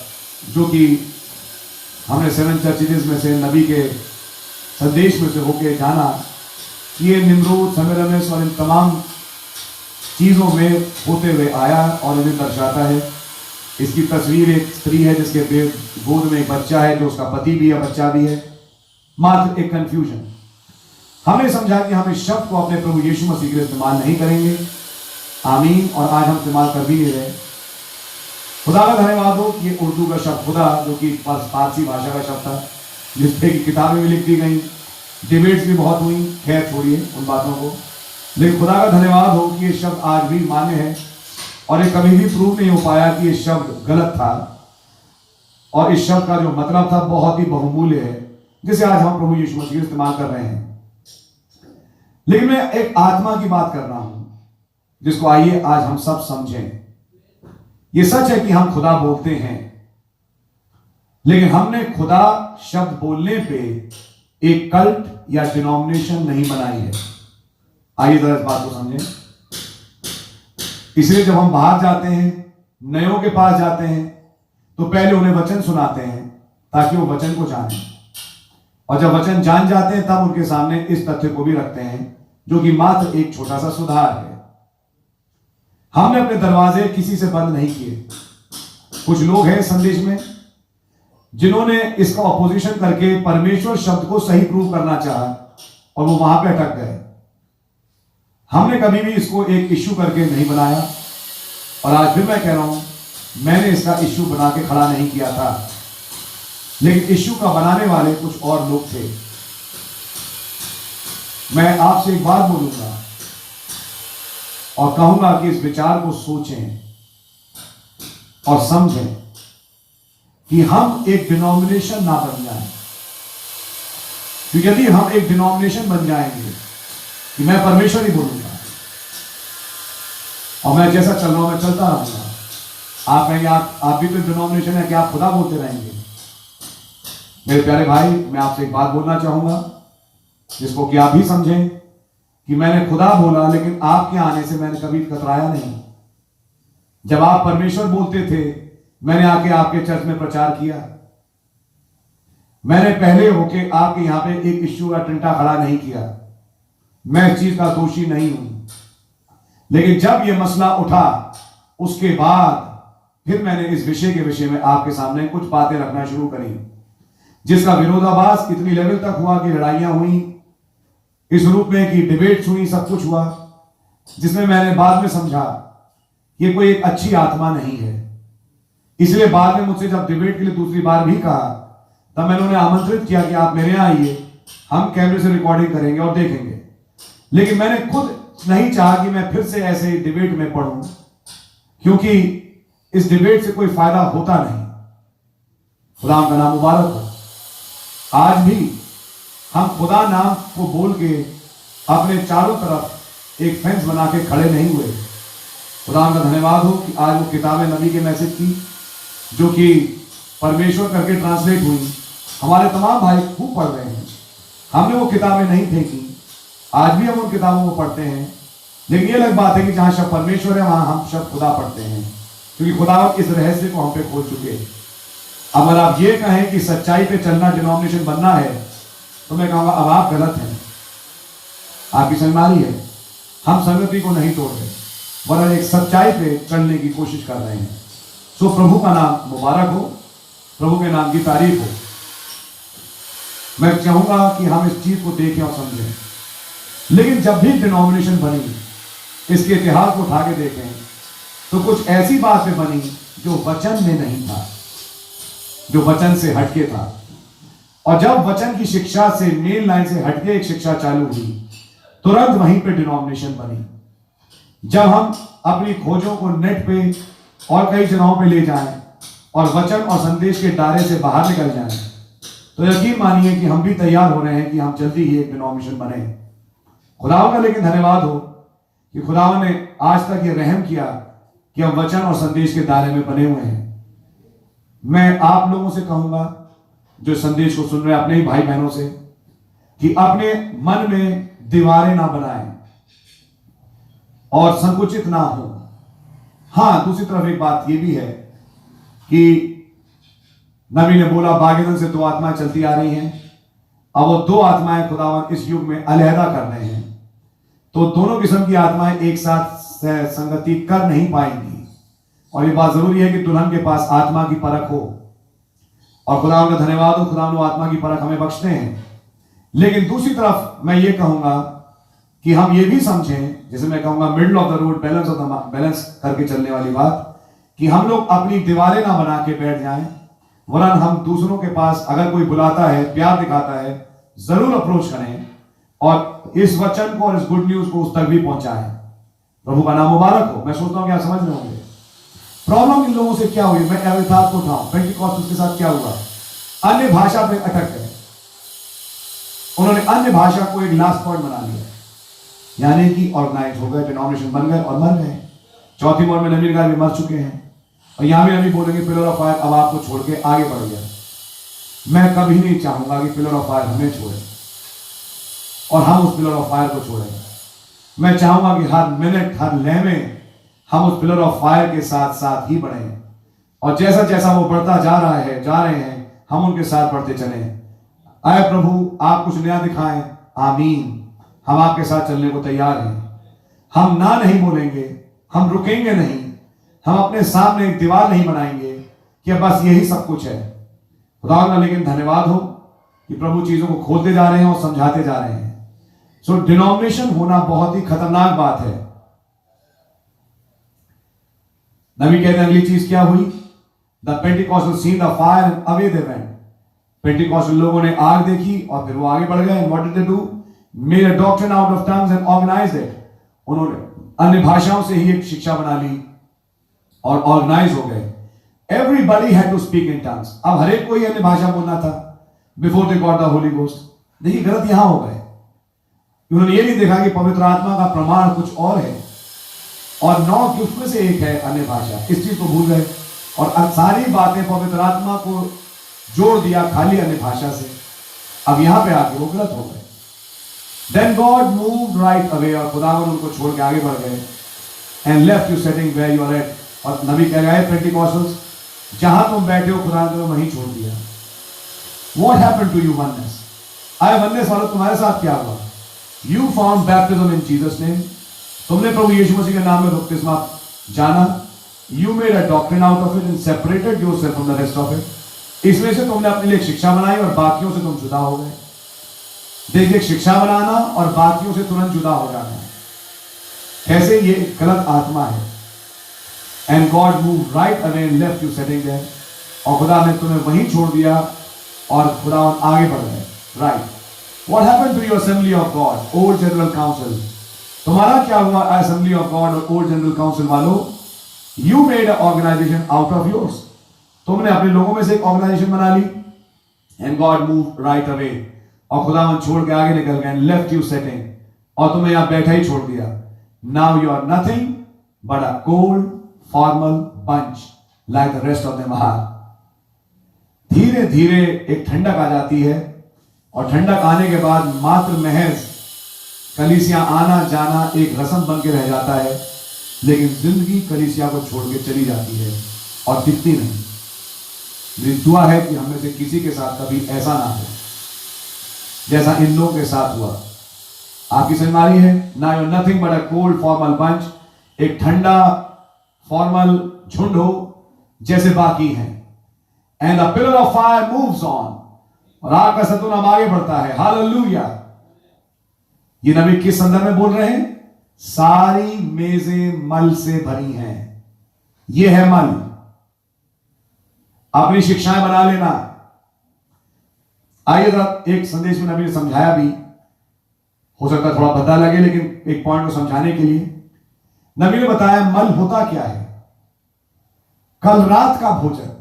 जो कि हमने 7 चर्चेज में से नबी के संदेश में से होके जाना कि ये निम्रूद, सेमिरामिस और इन तमाम चीजों में होते हुए आया और इन्हें दर्शाता है। इसकी तस्वीर एक स्त्री है जिसके गोद में एक बच्चा है जो उसका पति भी है, बच्चा भी है, मात्र एक कंफ्यूजन। हमने समझा कि हम इस शब्द को अपने प्रभु यीशु मसीह के लिए इस्तेमाल नहीं करेंगे, आमीन, और आज हम इस्तेमाल कर भी नहीं रहे। खुदा का धन्यवाद हो कि ये उर्दू का शब्द खुदा जो कि फारसी भाषा का शब्द था, जिसपे की किताबें भी लिख दी गई, डिबेट्स भी बहुत हुई, खैर छोड़िए उन बातों को, लेकिन खुदा का धन्यवाद हो कि ये शब्द आज भी मान्य है और ये कभी भी प्रूव नहीं हो पाया कि ये शब्द गलत था और इस शब्द का जो मतलब था बहुत ही बहुमूल्य है, जिसे आज हम प्रभु यीशु मसीह इस्तेमाल कर रहे हैं। लेकिन मैं एक आत्मा की बात कर रहा हूं जिसको आइए आज हम सब समझें। ये सच है कि हम खुदा बोलते हैं, लेकिन हमने खुदा शब्द बोलने पे एक कल्ट या डिनोमिनेशन नहीं बनाई है। आइए जरा इस बात को समझें। इसलिए जब हम बाहर जाते हैं, नयों के पास जाते हैं, तो पहले उन्हें वचन सुनाते हैं ताकि वो वचन को जाने। और जब वचन जान जाते हैं तब उनके सामने इस तथ्य को भी रखते हैं, जो कि मात्र एक छोटा सा सुधार है। हमने अपने दरवाजे किसी से बंद नहीं किए। कुछ लोग हैं संदेश में जिन्होंने इसका ऑपोजिशन करके परमेश्वर शब्द को सही प्रूव करना चाहा और वो वहां पे अटक गए। हमने कभी भी इसको एक इश्यू करके नहीं बनाया, और आज फिर मैं कह रहा हूं, मैंने इसका इश्यू बना के खड़ा नहीं किया था, लेकिन इश्यू का बनाने वाले कुछ और लोग थे। मैं आपसे एक बात बोलूंगा और कहूंगा कि इस विचार को सोचें और समझें कि हम एक डिनोमिनेशन ना बन जाएं। क्योंकि यदि हम एक डिनोमिनेशन बन जाएंगे कि मैं परमेश्वर ही बोलूंगा और मैं जैसा चल रहा हूं मैं चलता रहूंगा, आप कहेंगे आप भी तो डिनोमिनेशन है कि आप खुदा बोलते रहेंगे। मेरे प्यारे भाई, मैं आपसे एक बात बोलना चाहूंगा जिसको कि आप भी समझें कि मैंने खुदा बोला, लेकिन आपके आने से मैंने कभी कतराया नहीं। जब आप परमेश्वर बोलते थे, मैंने आके आपके चर्च में प्रचार किया। मैंने पहले होके आपके यहां पे एक इश्यू का टंटा खड़ा नहीं किया। मैं इस चीज का दोषी नहीं हूं, लेकिन जब यह मसला उठा उसके बाद फिर मैंने इस विषय के विषय में आपके सामने कुछ बातें रखना शुरू करी, जिसका विरोधाभास इतनी लेवल तक हुआ कि लड़ाइयां हुई इस रूप में कि डिबेट्स हुई, सब कुछ हुआ, जिसमें मैंने बाद में समझा ये कोई एक अच्छी आत्मा नहीं है। इसलिए बाद में मुझसे जब डिबेट के लिए दूसरी बार भी कहा, तब मैंने उन्हें आमंत्रित किया कि आप मेरे यहां आइए, हम कैमरे से रिकॉर्डिंग करेंगे और देखेंगे। लेकिन मैंने खुद नहीं चाहा कि मैं फिर से ऐसे डिबेट में पढ़ूं, क्योंकि इस डिबेट से कोई फायदा होता नहीं। खुदा का नाम मुबारक हो। आज भी हम खुदा नाम को बोल के अपने चारों तरफ एक फेंस बना के खड़े नहीं हुए। खुदा का धन्यवाद हो कि आज वो किताबें नबी के मैसेज की, जो कि परमेश्वर करके ट्रांसलेट हुई, हमारे तमाम भाई खूब पढ़ रहे हैं। हमने वो किताबें नहीं फेंकी, आज भी हम उन किताबों को पढ़ते हैं। लेकिन ये अलग बात है कि जहां शब्द परमेश्वर है वहां हम शब्द खुदा पढ़ते हैं, क्योंकि खुदा इस रहस्य को हम पे खोल चुके हैं। अगर आप ये कहें कि सच्चाई पे चलना डिनोमिनेशन बनना है, तो मैं कहूंगा अब आप गलत हैं। आपकी समझ आ रही है? हम संगति को नहीं तोड़ रहे, वरन एक सच्चाई पे चलने की कोशिश कर रहे हैं। सो प्रभु का नाम मुबारक हो, प्रभु के नाम की तारीफ हो। मैं चाहूंगा कि हम इस चीज को देखें और समझें। लेकिन जब भी डिनोमिनेशन बनी, इसके इतिहास को उठा के देखें, तो कुछ ऐसी बातें बनी जो वचन में नहीं था, जो वचन से हटके था। और जब वचन की शिक्षा से, मेन लाइन से हटके एक शिक्षा चालू हुई, तुरंत वहीं पे डिनोमिनेशन बनी। जब हम अपनी खोजों को नेट पे और कई जगहों पे ले जाएं और वचन और संदेश के दायरे से बाहर निकल जाएं, तो यकीन मानिए कि हम भी तैयार हो रहे हैं कि हम जल्दी ही एक डिनोमिनेशन बने। खुदावंद का लेकिन धन्यवाद हो कि खुदावंद ने आज तक ये रहम किया कि हम वचन और संदेश के दायरे में बने हुए हैं। मैं आप लोगों से कहूंगा, जो संदेश को सुन रहे हैं, अपने ही भाई बहनों से, कि अपने मन में दीवारें ना बनाएं और संकुचित ना हो। हां, दूसरी तरफ एक बात यह भी है कि नबी ने बोला बागेदन से दो आत्माएं चलती आ रही हैं। अब वो दो आत्माएं खुदावन इस युग में अलहदा कर रहे हैं, तो दोनों किस्म की आत्माएं एक साथ संगति कर नहीं पाएंगी। और ये बात जरूरी है कि दुल्हन के पास आत्मा की परख हो, और खुदावन का धन्यवाद हो, खुदावन वो आत्मा की परख हमें बख्शते हैं। लेकिन दूसरी तरफ मैं ये कहूंगा कि हम ये भी समझें, जैसे मैं कहूंगा middle of the road, balance करके चलने वाली बात, कि हम लोग अपनी दीवारें ना बना के बैठ जाएं, वरन हम दूसरों के पास अगर कोई बुलाता है, प्यार दिखाता है, जरूर अप्रोच करें और इस वचन को और इस गुड न्यूज को उस तक भी पहुंचाएं। प्रभु का नाम मुबारक हो। मैं सोचता हूं कि आप समझ रहे होंगे प्रॉब्लम इन लोगों से क्या हुई। मैं एविथास को उठाऊं, पेंटिकॉस्ट के साथ क्या हुआ, अन्य भाषा पे अटक गए। उन्होंने अन्य भाषा को एक लास्ट पॉइंट बना लिया, यानी कि ऑर्गेनाइज हो गए, डिनोमिनेशन बन गए और मर गए। चौथी मोड़ में नबी गाय भी मर चुके हैं, और यहां भी नबी बोलेंगे पिलर ऑफ फायर अब आपको छोड़ के आगे बढ़ गया। मैं कभी नहीं चाहूंगा कि पिलर ऑफ फायर हमें छोड़े और हम उस पिलर ऑफ फायर को छोड़ें। मैं चाहूंगा कि हर मिनट, हर लम्हे हम उस पिलर ऑफ फायर के साथ साथ ही बढ़ें, और जैसा जैसा वो बढ़ता जा रहे हैं हम उनके साथ बढ़ते चलें। आए प्रभु आप कुछ नया दिखाएं, आमीन। हम आपके साथ चलने को तैयार हैं। हम ना नहीं बोलेंगे, हम रुकेंगे नहीं, हम अपने सामने एक दीवार नहीं बनाएंगे कि बस यही सब कुछ है। खुदा, लेकिन धन्यवाद हो कि प्रभु चीजों को खोलते जा रहे हैं और समझाते जा रहे हैं। सो डिनोमिनेशन होना बहुत ही खतरनाक बात है। नबी कहते हैं अगली चीज क्या हुई? The Pentecostal seen the fire and away they went. Pentecostal लोगों ने आग देखी और फिर वो आगे बढ़ गए। What did they do? Made a doctrine out of tongues and organized it. उन्होंने अन्य भाषाओं से ही एक शिक्षा बना ली और ऑर्गेनाइज हो गए। Everybody had to speak in tongues. अब हर एक को ही अन्य भाषा बोलना था before they got the Holy Ghost. देखिए गलत यहां हो गए। उन्होंने ये नहीं देखा कि पवित्र आत्मा का प्रमाण कुछ और है और 9 गिफ्ट में से एक है अन्य भाषा। इस चीज को भूल गए और सारी बातें पवित्र आत्मा को जोड़ दिया खाली अन्य भाषा से। अब यहां पे आके वो गलत हो गए। Then God moved right away, और खुदावन उनको छोड़ के आगे बढ़ गए। And left you setting where you are at. और नबी कह रहे हैं पेंटिकॉस्टल्स, जहां तुम बैठे हो खुदा ने वहीं छोड़ दिया। What happened to you oneness? आए वननेस वालों, तुम्हारे साथ क्या हुआ? You found baptism in Jesus name. तुमने प्रभु यीशु मसीह के नाम में बपतिस्मा जाना। You made a doctrine out of it and separated yourself from the rest of it. इसमें से तुमने अपने लिए एक शिक्षा बनाई और बाकियों से तुम जुदा हो गए। देखिए, शिक्षा बनाना और बाकियों से तुरंत जुदा हो जाना, कैसे ये गलत आत्मा है। And God move right away and left you setting there. और खुदा ने तुम्हें वहीं छोड़ दिया और खुदा आगे बढ़ गए। Right. What happened to your assembly of God, old general council? तुम्हारा क्या हुआ असेंबली ऑफ गॉड और ओल्ड जनरल काउंसिल वालों? You made a organisation out of yours. तुमने अपने लोगों में से एक ऑर्गेनाइजेशन बना ली। And God move right away, और खुदावन छोड़ के आगे निकल गए। लेफ्ट यू सेटिंग, और तुम्हें यहां बैठा ही छोड़ दिया। Now you are nothing but a cold formal bunch like the rest of them are. धीरे धीरे एक ठंडक आ जाती है, और ठंडक आने के बाद मात्र महज कलीसिया आना जाना एक रस्म बन के रह जाता है, लेकिन जिंदगी कलीसिया को छोड़ के चली जाती है और दिखती नहीं। मेरी दुआ है कि हम में से किसी के साथ कभी ऐसा ना हो जैसा इन लोगों के साथ हुआ। आपकी समझ में आ रही है? ना you nothing but a cold formal bunch, एक ठंडा फॉर्मल झुंड हो जैसे बाकी हैं। And the pillar of fire moves on, और आग का सतून अब आगे बढ़ता है। हालेलुया। ये नबी किस संदर्भ में बोल रहे हैं? सारी मेजें मल से भरी हैं। ये है मल। अपनी शिक्षाएं बना लेना। आइए जरा एक संदेश में नबी ने समझाया भी, हो सकता है थोड़ा पता लगे, लेकिन एक पॉइंट को समझाने के लिए नबी ने बताया मल होता क्या है। कल रात का भोजन,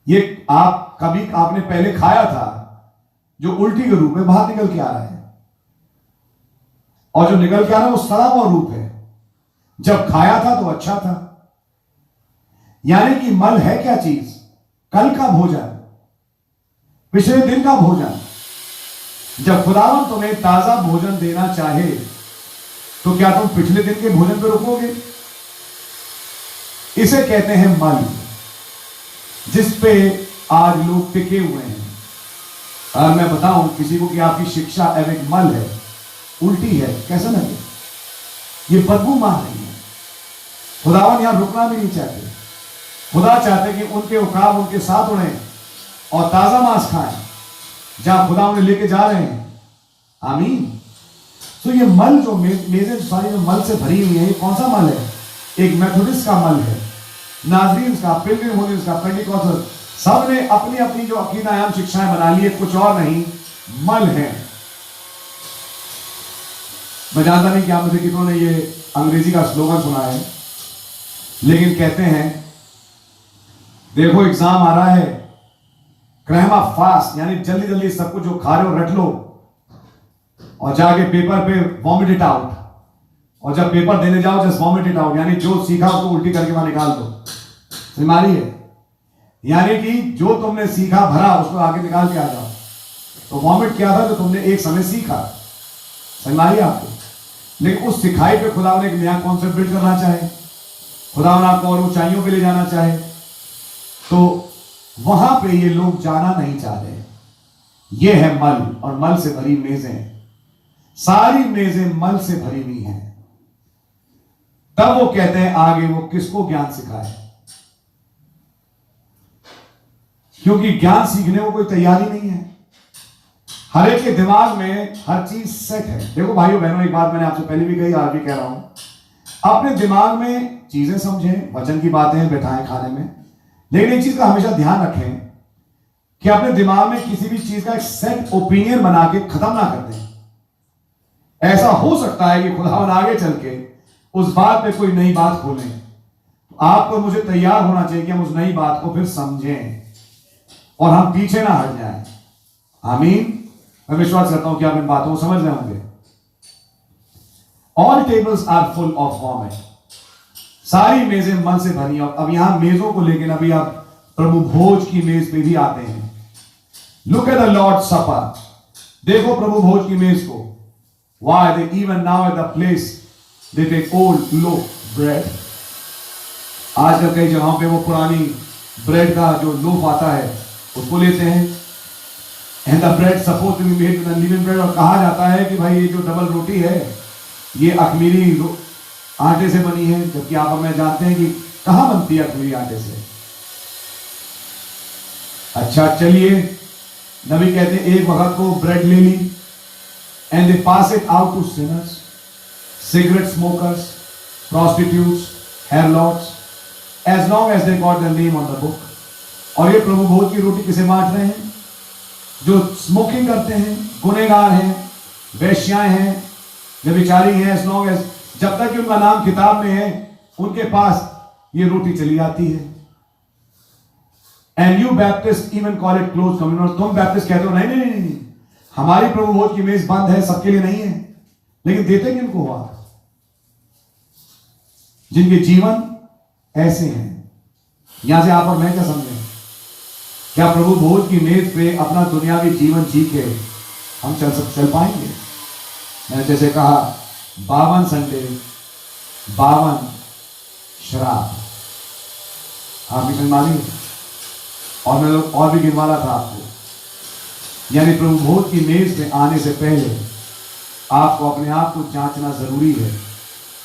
ये आप कभी आपने पहले खाया था, जो उल्टी के रूप में बाहर निकल के आ रहा है, और जो निकल के आ रहा है वो सड़ा हुआ रूप है। जब खाया था तो अच्छा था। यानी कि मल है क्या चीज? कल का भोजन, पिछले दिन का भोजन। जब खुदावन तुम्हें ताजा भोजन देना चाहे तो क्या तुम पिछले दिन के भोजन पर रुकोगे? इसे कहते हैं मल, जिस पे आज लोग टिके हुए हैं। अगर मैं बताऊं किसी को कि आपकी शिक्षा एक मल है, उल्टी है, कैसा लगे? ये बदबू मार रही है। खुदावन यहां रुकना भी नहीं चाहते। खुदा चाहते कि उनके उकाब उनके साथ उड़े और ताजा मांस खाएं जहां खुदा उन्हें लेके जा रहे हैं। आमीन। तो ये मल जो मेजें सारी जो मल से भरी हुई है, ये कौन सा मल है? एक मेथोडिस्ट का मल है, नाजरीन का, पिलग्रिम होलिस का, पेंटिकॉस्टल, सब ने अपनी अपनी जो अकीदायाम शिक्षाएं बना ली है, कुछ और नहीं, मल है। मैं जानता नहीं कि आप में से कितनों ने ये अंग्रेजी का स्लोगन सुना है, लेकिन कहते हैं देखो एग्जाम आ रहा है, क्रैमा फास्ट, यानी जल्दी जल्दी सब कुछ जो खा रहे हो रट लो और जाके पेपर पे वॉमिट इट आउट, और जब पेपर देने जाओ जस्ट वॉमिट इट आउट, यानी जो सीखा उसको उल्टी करके वहां निकाल दो। बीमारी है, यानी कि जो तुमने सीखा भरा उसको आगे निकाल के आ जाओ। तो वॉमिट क्या था? जो तुमने एक समय सीखा। बीमारी आपको, लेकिन उस सिखाई पे खुदा ने एक नया कॉन्सेप्ट बिल्ड करना चाहे, खुदा ने आपको और ऊंचाइयों पे ले जाना चाहे, तो वहां पे ये लोग जाना नहीं चाह रहे। ये है मल, और मल से भरी मेजें, सारी मेजें मल से भरी हुई हैं। तब वो कहते हैं आगे वो किसको ज्ञान सिखाए, क्योंकि ज्ञान सीखने को कोई तैयारी नहीं है। हर एक के दिमाग में हर चीज सेट है। देखो भाइयों बहनों, एक बात मैंने आपसे पहले भी कही, आज भी कह रहा हूं, अपने दिमाग में चीजें समझें, वचन की बातें बैठाएं खाने में, लेकिन एक चीज का हमेशा ध्यान रखें कि अपने दिमाग में किसी भी चीज का एक सेट ओपिनियन बना के खत्म ना कर दें। ऐसा हो सकता है कि खुदावन आगे चल के उस बात पे कोई नई बात खोलें, तो आपको मुझे तैयार होना चाहिए कि हम उस नई बात को फिर समझें और हम पीछे ना हट जाएं। आमीन। मैं विश्वास करता हूं कि आप इन बातों को समझ रहे होंगे। All tables are full of vomit, सारी मेजें मल से भरी। और अब यहां मेजों को लेकर अभी आप प्रभु भोज की मेज पे भी आते हैं। लुक एट द लॉर्ड सपर, देखो प्रभु भोज की मेज को। Why they even now at the place they take old loaf bread, आजकल कई जगहों पे वो पुरानी ब्रेड का जो लोफ आता है उसको लेते हैं, and the bread supposed to be made with unleavened bread, और कहा जाता है कि भाई ये जो डबल रोटी है ये अखमीरी आटे से बनी है, जबकि आप और मैं जानते हैं कि कहां बनती है अखमीरी आटे से। अच्छा चलिए, नबी कहते हैं एक वक्त को ब्रेड ले ली and they pass it out to sinners, cigarette smokers, prostitutes, harlots, as long as they got their name on the book। और ये प्रभु भोज की रोटी किसे बांट रहे हैं? जो स्मोकिंग करते हैं, गुनहगार हैं, वेश्याएं हैं, व्यभिचारी हैं, as long as, जब तक कि उनका नाम किताब में है उनके पास ये रोटी चली आती है। And you Baptists even call it closed communion। तुम बैप्टिस्ट कहते हो नहीं नहीं नहीं, हमारी प्रभु भोज की मेज बंद है, सबके लिए नहीं है, लेकिन देते किनको हुआ? जिनके जीवन ऐसे हैं। यहां से आप और मैं क्या समझें? क्या प्रभु भोज की मेज पे अपना दुनियावी जीवन जी के हम चल पाएंगे? मैंने जैसे कहा 52 संडे, 52 शराब, आप भी मानी, और मैं और भी गिनवा रहा था आपको। यानी प्रभु भोज की मेज में आने से पहले आपको अपने आप को जांचना जरूरी है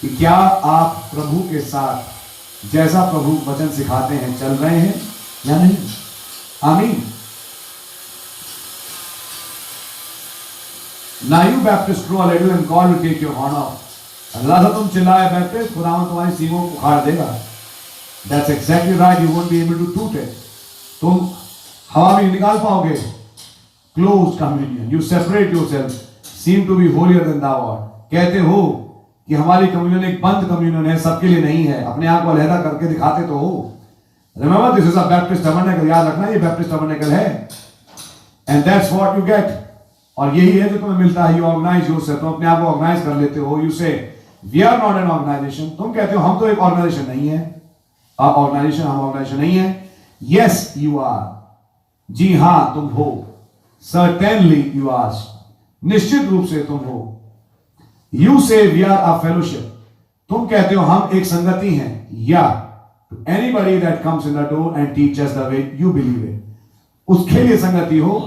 कि क्या आप प्रभु के साथ जैसा प्रभु वचन सिखाते हैं चल रहे हैं या नहीं। आमीन। Now you Baptists grow a little and God will take your horn off। अल्लाह से तुम चिल्लाए बैप्टिस्ट, खुदावन तुम्हारी सींगों को उखाड़ देगा। That's exactly right, you won't be able to toot it। तुम हवा में निकाल पाओगे। Closed communion, you separate yourself, seem to be holier than thou art। कहते हो कि हमारी कम्युनियन एक बंद कम्युनियन है, सबके लिए नहीं है, अपने आप को अलहदा करके दिखाते तो हो। Remember, this is a Baptist tabernacle, याद रखना ये Baptist tabernacle है। And that's what you get। और यही है जो तुम्हें मिलता है। You organize yourself, तुम अपने आप को ऑर्गेनाइज कर लेते हो। You say, we are not an organization। तुम कहते हो हम तो एक ऑर्गेनाइजेशन नहीं है, हम ऑर्गेनाइजेशन नहीं है। Yes, you are। जी हाँ तुम हो। Certainly you are। निश्चित रूप से तुम हो। You say we are a fellowship। तुम कहते हो हम एक संगति हैं। Yeah, to anybody that comes in the door and teaches the way you believe it। उसके लिए संगति हो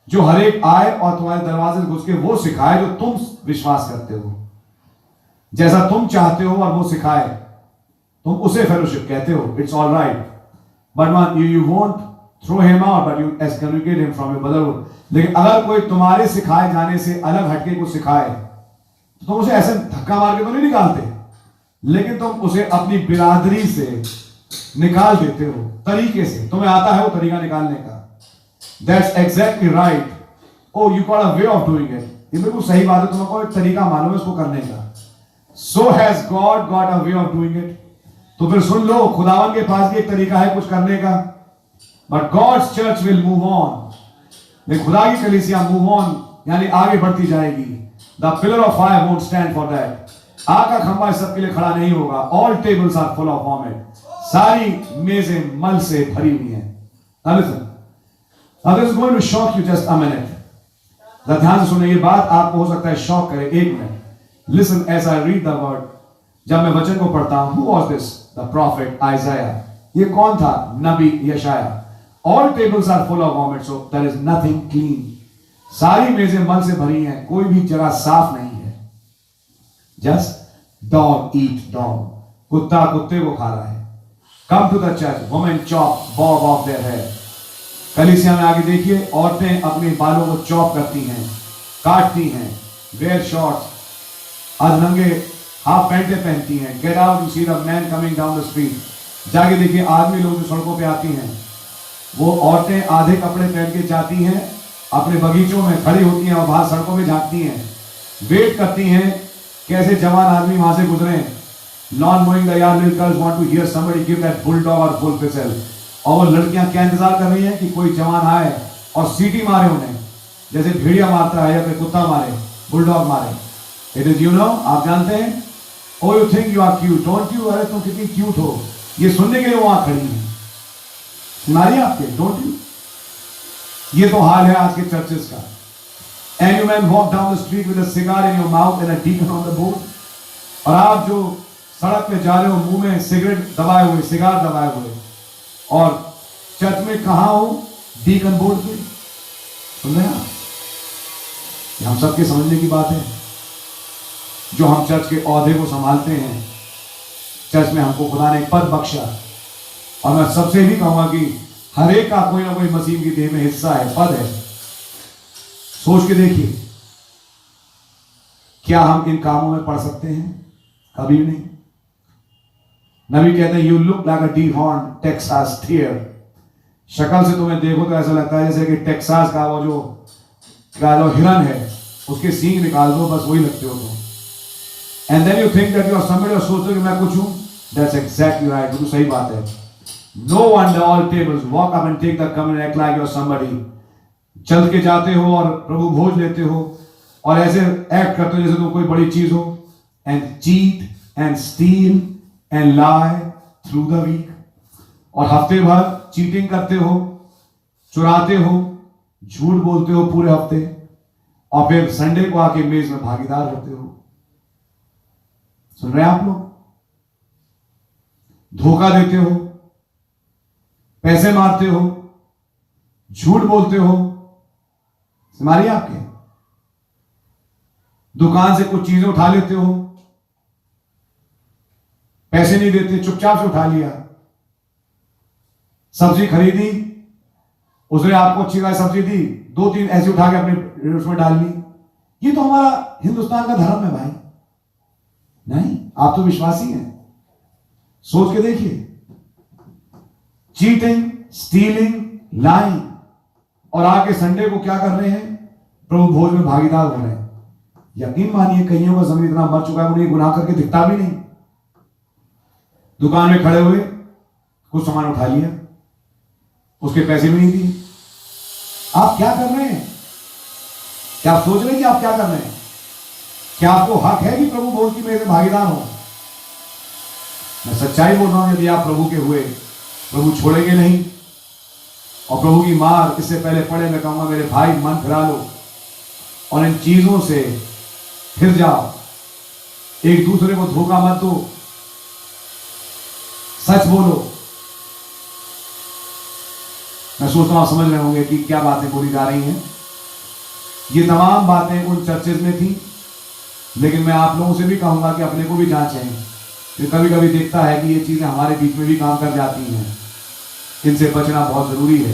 जो हर एक आए और तुम्हारे दरवाजे से घुस के वो सिखाए जो तुम विश्वास करते हो, जैसा तुम चाहते हो, और वो सिखाए, तुम उसे फेलोशिप कहते हो। It's all right, but you won't throw him out, but you excommunicate him from your brotherhood। लेकिन अगर कोई तुम्हारे सिखाए जाने से अलग हटके कुछ सिखाए तो तुम उसे ऐसे धक्का मार के तो नहीं निकालते, लेकिन तुम उसे अपनी बिरादरी से निकाल देते हो तरीके से। तुम्हें आता है वो तरीका निकालने का। That's exactly right। Oh, you got a way of doing it। ये बिल्कुल सही बात है, तुमको एक तरीका मालूम है उसको करने का। So has God got a way of doing it। तो फिर सुन लो, खुदावन के पास भी एक तरीका है कुछ करने का। But God's church will move on। लेकिन खुदा की कलीसिया move on यानी आगे बढ़ती जाएगी। The pillar of fire won't stand for that। आग का खंभा इस सबके लिए खड़ा नहीं होगा। All tables are full of vomit। सारी मेजें मल से भरी हुई हैं। Now listen, now this is going to shock you just a minute। ध्यान से सुनिए, ये बात आपको हो सकता है शॉक करे। एक minute. Listen as I read the word। जब मैं वचन को पढ़ता हूं, who was this? The prophet Isaiah। ये कौन था? नबी यशाया। All tables are full of vomit, so there is nothing clean. सारी मेजें मल से भरी हैं, कोई भी जगह साफ नहीं है। जस्ट डॉग ईट डॉग, कुत्ता कुत्ते को खा रहा है। Come to the church, women chop bob off their hair. कलीसिया में आगे देखिए, औरतें अपने बालों को चॉप करती हैं, काटती हैं, वेयर शॉर्ट्स, अधनंगे हाफ पैंटें पहनती हैं। Get out to see the man coming down the street. जाके देखिए, आदमी लोग जो सड़कों पे आती हैं, वो औरतें आधे कपड़े पहन के जाती हैं, अपने बगीचों में खड़ी होती हैं और बाहर सड़कों पे झांकती हैं, वेट करती हैं कैसे जवान आदमी वहां से गुजरे। Non knowing the your little girls want to hear somebody give that bulldog or full fizzle. और वो लड़कियां क्या इंतजार कर रही हैं कि कोई जवान आए और सीटी मारे उन्हें, जैसे भेड़िया मारता है या फिर कुत्ता मारे, बुलडॉग मारे। इट इज यू नो, आप जानते हैं, oh you think you are cute, don't you, अरे तुम कितनी क्यूट हो, ये सुनने के लिए वहां खड़ी है। सुनारिए आपके, डोंट यू। ये तो हाल है आज के चर्चेस का। And you man walk down the street with a cigar in your mouth and a deacon on the board. और आप जो सड़क पे जा रहे हो, मुंह में सिगरेट दबाए हुए, सिगार दबाए हुए, और चर्च में कहा हो, डीकन बोर्ड पे। सुन रहे हैं आप? हम सबके समझने की बात है। जो हम चर्च के ओहदे को संभालते हैं, चर्च में हमको खुदा ने पद बख्शा, और मैं सबसे भी कहूंगा कि हर एक का कोई ना कोई मसीह की देह में हिस्सा है, पद है। सोच के देखिए, क्या हम इन कामों में पढ़ सकते हैं? कभी नहीं। नबी कहते हैं, you look like a dehorn Texas steer. शक्ल से तुम्हें देखो तो ऐसा लगता है जैसे कि टेक्सास का वो जो हिरन है, उसके सींग निकाल दो, बस वही लगते हो तुम। And then you think that you are somebody, और सोचते हो कि मैं कुछ हूं। दैट्स एग्जैक्टली राइट, बिल्कुल सही बात है। No wonder all tables walk up and take the communion act like you are somebody. चल के जाते हो और प्रभु भोज लेते हो और ऐसे एक्ट करते हो जैसे तुम कोई बड़ी चीज हो। And cheat and steal and lie through the week. और हफ्ते भर चीटिंग करते हो, चुराते हो, झूठ बोलते हो पूरे हफ्ते, और फिर संडे को आके मेज में भागीदार होते हो। सुन रहे हैं आप लोग? धोखा देते हो, पैसे मारते हो, झूठ बोलते हो। मारिए आपके, दुकान से कुछ चीजें उठा लेते हो, पैसे नहीं देते, चुपचाप से उठा लिया। सब्जी खरीदी, उसने आपको अच्छी खासी सब्जी दी, 2-3 ऐसे उठा के अपने उसमें डाल ली। ये तो हमारा हिंदुस्तान का धर्म है भाई। नहीं, आप तो विश्वासी हैं। सोच के देखिए, चीटिंग, स्टीलिंग, लाइंग, और आके संडे को क्या कर रहे हैं? प्रभु भोज में भागीदार हो रहे हैं। यकीन मानिए, कईयों का जमीन इतना मर चुका है, उन्हें गुनाह करके दिखता भी नहीं। दुकान में खड़े हुए कुछ सामान उठा लिया, उसके पैसे भी नहीं दिए। आप क्या कर रहे हैं? क्या आप सोच रहे हैं कि आप क्या कर रहे हैं? क्या आपको हक है कि प्रभु भोज की मेज में भागीदार हो? मैं सच्चाई बोल रहा हूं, यदि आप प्रभु के हुए, प्रभु छोड़ेंगे नहीं। और प्रभु की मार इससे पहले पड़े, मैं कहूंगा मेरे भाई, मन फिरा लो और इन चीजों से फिर जाओ। एक दूसरे को धोखा मत दो, सच बोलो। मैं सोचता हूं आप समझ रहे होंगे कि क्या बातें बोली जा रही हैं। ये तमाम बातें उन चर्चेज में थी, लेकिन मैं आप लोगों से भी कहूंगा कि अपने को भी जांचें। कि कभी कभी देखता है कि ये चीजें हमारे बीच में भी काम कर जाती हैं, इनसे बचना बहुत जरूरी है।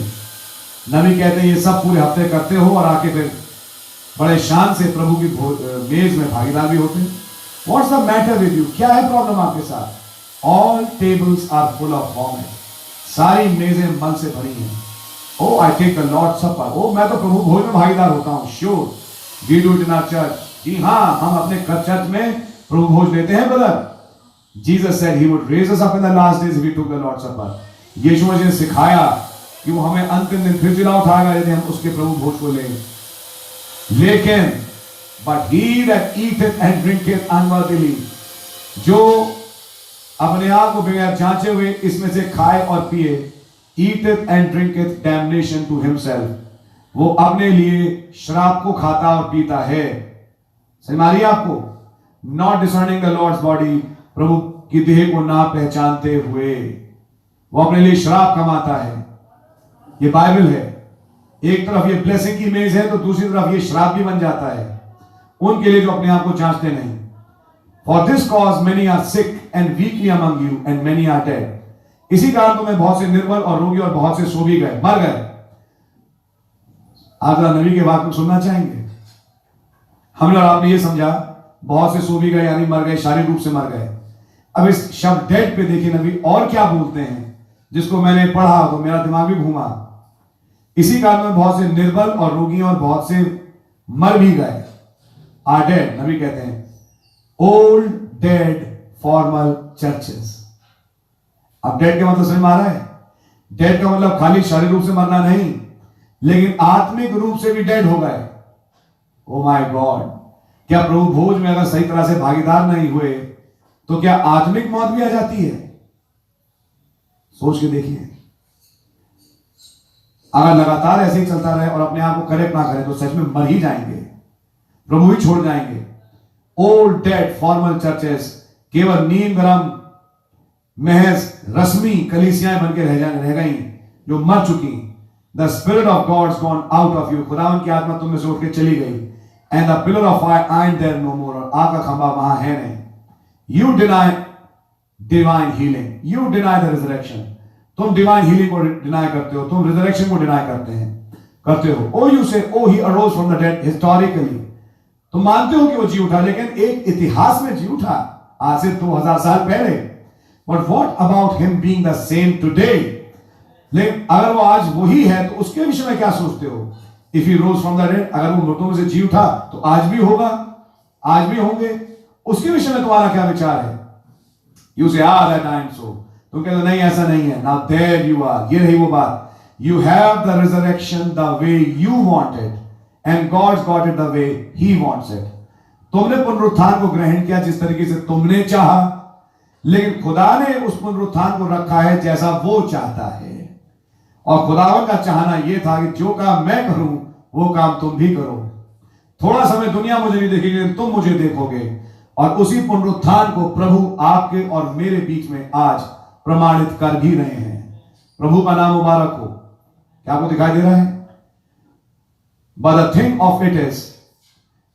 नबी कहते हैं, ये सब पूरे हफ्ते करते हो और आके फिर बड़े शान से प्रभु की मेज में भागीदार भी होते हैं। What's the matter with you? क्या है प्रॉब्लम आपके साथ? All tables are full of vomit. सारी मेजें मल से भरी हैं। Oh I take the Lord supper. Oh मैं तो प्रभु भोज में भागीदार होता हूं। Sure, we do it in our church. जी हाँ, हम अपने चर्च में प्रभु भोज लेते हैं brother. Jesus said he would raise us up in the last days, we took the Lord सपर। यीशु मसीह ने सिखाया कि वो हमें अंतिम दिन फिर जिला उठाएगा यदि हम उसके प्रभु भोज को लें। लेकिन but he that eateth and drinketh unworthily, जो अपने आप को बगैर जांचे हुए इसमें से खाए और पिए, ईटeth and drinketh damnation to himself, वो अपने लिए शराब को खाता और पीता है। समझ आ रही है आपको? Not discerning the Lord's body, प्रभु की देह को ना पहचानते हुए वो अपने लिए शराब कमाता है। ये बाइबल है। एक तरफ ये ब्लेसिंग की इमेज है तो दूसरी तरफ ये श्राप भी बन जाता है उनके लिए जो अपने आप को जांचते नहीं। For this cause many are sick and weakly among you and many are dead. इसी कारण तुम्हें बहुत से निर्बल और रोगी और बहुत से सो भी गए, मर गए। आप नबी के बात को सुनना चाहेंगे? हमने और आपने ये समझा बहुत से सो भी गए यानी मर गए, शारीरिक रूप से मर गए। अब इस शब्द डेड पे देखिए नबी और क्या बोलते हैं जिसको मैंने पढ़ा तो मेरा दिमाग भी घूमा। इसी कारण में बहुत से निर्बल और रोगी और बहुत से मर भी गए। आर डेड, नबी कहते हैं ओल्ड डेड फॉर्मल चर्चेस। अब डेड का मतलब समझ में आ रहा है? डेड का मतलब खाली शारीरिक रूप से मरना नहीं, लेकिन आत्मिक रूप से भी डेड हो गए। ओ माय गॉड, क्या प्रभु भोज में अगर सही तरह से भागीदार नहीं हुए तो क्या आत्मिक मौत भी आ जाती है? सोच के देखिए। अगर लगातार ऐसे ही चलता रहे और अपने आप को करेक्ट ना करें तो सच में मर ही जाएंगे, प्रभु ही छोड़ जाएंगे। ओल्ड डेड फॉर्मल चर्चेस, केवल नीम गरम महज रस्मी कलीसियाएं बनकर रह गई जो मर चुकी। The spirit of God's gone out of you, खुदावन की आत्मा तुम में से उठ के चली गई। And the pillar of fire आइन देयर नो मोर, और आग का खंभा वहां है नहीं। You deny divine healing, you deny the resurrection, तुम डिवाइन हीलिंग को डिनाई करते हो, तुम रिजरेक्शन को डिनाई करते हो। Oh you say oh he arose from the dead historically, तुम मानते हो कि वो जी उठा, लेकिन एक इतिहास में जी उठा आज से 2000 साल पहले। But what about him being the same today, लेकिन अगर वो आज वही है तो उसके विषय में क्या सोचते हो? If he rose from the dead, अगर वो मृतों में से जी उठा तो आज भी होगा, आज भी होंगे, उसके विषय में तुम्हारा क्या विचार है? You say that I am so, तुम कहते हो नहीं ऐसा नहीं है। नाउ देयर यू आर, ये रही वो बात। You have the resurrection the way you wanted and God's got it the way he wants it. तुमने पुनरुत्थान को ग्रहण किया जिस तरीके से तुमने चाहा, लेकिन खुदा ने उस पुनरुत्थान को रखा है जैसा वो चाहता है। और खुदावन का चाहना यह था कि जो काम मैं करूं वो काम तुम भी करो। थोड़ा समय दुनिया मुझे नहीं देखेगी लेकिन तुम मुझे देखोगे। और उसी पुनरुत्थान को प्रभु आपके और मेरे बीच में आज प्रमाणित कर भी रहे हैं। प्रभु का नाम मुबारक हो। क्या आपको दिखाई दे रहा है? But the thing of it is,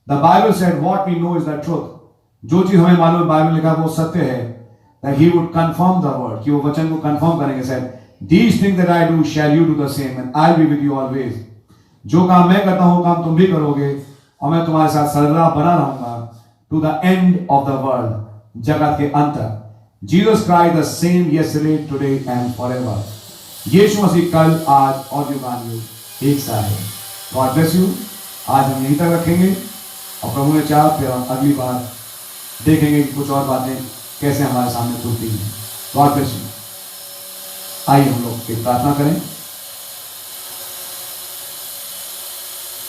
the Bible said what we know is the truth. जो चीज हमें मालूम है बाइबल लिखा वो सत्य है। That he would confirm the word, कि वो वचन को कंफर्म करेंगे। said these things that I do shall you do the same and I'll be with you always. जो काम मैं करता हूं काम तुम भी करोगे और मैं तुम्हारे साथ सदा बना रहूंगा to the end of the world, जगत के अंत तक। Jesus Christ the same yesterday, today and forever. यीशु मसीह कल, आज और युगानुयुग एक सा है। God bless you। आज हम यहीं तक रखेंगे और प्रभु ने चाहा फिर हम अगली बार देखेंगे कि कुछ और बातें कैसे हमारे सामने खुलती हैं। God bless you। आइए हम लोग एक प्रार्थना करें।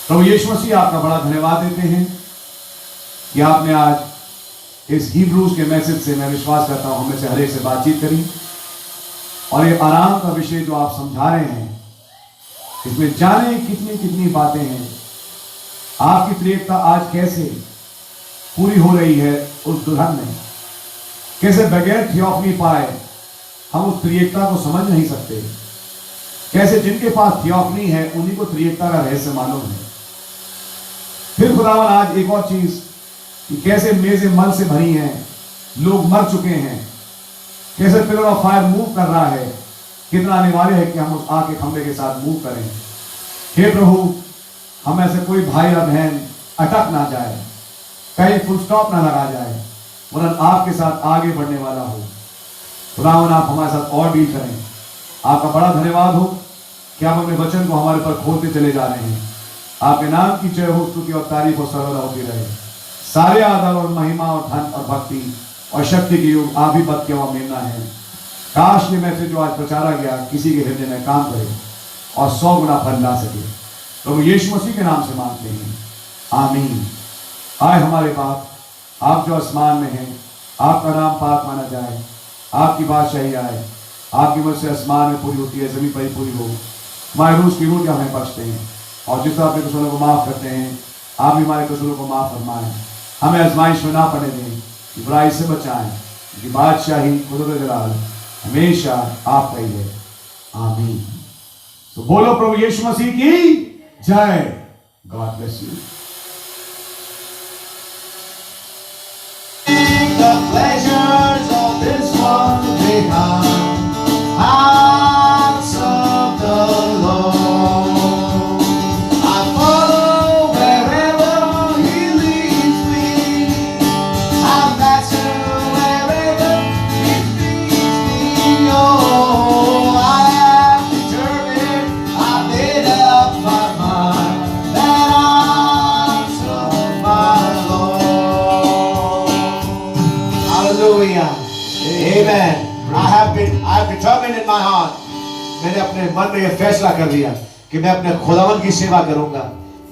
प्रभु यीशु मसीह आपका बड़ा धन्यवाद देते हैं कि आपने आज इस हिब्रूज के मैसेज से, मैं विश्वास करता हूं, हमें से हर एक से बातचीत करी। और ये आराम का विषय जो आप समझा रहे हैं इसमें जाने कितनी कितनी बातें हैं। आपकी त्रिएकता आज कैसे पूरी हो रही है उस दुल्हन में, कैसे बगैर थियोफनी पाए हम उस त्रिएकता को समझ नहीं सकते, कैसे जिनके पास थियोफनी है उन्हीं को त्रिएकता का रहस्य मालूम है। फिर खुदावन आज एक और चीज कि कैसे मेजें मल से भरी हैं, लोग मर चुके हैं, कैसे पिलर ऑफ फायर मूव कर रहा है। कितना अनिवार्य है कि हम उस आग के खंभे के साथ मूव करें। हे प्रभु, हम ऐसे कोई भाई और बहन अटक ना जाए, कहीं फुल स्टॉप ना लगा जाए, वरन आपके साथ आगे बढ़ने वाला हो। खुदावन आप हमारे साथ और डील करें। आपका बड़ा धन्यवाद हो कि आप अपने वचन को हमारे पर खोलते चले जा रहे हैं। आपके नाम की जय हो, स्तुति और तारीफ और सर्वदा होती रहे। सारे आदर और महिमा और धन और भक्ति और शक्ति के युग आप ही पद के वहां मिलना है। काश ये मैसेज जो आज प्रचारा गया किसी के हृदय में काम करे और 100 गुना फल ला सके। प्रभु यीशु मसीह के नाम से मांगते हैं, आमीन। आए हमारे बाप, आप जो आसमान में हैं, आपका नाम पाक माना जाए, आपकी बादशाही आए, आपकी मर्जी आसमान में पूरी होती है, जमीन पर ही पूरी हो। हमारे रोज की रोटियां हमें बख्शते हैं और जितना अपने कसूरों को माफ करते हैं आप भी हमारे कसूरों को माफ फरमाएं। हमें आजमाइश में ना पड़ने दें, बुराई से बचाएं, कि बादशाही, कुदरत, जलाल हमेशा आपका ही है। आमीन। तो बोलो प्रभु यीशु मसीह की जय। God bless you. The pleasures of this world behind, hearts of the Lord. I follow wherever He leads me. I'm dancing wherever He leads me. Oh, I am determined. I've made up my mind that I'll serve my Lord. Hallelujah. Amen. I have determined in my heart. मैंने अपने मन में यह फैसला कर लिया कि मैं अपने खुदावन की सेवा करूंगा,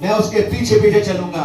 मैं उसके पीछे पीछे चलूंगा।